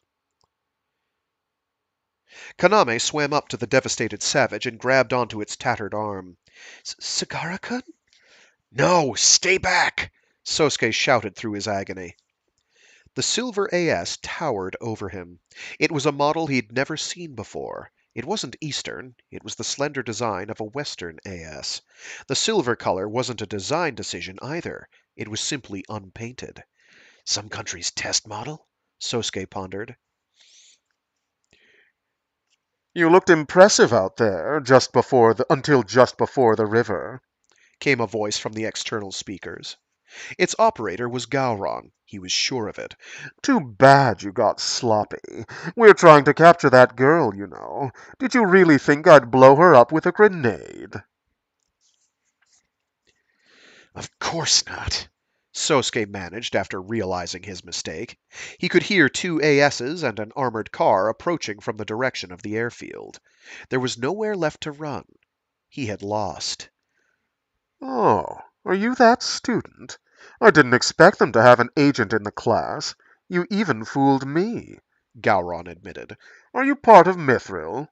Kaname swam up to the devastated savage and grabbed onto its tattered arm. Sagara-kun? No, stay back! Sosuke shouted through his agony. The silver AS towered over him. It was a model he'd never seen before. It wasn't Eastern, it was the slender design of a Western AS. The silver color wasn't a design decision either. It was simply unpainted. Some country's test model? Sosuke pondered. You looked impressive out there, until just before the river, Came a voice from the external speakers. Its operator was Gowron. He was sure of it. Too bad you got sloppy. We're trying to capture that girl, you know. Did you really think I'd blow her up with a grenade? Of course not. Sosuke managed after realizing his mistake. He could hear 2 ASs and an armored car approaching from the direction of the airfield. There was nowhere left to run. He had lost. Oh, are you that student? I didn't expect them to have an agent in the class. You even fooled me, Gowron admitted. Are you part of Mythril?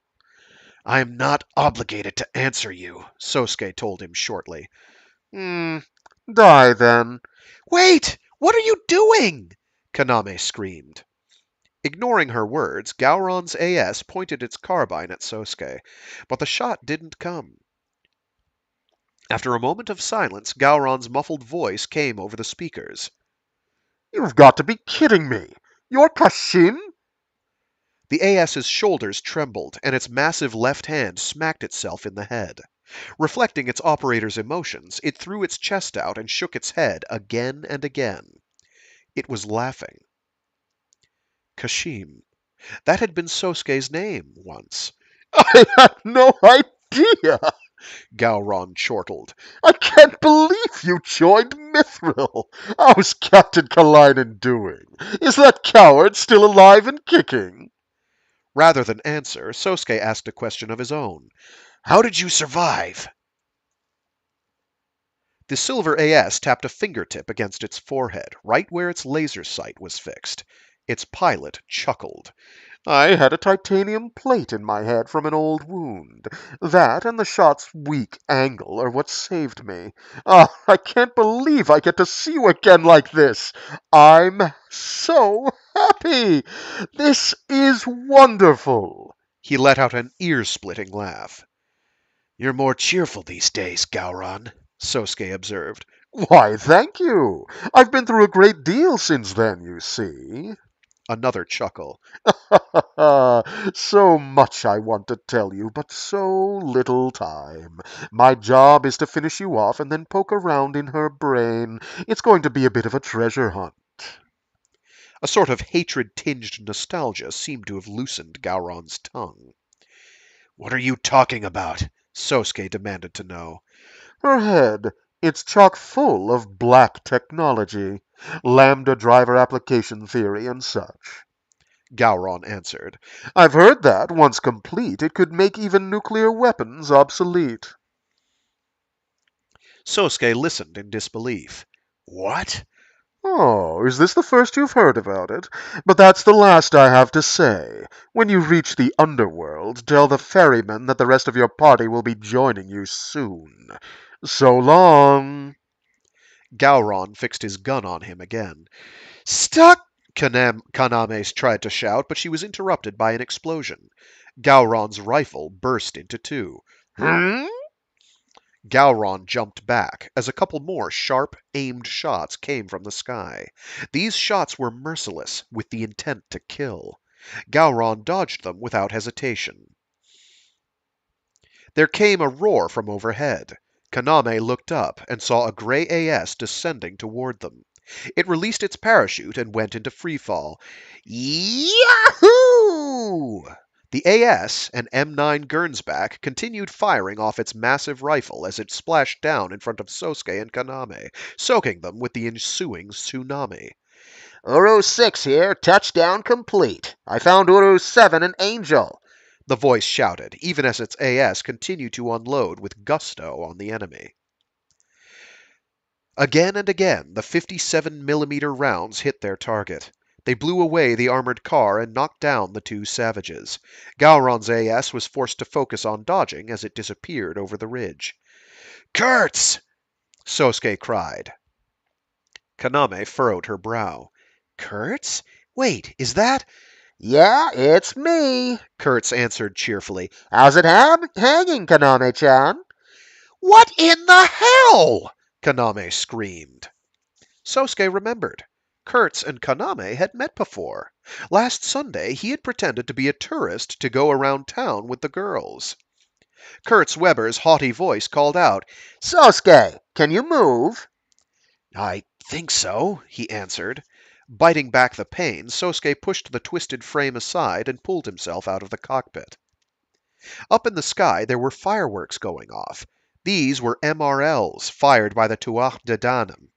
I am not obligated to answer you, Sosuke told him shortly. Hmm, die then. Wait! What are you doing? Kaname screamed. Ignoring her words, Gowron's AS pointed its carbine at Sosuke, but the shot didn't come. After a moment of silence, Gowron's muffled voice came over the speakers. You've got to be kidding me. You're Kashin? The AS's shoulders trembled, and its massive left hand smacked itself in the head. Reflecting its operator's emotions, it threw its chest out and shook its head again and again. It was laughing. Kashim. That had been Sosuke's name once. I had no idea. Gowron chortled. I can't believe you joined Mythril. How's Captain Kalinen doing? Is that coward still alive and kicking? Rather than answer, Sosuke asked a question of his own. How did you survive? The silver AS tapped a fingertip against its forehead, right where its laser sight was fixed. Its pilot chuckled. I had a titanium plate in my head from an old wound. That and the shot's weak angle are what saved me. Ah, I can't believe I get to see you again like this. I'm so happy. This is wonderful. He let out an ear-splitting laugh. You're more cheerful these days, Gowron, Sosuke observed. Why, thank you. I've been through a great deal since then, you see. Another chuckle. So much I want to tell you, but so little time. My job is to finish you off and then poke around in her brain. It's going to be a bit of a treasure hunt. A sort of hatred-tinged nostalgia seemed to have loosened Gowron's tongue. What are you talking about? Sosuke demanded to know. Her head, it's chock full of black technology, lambda driver application theory and such. Gowron answered. I've heard that, once complete, it could make even nuclear weapons obsolete. Sosuke listened in disbelief. What? Oh, is this the first you've heard about it? But that's the last I have to say. When you reach the underworld, tell the ferryman that the rest of your party will be joining you soon. So long. Gowron fixed his gun on him again. Stuck! Kaname tried to shout, but she was interrupted by an explosion. Gowron's rifle burst into two. Hmm? Gowron jumped back as a couple more sharp, aimed shots came from the sky. These shots were merciless, with the intent to kill. Gowron dodged them without hesitation. There came a roar from overhead. Kaname looked up and saw a gray AS descending toward them. It released its parachute and went into freefall. Yahoo! The AS, an M9 Gernsback, continued firing off its massive rifle as it splashed down in front of Sosuke and Kaname, soaking them with the ensuing tsunami. Uru 6 here, touchdown complete. I found Uru 7 an angel. The voice shouted, even as its AS continued to unload with gusto on the enemy. Again and again, the 57mm rounds hit their target. They blew away the armored car and knocked down the two savages. Gowron's AS was forced to focus on dodging as it disappeared over the ridge. Kurtz! Sosuke cried. Kaname furrowed her brow. Kurtz? Wait, is that? Yeah, it's me. Kurtz answered cheerfully. How's it hanging, Kaname-chan? What in the hell? Kaname screamed. Sosuke remembered. Kurtz and Kaname had met before. Last Sunday, he had pretended to be a tourist to go around town with the girls. Kurtz Weber's haughty voice called out, Sosuke, can you move? I think so, he answered. Biting back the pain, Sosuke pushed the twisted frame aside and pulled himself out of the cockpit. Up in the sky, there were fireworks going off. These were MRLs, fired by the Tuatha De Danann,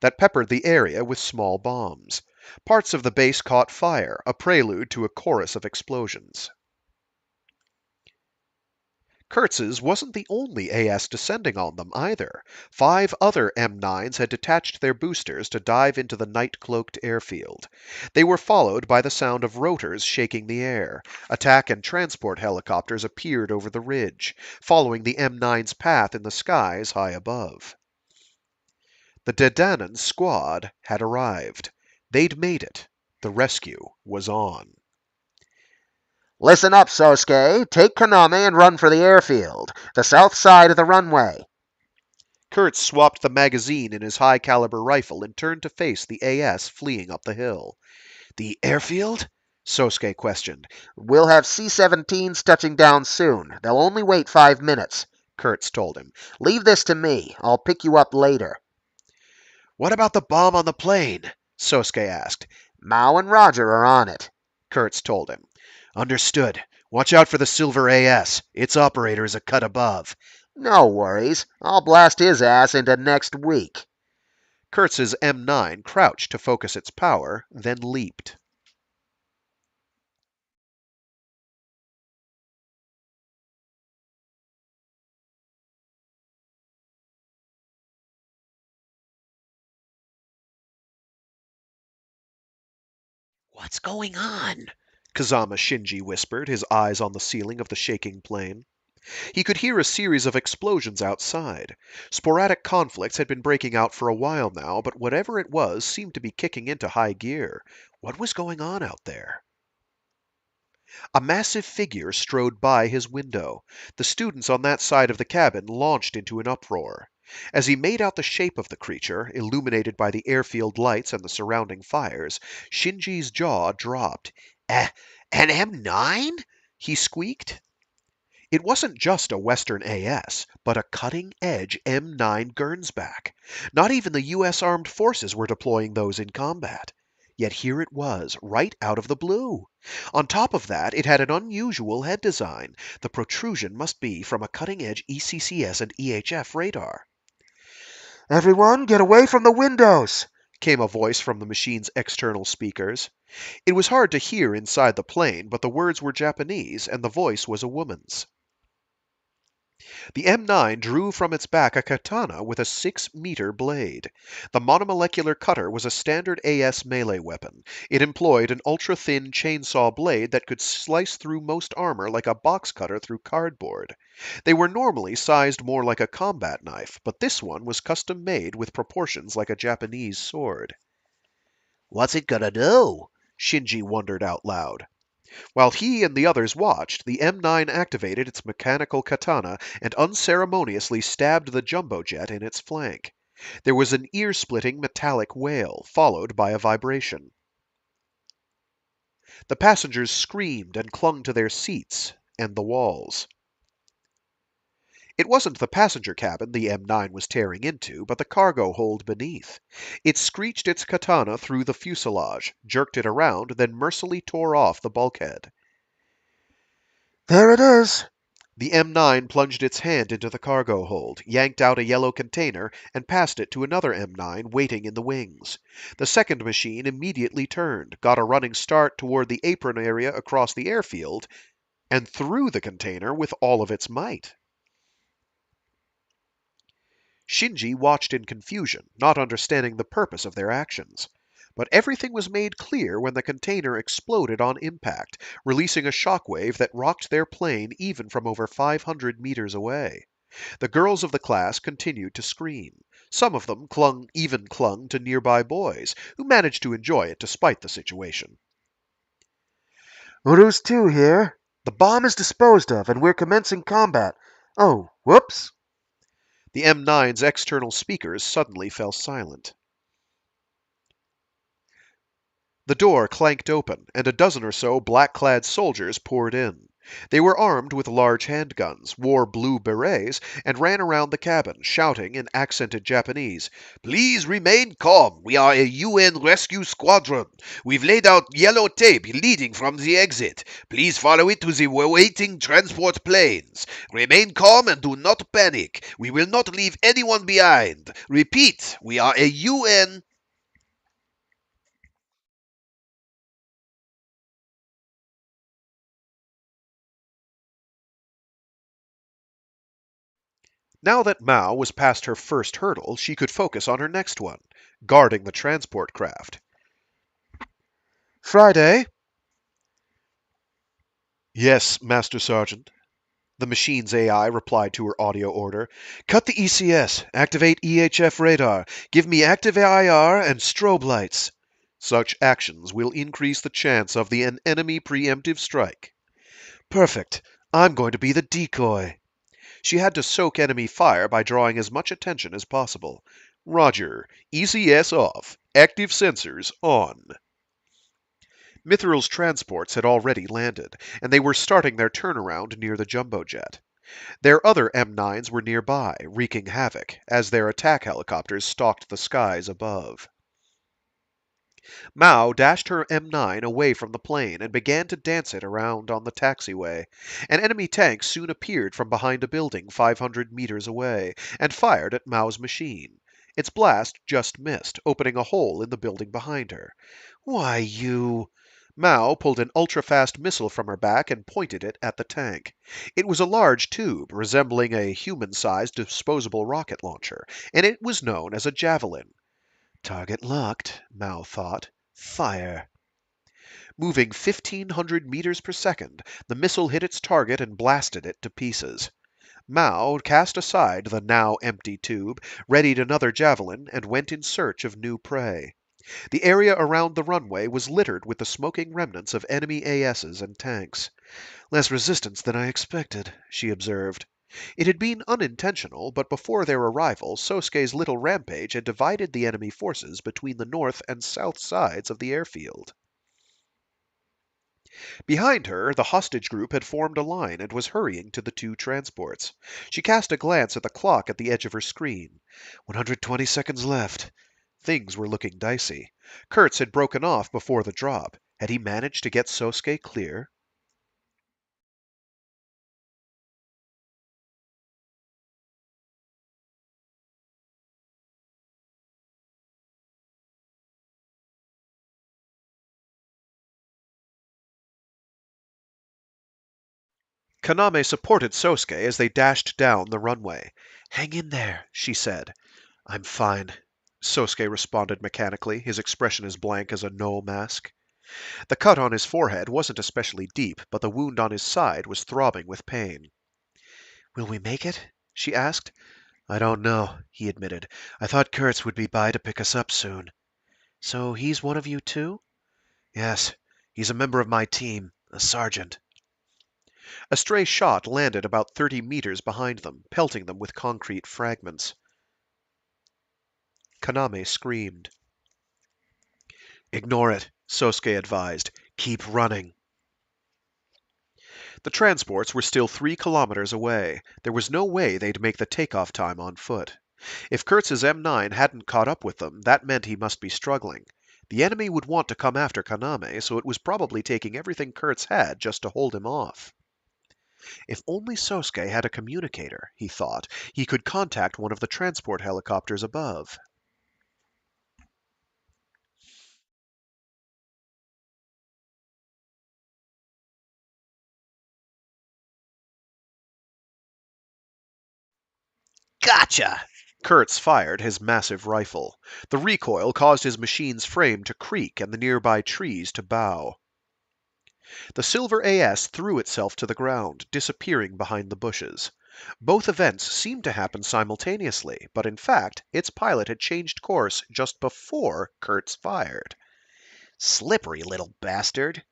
that peppered the area with small bombs. Parts of the base caught fire, a prelude to a chorus of explosions. Kurtz's wasn't the only AS descending on them either. 5 other M9s had detached their boosters to dive into the night-cloaked airfield. They were followed by the sound of rotors shaking the air. Attack and transport helicopters appeared over the ridge, following the M9's path in the skies high above. The Dedanan squad had arrived. They'd made it. The rescue was on. Listen up, Sousuke. Take Kaname and run for the airfield, the south side of the runway. Kurtz swapped the magazine in his high-caliber rifle and turned to face the AS fleeing up the hill. The airfield? Sousuke questioned. We'll have C-17s touching down soon. They'll only wait 5 minutes, Kurtz told him. Leave this to me. I'll pick you up later. What about the bomb on the plane? Sousuke asked. Mao and Roger are on it, Kurtz told him. Understood. Watch out for the silver AS. Its operator is a cut above. No worries. I'll blast his ass into next week. Kurtz's M9 crouched to focus its power, then leaped. What's going on? Kazama Shinji whispered, his eyes on the ceiling of the shaking plane. He could hear a series of explosions outside. Sporadic conflicts had been breaking out for a while now, but whatever it was seemed to be kicking into high gear. What was going on out there? A massive figure strode by his window. The students on that side of the cabin launched into an uproar. As he made out the shape of the creature, illuminated by the airfield lights and the surrounding fires, Shinji's jaw dropped. An M9? He squeaked. It wasn't just a Western AS, but a cutting-edge M9 Gernsback. Not even the U.S. Armed Forces were deploying those in combat. Yet here it was, right out of the blue. On top of that, it had an unusual head design. The protrusion must be from a cutting-edge ECCS and EHF radar. Everyone, get away from the windows, Came a voice from the machine's external speakers. It was hard to hear inside the plane, but the words were Japanese, and the voice was a woman's. The M9 drew from its back a katana with a 6-meter blade. The monomolecular cutter was a standard AS melee weapon. It employed an ultra-thin chainsaw blade that could slice through most armor like a box cutter through cardboard. They were normally sized more like a combat knife, but this one was custom made with proportions like a Japanese sword. What's it gonna do? Shinji wondered out loud. While he and the others watched, the M9 activated its mechanical katana and unceremoniously stabbed the jumbo jet in its flank. There was an ear-splitting metallic wail, followed by a vibration. The passengers screamed and clung to their seats and the walls. It wasn't the passenger cabin the M9 was tearing into, but the cargo hold beneath. It screeched its katana through the fuselage, jerked it around, then mercilessly tore off the bulkhead. There it is. The M9 plunged its hand into the cargo hold, yanked out a yellow container, and passed it to another M9 waiting in the wings. The second machine immediately turned, got a running start toward the apron area across the airfield, and threw the container with all of its might. Shinji watched in confusion, not understanding the purpose of their actions. But everything was made clear when the container exploded on impact, releasing a shockwave that rocked their plane even from over 500 meters away. The girls of the class continued to scream. Some of them clung to nearby boys, who managed to enjoy it despite the situation. Urus 2 here. The bomb is disposed of, and we're commencing combat. Oh, whoops. The M9's external speakers suddenly fell silent. The door clanked open, and a dozen or so black-clad soldiers poured in. They were armed with large handguns, wore blue berets, and ran around the cabin, shouting in accented Japanese, Please remain calm. We are a UN rescue squadron. We've laid out yellow tape leading from the exit. Please follow it to the waiting transport planes. Remain calm and do not panic. We will not leave anyone behind. Repeat, we are a UN. Now that Mao was past her first hurdle, she could focus on her next one, guarding the transport craft. Friday? Yes, Master Sergeant. The machine's AI replied to her audio order. Cut the ECS. Activate EHF radar. Give me active IR and strobe lights. Such actions will increase the chance of an enemy preemptive strike. Perfect. I'm going to be the decoy. She had to soak enemy fire by drawing as much attention as possible. Roger. ECS off. Active sensors on. Mythril's transports had already landed, and they were starting their turnaround near the jumbo jet. Their other M9s were nearby, wreaking havoc, as their attack helicopters stalked the skies above. Mao dashed her M9 away from the plane and began to dance it around on the taxiway. An enemy tank soon appeared from behind a building 500 meters away and fired at Mao's machine. Its blast just missed, opening a hole in the building behind her. Why, you... Mao pulled an ultra-fast missile from her back and pointed it at the tank. It was a large tube, resembling a human-sized disposable rocket launcher, and it was known as a javelin. Target locked, Mao thought. Fire. Moving 1,500 meters per second, the missile hit its target and blasted it to pieces. Mao cast aside the now empty tube, readied another javelin, and went in search of new prey. The area around the runway was littered with the smoking remnants of enemy ASs and tanks. Less resistance than I expected, she observed. It had been unintentional, but before their arrival, Sosuke's little rampage had divided the enemy forces between the north and south sides of the airfield. Behind her, the hostage group had formed a line and was hurrying to the two transports. She cast a glance at the clock at the edge of her screen. 120 seconds left. Things were looking dicey. Kurtz had broken off before the drop. Had he managed to get Sosuke clear? Kaname supported Sosuke as they dashed down the runway. Hang in there, she said. I'm fine, Sosuke responded mechanically, his expression as blank as a no mask. The cut on his forehead wasn't especially deep, but the wound on his side was throbbing with pain. Will we make it? She asked. I don't know, he admitted. I thought Kurtz would be by to pick us up soon. So he's one of you too? Yes, he's a member of my team, a sergeant. A stray shot landed about 30 meters behind them, pelting them with concrete fragments. Kaname screamed. Ignore it, Sosuke advised. Keep running. The transports were still 3 kilometers away. There was no way they'd make the takeoff time on foot. If Kurtz's M9 hadn't caught up with them, that meant he must be struggling. The enemy would want to come after Kaname, so it was probably taking everything Kurtz had just to hold him off. If only Sosuke had a communicator, he thought, he could contact one of the transport helicopters above. Gotcha! Kurtz fired his massive rifle. The recoil caused his machine's frame to creak and the nearby trees to bow. The silver AS threw itself to the ground, disappearing behind the bushes. Both events seemed to happen simultaneously, but in fact, its pilot had changed course just before Kurtz fired. Slippery little bastard.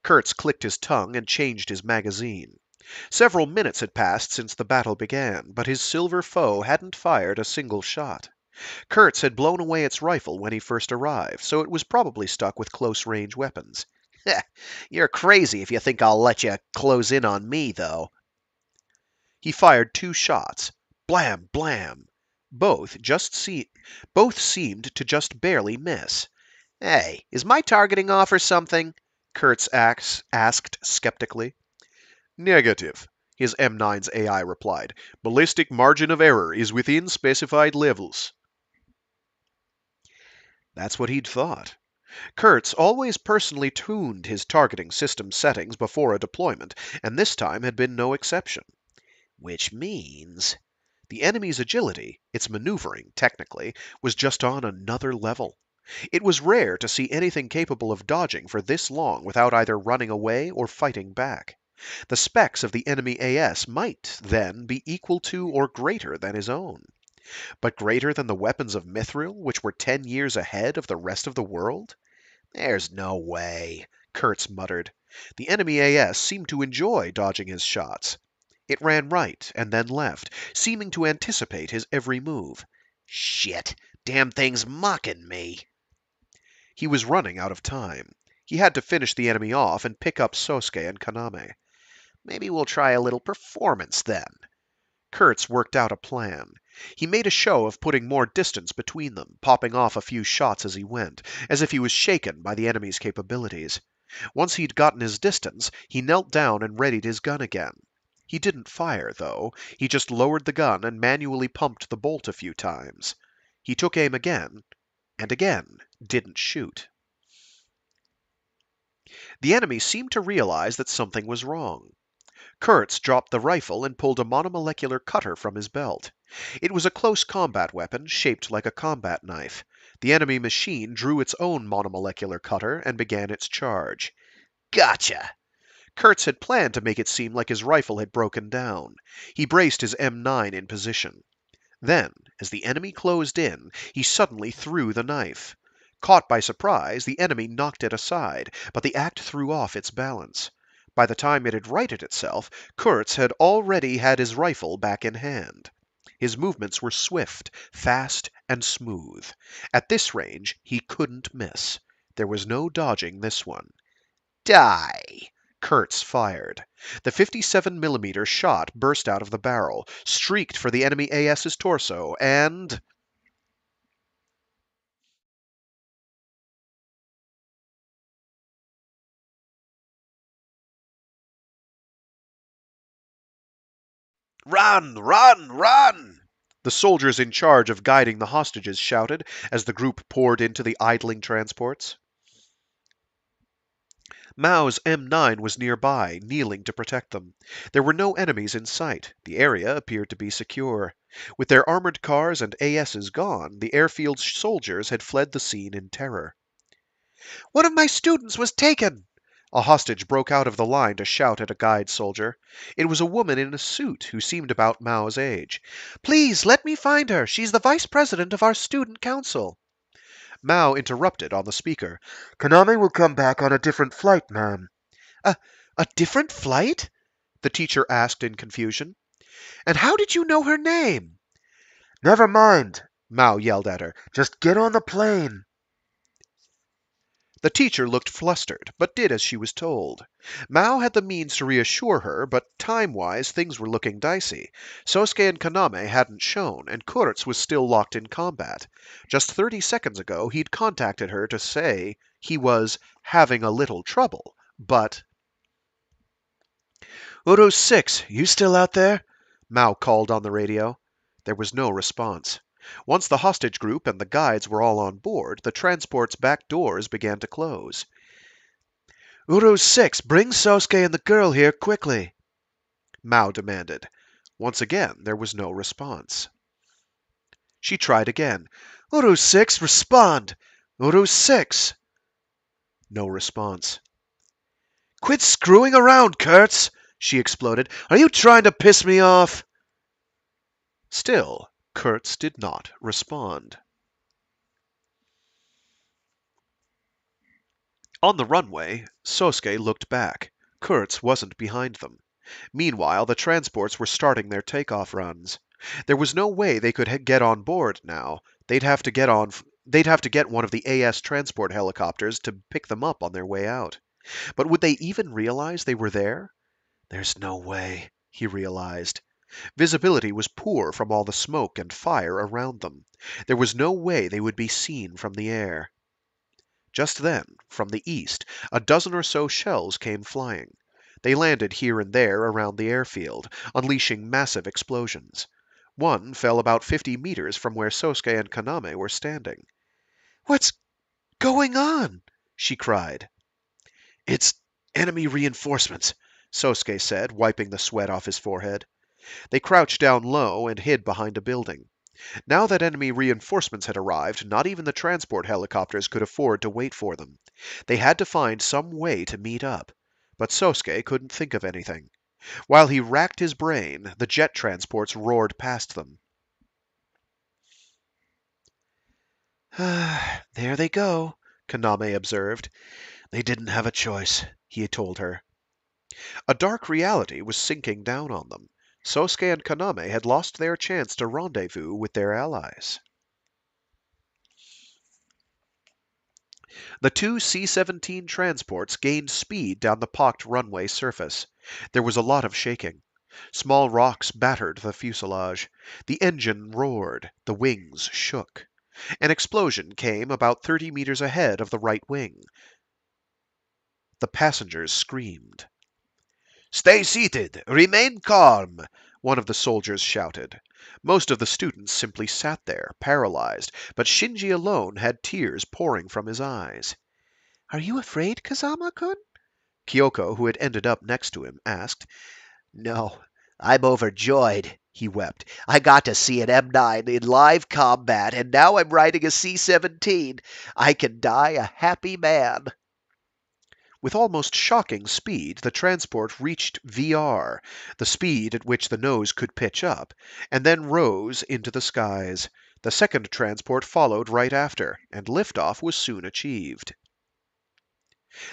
Kurtz clicked his tongue and changed his magazine. Several minutes had passed since the battle began, but his silver foe hadn't fired a single shot. Kurtz had blown away its rifle when he first arrived, so it was probably stuck with close-range weapons. You're crazy if you think I'll let you close in on me, though. He fired 2 shots. Blam, blam. Both seemed to just barely miss. Hey, is my targeting off or something? Kurtz asked skeptically. Negative, his M9's AI replied. Ballistic margin of error is within specified levels. That's what he'd thought. Kurtz always personally tuned his targeting system settings before a deployment, and this time had been no exception. Which means... The enemy's agility, its maneuvering, technically, was just on another level. It was rare to see anything capable of dodging for this long without either running away or fighting back. The specs of the enemy AS might, then, be equal to or greater than his own. But greater than the weapons of Mythril, which were 10 years ahead of the rest of the world? There's no way, Kurtz muttered. The enemy AS seemed to enjoy dodging his shots. It ran right and then left, seeming to anticipate his every move. Shit, damn thing's mocking me. He was running out of time. He had to finish the enemy off and pick up Sousuke and Kaname. Maybe we'll try a little performance then. Kurtz worked out a plan. He made a show of putting more distance between them, popping off a few shots as he went, as if he was shaken by the enemy's capabilities. Once he'd gotten his distance, he knelt down and readied his gun again. He didn't fire, though. He just lowered the gun and manually pumped the bolt a few times. He took aim again, and again didn't shoot. The enemy seemed to realize that something was wrong. Kurtz dropped the rifle and pulled a monomolecular cutter from his belt. It was a close combat weapon shaped like a combat knife. The enemy machine drew its own monomolecular cutter and began its charge. Gotcha! Kurtz had planned to make it seem like his rifle had broken down. He braced his M9 in position. Then, as the enemy closed in, he suddenly threw the knife. Caught by surprise, the enemy knocked it aside, but the act threw off its balance. By the time it had righted itself, Kurtz had already had his rifle back in hand. His movements were swift, fast, and smooth. At this range, he couldn't miss. There was no dodging this one. Die! Kurtz fired. The 57mm shot burst out of the barrel, streaked for the enemy AS's torso, and... Run! Run! Run! The soldiers in charge of guiding the hostages shouted as the group poured into the idling transports. Mao's M9 was nearby, kneeling to protect them. There were no enemies in sight. The area appeared to be secure. With their armored cars and ASs gone, the airfield's soldiers had fled the scene in terror. "One of my students was taken!" A hostage broke out of the line to shout at a guide soldier. It was a woman in a suit who seemed about Mao's age. "Please, let me find her. She's the vice president of our student council." Mao interrupted on the speaker. Kaname will come back on a different flight, ma'am. A different flight?" the teacher asked in confusion. "And how did you know her name?" Never mind, Mao yelled at her. just get on the plane. The teacher looked flustered, but did as she was told. Mao had the means to reassure her, but time-wise things were looking dicey. Sousuke and Kaname hadn't shown, and Kurtz was still locked in combat. Just 30 seconds ago he'd contacted her to say he was having a little trouble, but... "Uro 6, you still out there?" Mao called on the radio. There was no response. Once the hostage group and the guides were all on board, the transport's back doors began to close. "Uro 6, bring Sousuke and the girl here quickly," Mao demanded. Once again there was no response. She tried again. "Uro 6, respond! Uro 6!" No response. "Quit screwing around, Kurtz!" she exploded. "Are you trying to piss me off?" Still, Kurtz did not respond. On the runway, Sousuke looked back. Kurtz wasn't behind them. Meanwhile, the transports were starting their takeoff runs. There was no way they could get on board now. They'd have to get one of the AS transport helicopters to pick them up on their way out. But would they even realize they were there? There's no way, he realized. Visibility was poor from all the smoke and fire around them. There was no way they would be seen from the air. Just then, from the east, a dozen or so shells came flying. They landed here and there around the airfield, unleashing massive explosions. One fell about 50 meters from where Sousuke and Kaname were standing. "What's going on?" she cried. "It's enemy reinforcements," Sousuke said, wiping the sweat off his forehead. They crouched down low and hid behind a building. Now that enemy reinforcements had arrived, not even the transport helicopters could afford to wait for them. They had to find some way to meet up. But Sosuke couldn't think of anything. While he racked his brain, the jet transports roared past them. There they go, Kaname observed. They didn't have a choice, he told her. A dark reality was sinking down on them. Sosuke and Kaname had lost their chance to rendezvous with their allies. The two C-17 transports gained speed down the pocked runway surface. There was a lot of shaking. Small rocks battered the fuselage. The engine roared. The wings shook. An explosion came about 30 meters ahead of the right wing. The passengers screamed. Stay seated. Remain calm. One of the soldiers shouted. Most of the students simply sat there, paralyzed, but Shinji alone had tears pouring from his eyes. Are you afraid, Kazama-kun? Kyoko, who had ended up next to him, asked. No, I'm overjoyed, he wept. I got to see an M9 in live combat, and now I'm riding a C-17. I can die a happy man. With almost shocking speed, the transport reached VR, the speed at which the nose could pitch up, and then rose into the skies. The second transport followed right after, and liftoff was soon achieved.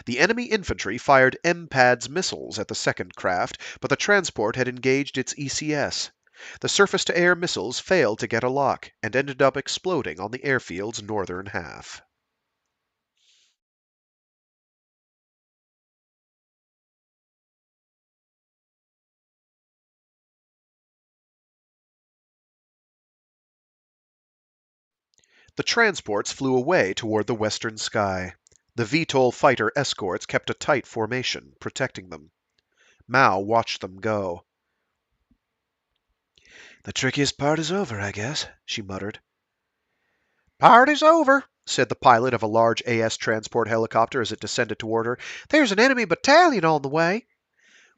The enemy infantry fired MPADS missiles at the second craft, but the transport had engaged its ECS. The surface-to-air missiles failed to get a lock, and ended up exploding on the airfield's northern half. The transports flew away toward the western sky. The VTOL fighter escorts kept a tight formation, protecting them. Mao watched them go. The trickiest part is over, I guess, she muttered. Party's over, said the pilot of a large AS transport helicopter as it descended toward her. There's an enemy battalion on the way.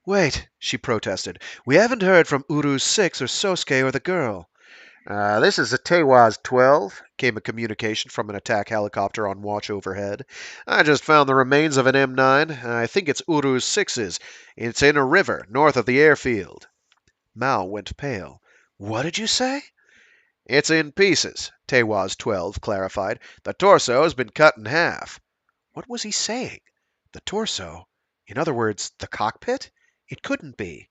Wait, she protested. We haven't heard from Uru's 6 or Sosuke or the girl. This is a Teiwaz 12, came a communication from an attack helicopter on watch overhead. I just found the remains of an M9. I think it's Uru's 6's. It's in a river north of the airfield. Mao went pale. What did you say? It's in pieces, Teiwaz 12 clarified. The torso has been cut in half. What was he saying? The torso? In other words, the cockpit? It couldn't be.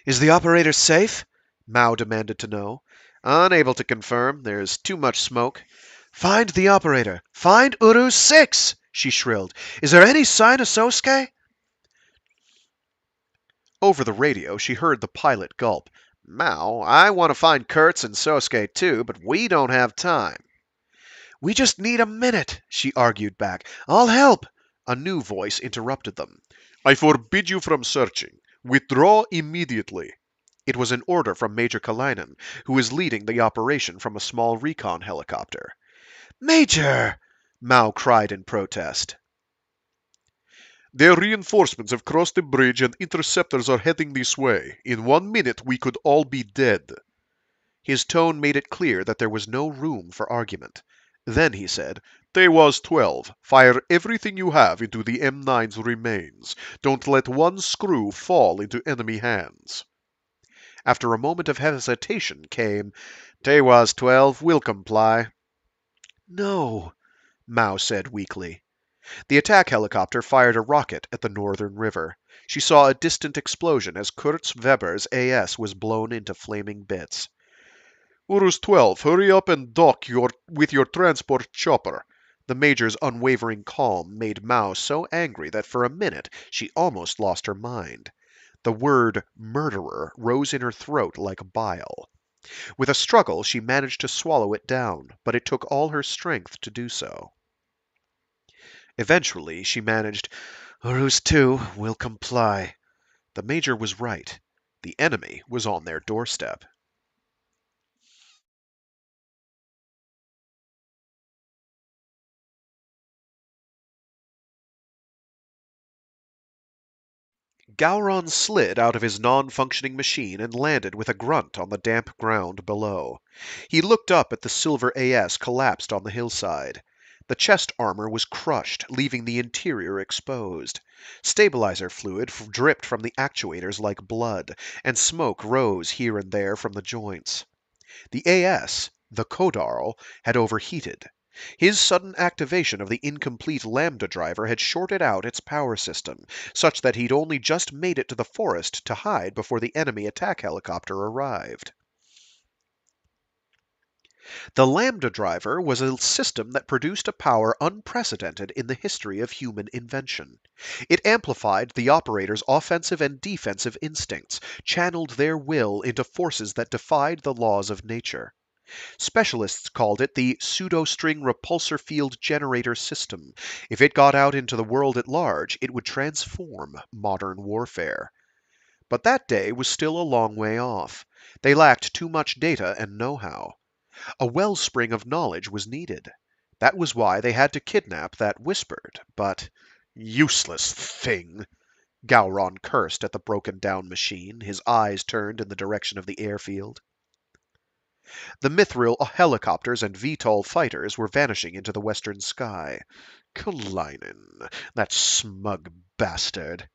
Is the operator safe? Mao demanded to know. Unable to confirm. There's too much smoke. Find the operator. Find Uru's 6! She shrilled. Is there any sign of Sosuke? Over the radio, she heard the pilot gulp. Mao, I want to find Kurtz and Sosuke too, but we don't have time. We just need a minute, she argued back. I'll help. A new voice interrupted them. I forbid you from searching. Withdraw immediately. It was an order from Major Kalainen, who was leading the operation from a small recon helicopter. Major! Mao cried in protest. Their reinforcements have crossed the bridge and interceptors are heading this way. In 1 minute we could all be dead. His tone made it clear that there was no room for argument. Then he said, Teiwaz 12, fire everything you have into the M9's remains. Don't let one screw fall into enemy hands. After a moment of hesitation came, Teiwaz 12 will comply. No, Mao said weakly. The attack helicopter fired a rocket at the northern river. She saw a distant explosion as Kurtz Weber's AS was blown into flaming bits. Urus 12, hurry up and dock with your transport chopper. The major's unwavering calm made Mao so angry that for a minute she almost lost her mind. The word murderer rose in her throat like bile. With a struggle, she managed to swallow it down, but it took all her strength to do so. Eventually, she managed, Urus 2 will comply. The major was right. The enemy was on their doorstep. Gowron slid out of his non-functioning machine and landed with a grunt on the damp ground below. He looked up at the silver AS collapsed on the hillside. The chest armor was crushed, leaving the interior exposed. Stabilizer fluid dripped from the actuators like blood, and smoke rose here and there from the joints. The AS, the Kodarl, had overheated. His sudden activation of the incomplete Lambda driver had shorted out its power system, such that he'd only just made it to the forest to hide before the enemy attack helicopter arrived. The Lambda driver was a system that produced a power unprecedented in the history of human invention. It amplified the operator's offensive and defensive instincts, channeled their will into forces that defied the laws of nature. Specialists called it the pseudo-string repulsor field generator system. If it got out into the world at large, it would transform modern warfare. But that day was still a long way off. They lacked too much data and know-how. A wellspring of knowledge was needed. That was why they had to kidnap that whispered, but useless thing. Gowron cursed at the broken-down machine, his eyes turned in the direction of the airfield. The Mythril helicopters and VTOL fighters were vanishing into the western sky. Kalinin, that smug bastard.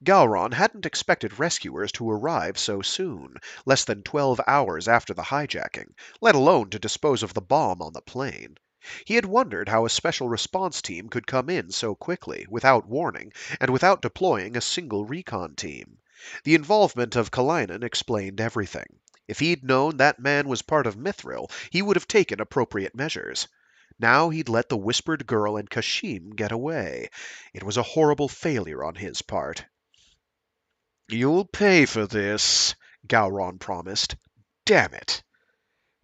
Gowron hadn't expected rescuers to arrive so soon, less than 12 hours after the hijacking, let alone to dispose of the bomb on the plane. He had wondered how a special response team could come in so quickly, without warning, and without deploying a single recon team. The involvement of Kalinin explained everything. If he'd known that man was part of Mythril, he would have taken appropriate measures. Now he'd let the Whispered Girl and Kashim get away. It was a horrible failure on his part. "You'll pay for this," Gowron promised. "Damn it!"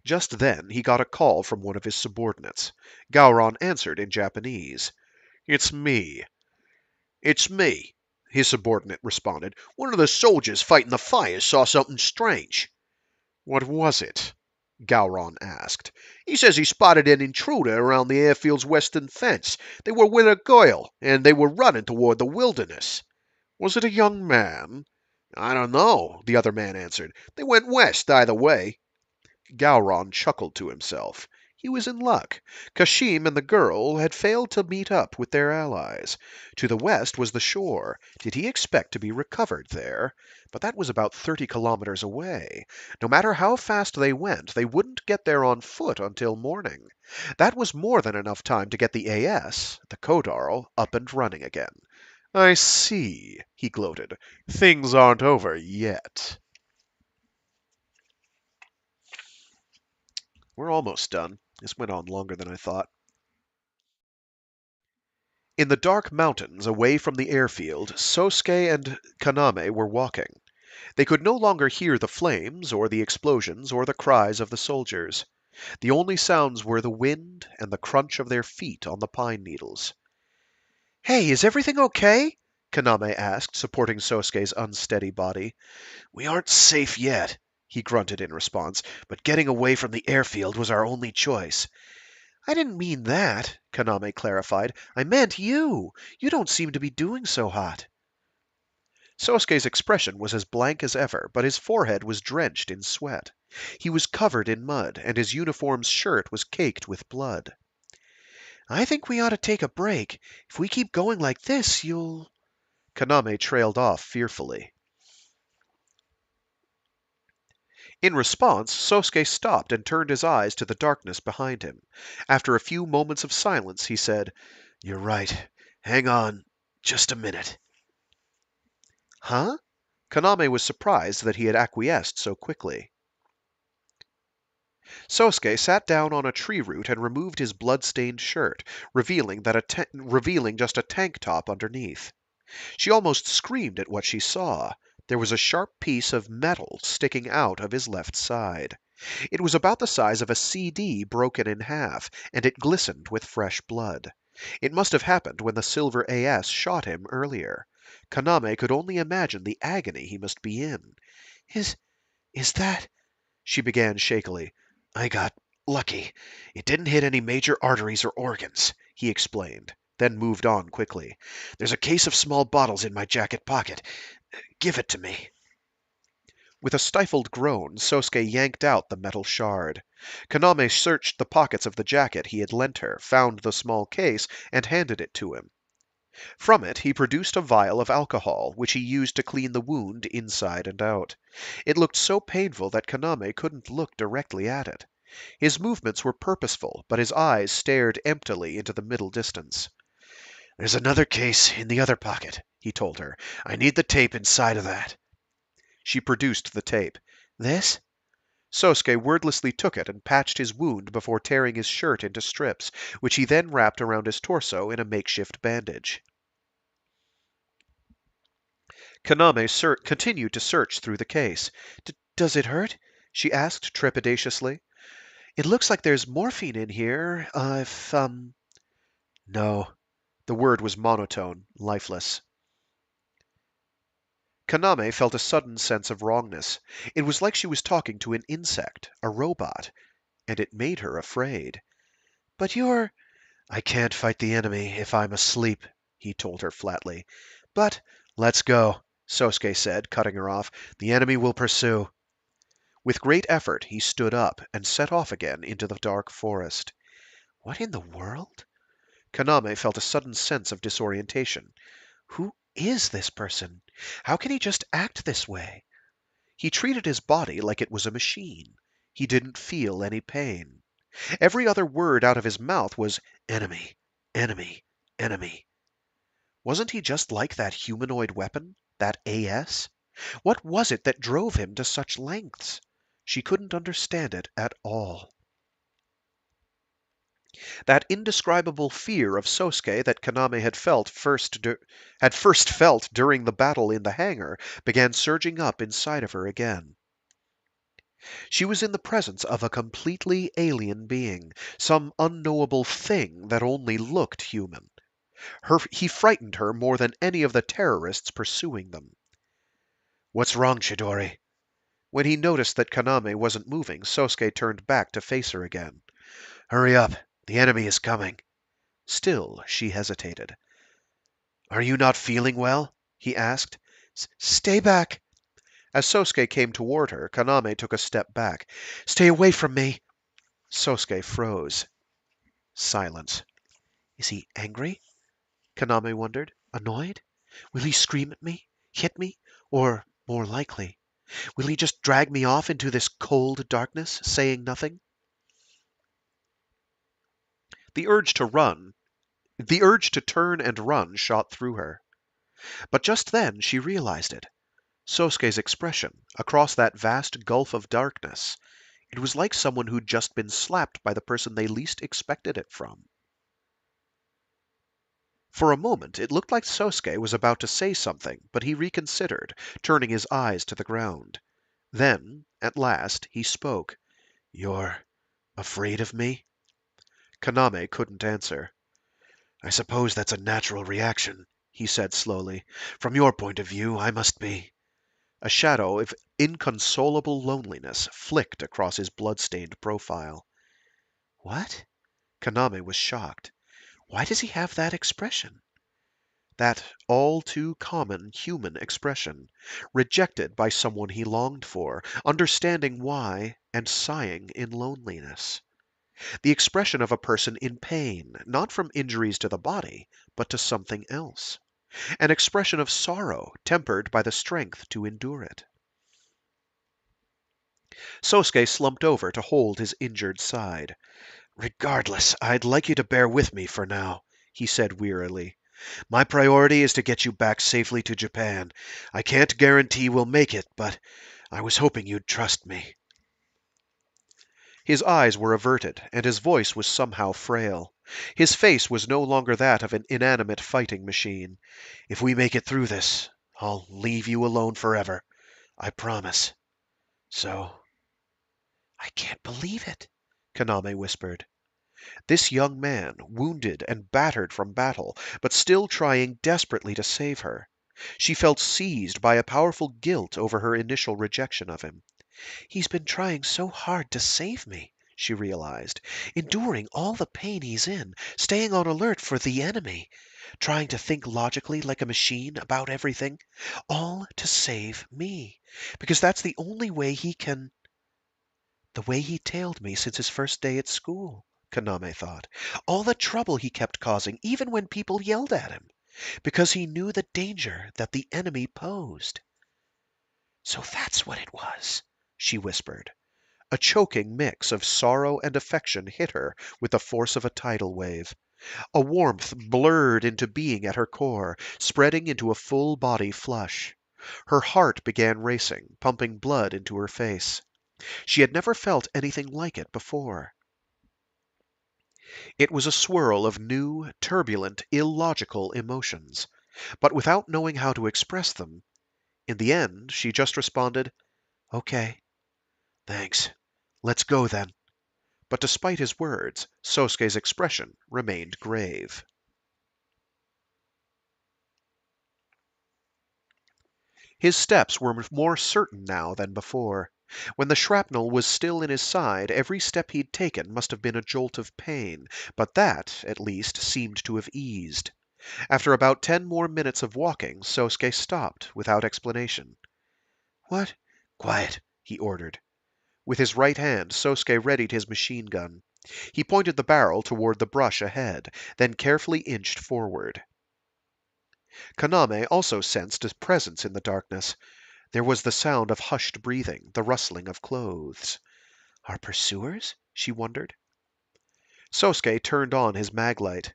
Just then he got a call from one of his subordinates. Gowron answered in Japanese. "It's me." "It's me," his subordinate responded. "One of the soldiers fighting the fires saw something strange." "What was it?" Gowron asked. "He says he spotted an intruder around the airfield's western fence. They were with a girl, and they were running toward the wilderness." "Was it a young man?" "I don't know," the other man answered. "They went west either way." Gowron chuckled to himself. He was in luck. Kashim and the girl had failed to meet up with their allies. To the west was the shore. Did he expect to be recovered there? But that was about 30 kilometers away. No matter how fast they went, they wouldn't get there on foot until morning. That was more than enough time to get the AS, the Kodarl, up and running again. "I see," he gloated. "Things aren't over yet." We're almost done. This went on longer than I thought. In the dark mountains away from the airfield, Sousuke and Kaname were walking. They could no longer hear the flames, or the explosions, or the cries of the soldiers. The only sounds were the wind and the crunch of their feet on the pine needles. "Hey, is everything okay?" Kaname asked, supporting Sosuke's unsteady body. "We aren't safe yet," he grunted in response, "but getting away from the airfield was our only choice." "I didn't mean that," Kaname clarified. "I meant you. You don't seem to be doing so hot." Sosuke's expression was as blank as ever, but his forehead was drenched in sweat. He was covered in mud, and his uniform's shirt was caked with blood. "I think we ought to take a break. If we keep going like this, you'll—" Kaname trailed off fearfully. In response, Sosuke stopped and turned his eyes to the darkness behind him. After a few moments of silence, he said, "You're right. Hang on just a minute." "Huh?" Kaname was surprised that he had acquiesced so quickly. Sosuke sat down on a tree root and removed his blood-stained shirt, revealing just a tank top underneath. She almost screamed at what she saw. There was a sharp piece of metal sticking out of his left side. It was about the size of a CD broken in half, and it glistened with fresh blood. It must have happened when the silver AS shot him earlier. Kaname could only imagine the agony he must be in. Is that—" she began shakily. "I got lucky. It didn't hit any major arteries or organs," he explained, then moved on quickly. "There's a case of small bottles in my jacket pocket. Give it to me." With a stifled groan, Sosuke yanked out the metal shard. Kaname searched the pockets of the jacket he had lent her, found the small case, and handed it to him. From it he produced a vial of alcohol, which he used to clean the wound inside and out. It looked so painful that Kaname couldn't look directly at it. His movements were purposeful, but his eyes stared emptily into the middle distance. There's another case in the other pocket, he told her. I need the tape inside of that. She produced the tape. This? Sosuke wordlessly took it and patched his wound before tearing his shirt into strips, which he then wrapped around his torso in a makeshift bandage. Kaname continued to search through the case. Does it hurt? She asked trepidatiously. It looks like there's morphine in here. No. The word was monotone, lifeless. Kaname felt a sudden sense of wrongness. It was like she was talking to an insect, a robot, and it made her afraid. But I can't fight the enemy if I'm asleep, he told her flatly. But let's go, Sosuke said, cutting her off. The enemy will pursue. With great effort, he stood up and set off again into the dark forest. What in the world? Kaname felt a sudden sense of disorientation. Who is this person? How can he just act this way? He treated his body like it was a machine. He didn't feel any pain. Every other word out of his mouth was enemy, enemy, enemy. Wasn't he just like that humanoid weapon, that AS? What was it that drove him to such lengths? She couldn't understand it at all. That indescribable fear of Sosuke that Kaname had first felt during the battle in the hangar began surging up inside of her again. She was in the presence of a completely alien being, some unknowable thing that only looked human. He frightened her more than any of the terrorists pursuing them. What's wrong, Chidori? When he noticed that Kaname wasn't moving, Sosuke turned back to face her again. Hurry up. The enemy is coming. Still, she hesitated. Are you not feeling well? He asked. Stay back. As Sosuke came toward her, Kaname took a step back. Stay away from me. Sosuke froze. Silence. Is he angry? Kaname wondered. Annoyed? Will he scream at me? Hit me? Or, more likely, will he just drag me off into this cold darkness, saying nothing? The urge to turn and run shot through her. But just then she realized it. Sosuke's expression, across that vast gulf of darkness, it was like someone who'd just been slapped by the person they least expected it from. For a moment it looked like Sosuke was about to say something, but he reconsidered, turning his eyes to the ground. Then, at last, he spoke. You're afraid of me? Kaname couldn't answer. I suppose that's a natural reaction, he said slowly. From your point of view, I must be. A shadow of inconsolable loneliness flicked across his blood-stained profile. What? Kaname was shocked. Why does he have that expression? That all too common human expression, rejected by someone he longed for, understanding why, and sighing in loneliness. The expression of a person in pain, not from injuries to the body, but to something else. An expression of sorrow, tempered by the strength to endure it. Sosuke slumped over to hold his injured side. Regardless, I'd like you to bear with me for now, he said wearily. My priority is to get you back safely to Japan. I can't guarantee we'll make it, but I was hoping you'd trust me. His eyes were averted, and his voice was somehow frail. His face was no longer that of an inanimate fighting machine. If we make it through this, I'll leave you alone forever. I promise. So... I can't believe it, Kaname whispered. This young man, wounded and battered from battle, but still trying desperately to save her. She felt seized by a powerful guilt over her initial rejection of him. He's been trying so hard to save me, she realized. Enduring all the pain he's in, staying on alert for the enemy, trying to think logically like a machine about everything, all to save me. Because that's the only way he can. The way he tailed me since his first day at school, Kaname thought. All the trouble he kept causing, even when people yelled at him, because he knew the danger that the enemy posed. So that's what it was, she whispered. A choking mix of sorrow and affection hit her with the force of a tidal wave. A warmth blurred into being at her core, spreading into a full body flush. Her heart began racing, pumping blood into her face. She had never felt anything like it before. It was a swirl of new, turbulent, illogical emotions. But without knowing how to express them, in the end she just responded, "Okay, thanks. Let's go then." But despite his words, Sosuke's expression remained grave. His steps were more certain now than before. When the shrapnel was still in his side, every step he'd taken must have been a jolt of pain, but that, at least, seemed to have eased. After about 10 more minutes of walking, Sosuke stopped without explanation. "What?" "Quiet," he ordered. With his right hand, Sosuke readied his machine gun. He pointed the barrel toward the brush ahead, then carefully inched forward. Kaname also sensed a presence in the darkness. There was the sound of hushed breathing, the rustling of clothes. Our pursuers? She wondered. Sosuke turned on his maglite.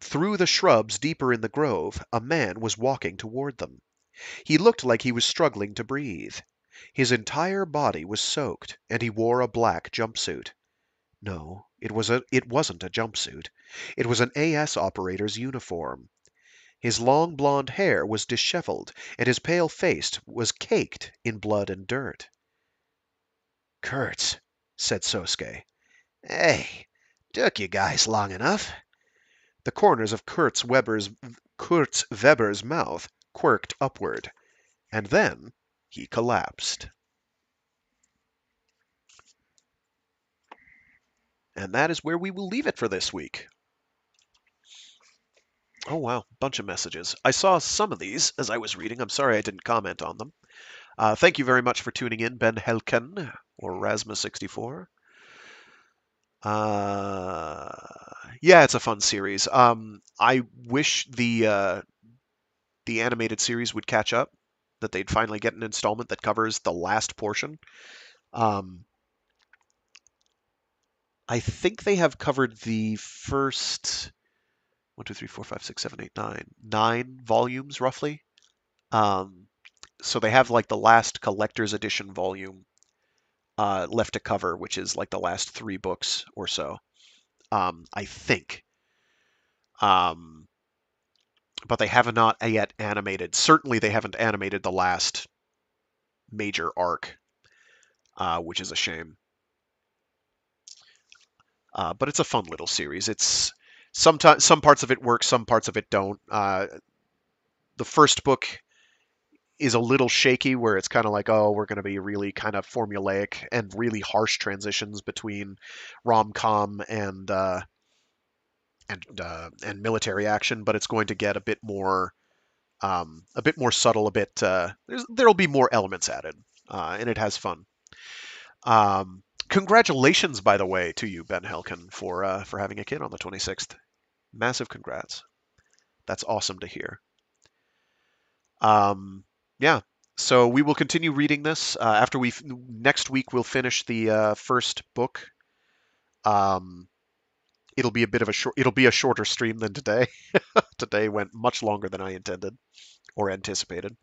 Through the shrubs deeper in the grove, a man was walking toward them. He looked like he was struggling to breathe. His entire body was soaked, and he wore a black jumpsuit. No, it wasn't a jumpsuit. It was an AS operator's uniform. His long blond hair was disheveled, and his pale face was caked in blood and dirt. "Kurtz," said Sosuke. Hey, took you guys long enough. The corners of Kurtz Weber's mouth quirked upward, and then he collapsed. And that is where we will leave it for this week. Oh wow, bunch of messages. I saw some of these as I was reading. I'm sorry I didn't comment on them. Thank you very much for tuning in, Ben Helken or Rasmus64. Yeah, it's a fun series. I wish the animated series would catch up, that they'd finally get an installment that covers the last portion. I think they have covered the first 1, 2, 3, 4, 5, 6, 7, 8, 9 volumes roughly. So they have like the last collector's edition volume left to cover, which is like the last 3 books or so. I think. But they have not yet animated. Certainly, they haven't animated the last major arc, which is a shame. But it's a fun little series. It's sometimes some parts of it work, some parts of it don't. The first book is a little shaky, where it's kind of like, oh, we're going to be really kind of formulaic and really harsh transitions between rom-com and military action, but it's going to get a bit more subtle, there'll be more elements added, and it has fun. Congratulations, by the way, to you, Ben Helken, for having a kid on the 26th. Massive congrats. That's awesome to hear. Yeah. So we will continue reading this after next week. We'll finish the first book. It'll be a shorter stream than today. Today went much longer than I intended or anticipated.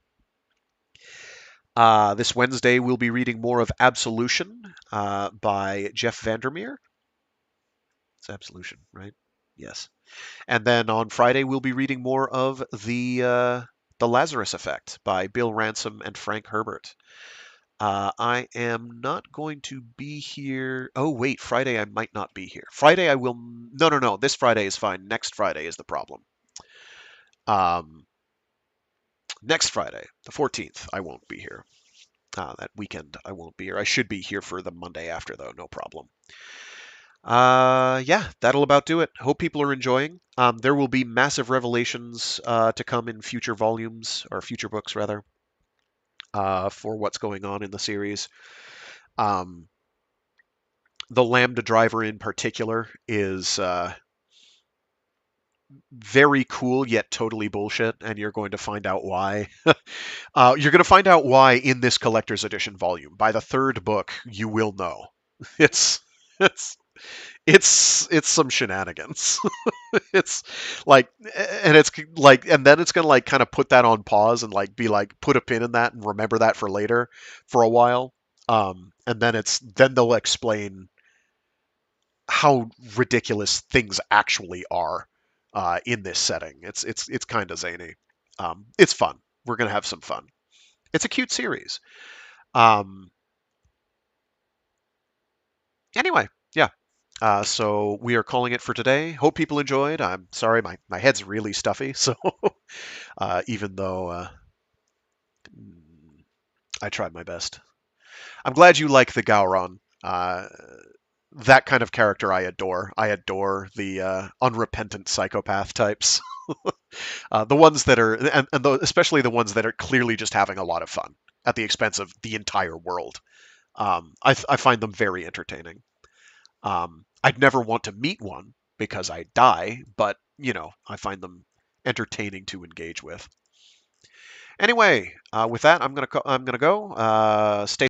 This Wednesday, we'll be reading more of Absolution by Jeff Vandermeer. It's Absolution, right? Yes. And then on Friday, we'll be reading more of the Lazarus Effect by Bill Ransom and Frank Herbert. I am not going to be here. Oh, wait, Friday I might not be here. Friday I will. No. This Friday is fine. Next Friday is the problem. Next Friday, the 14th, I won't be here. That weekend I won't be here. I should be here for the Monday after, though, no problem. Yeah, that'll about do it. Hope people are enjoying. There will be massive revelations to come in future volumes, or future books, rather, for what's going on in the series. Um, the Lambda driver in particular is very cool yet totally bullshit, and you're going to find out why. You're going to find out why in this collector's edition volume. By the third book, you will know. It's it's it's some shenanigans. It's like, and it's like, and then it's gonna like kind of put that on pause and like be like put a pin in that and remember that for later for a while. And then they'll explain how ridiculous things actually are in this setting. It's kind of zany. It's fun. We're gonna have some fun. It's a cute series. Um, anyway, yeah. So we are calling it for today. Hope people enjoyed. I'm sorry, my head's really stuffy. So even though I tried my best, I'm glad you like the Gowron. That kind of character I adore. I adore the unrepentant psychopath types. The ones that are, especially the ones that are clearly just having a lot of fun at the expense of the entire world. I find them very entertaining. I'd never want to meet one because I die, but I find them entertaining to engage with. Anyway, with that, I'm gonna go. Stay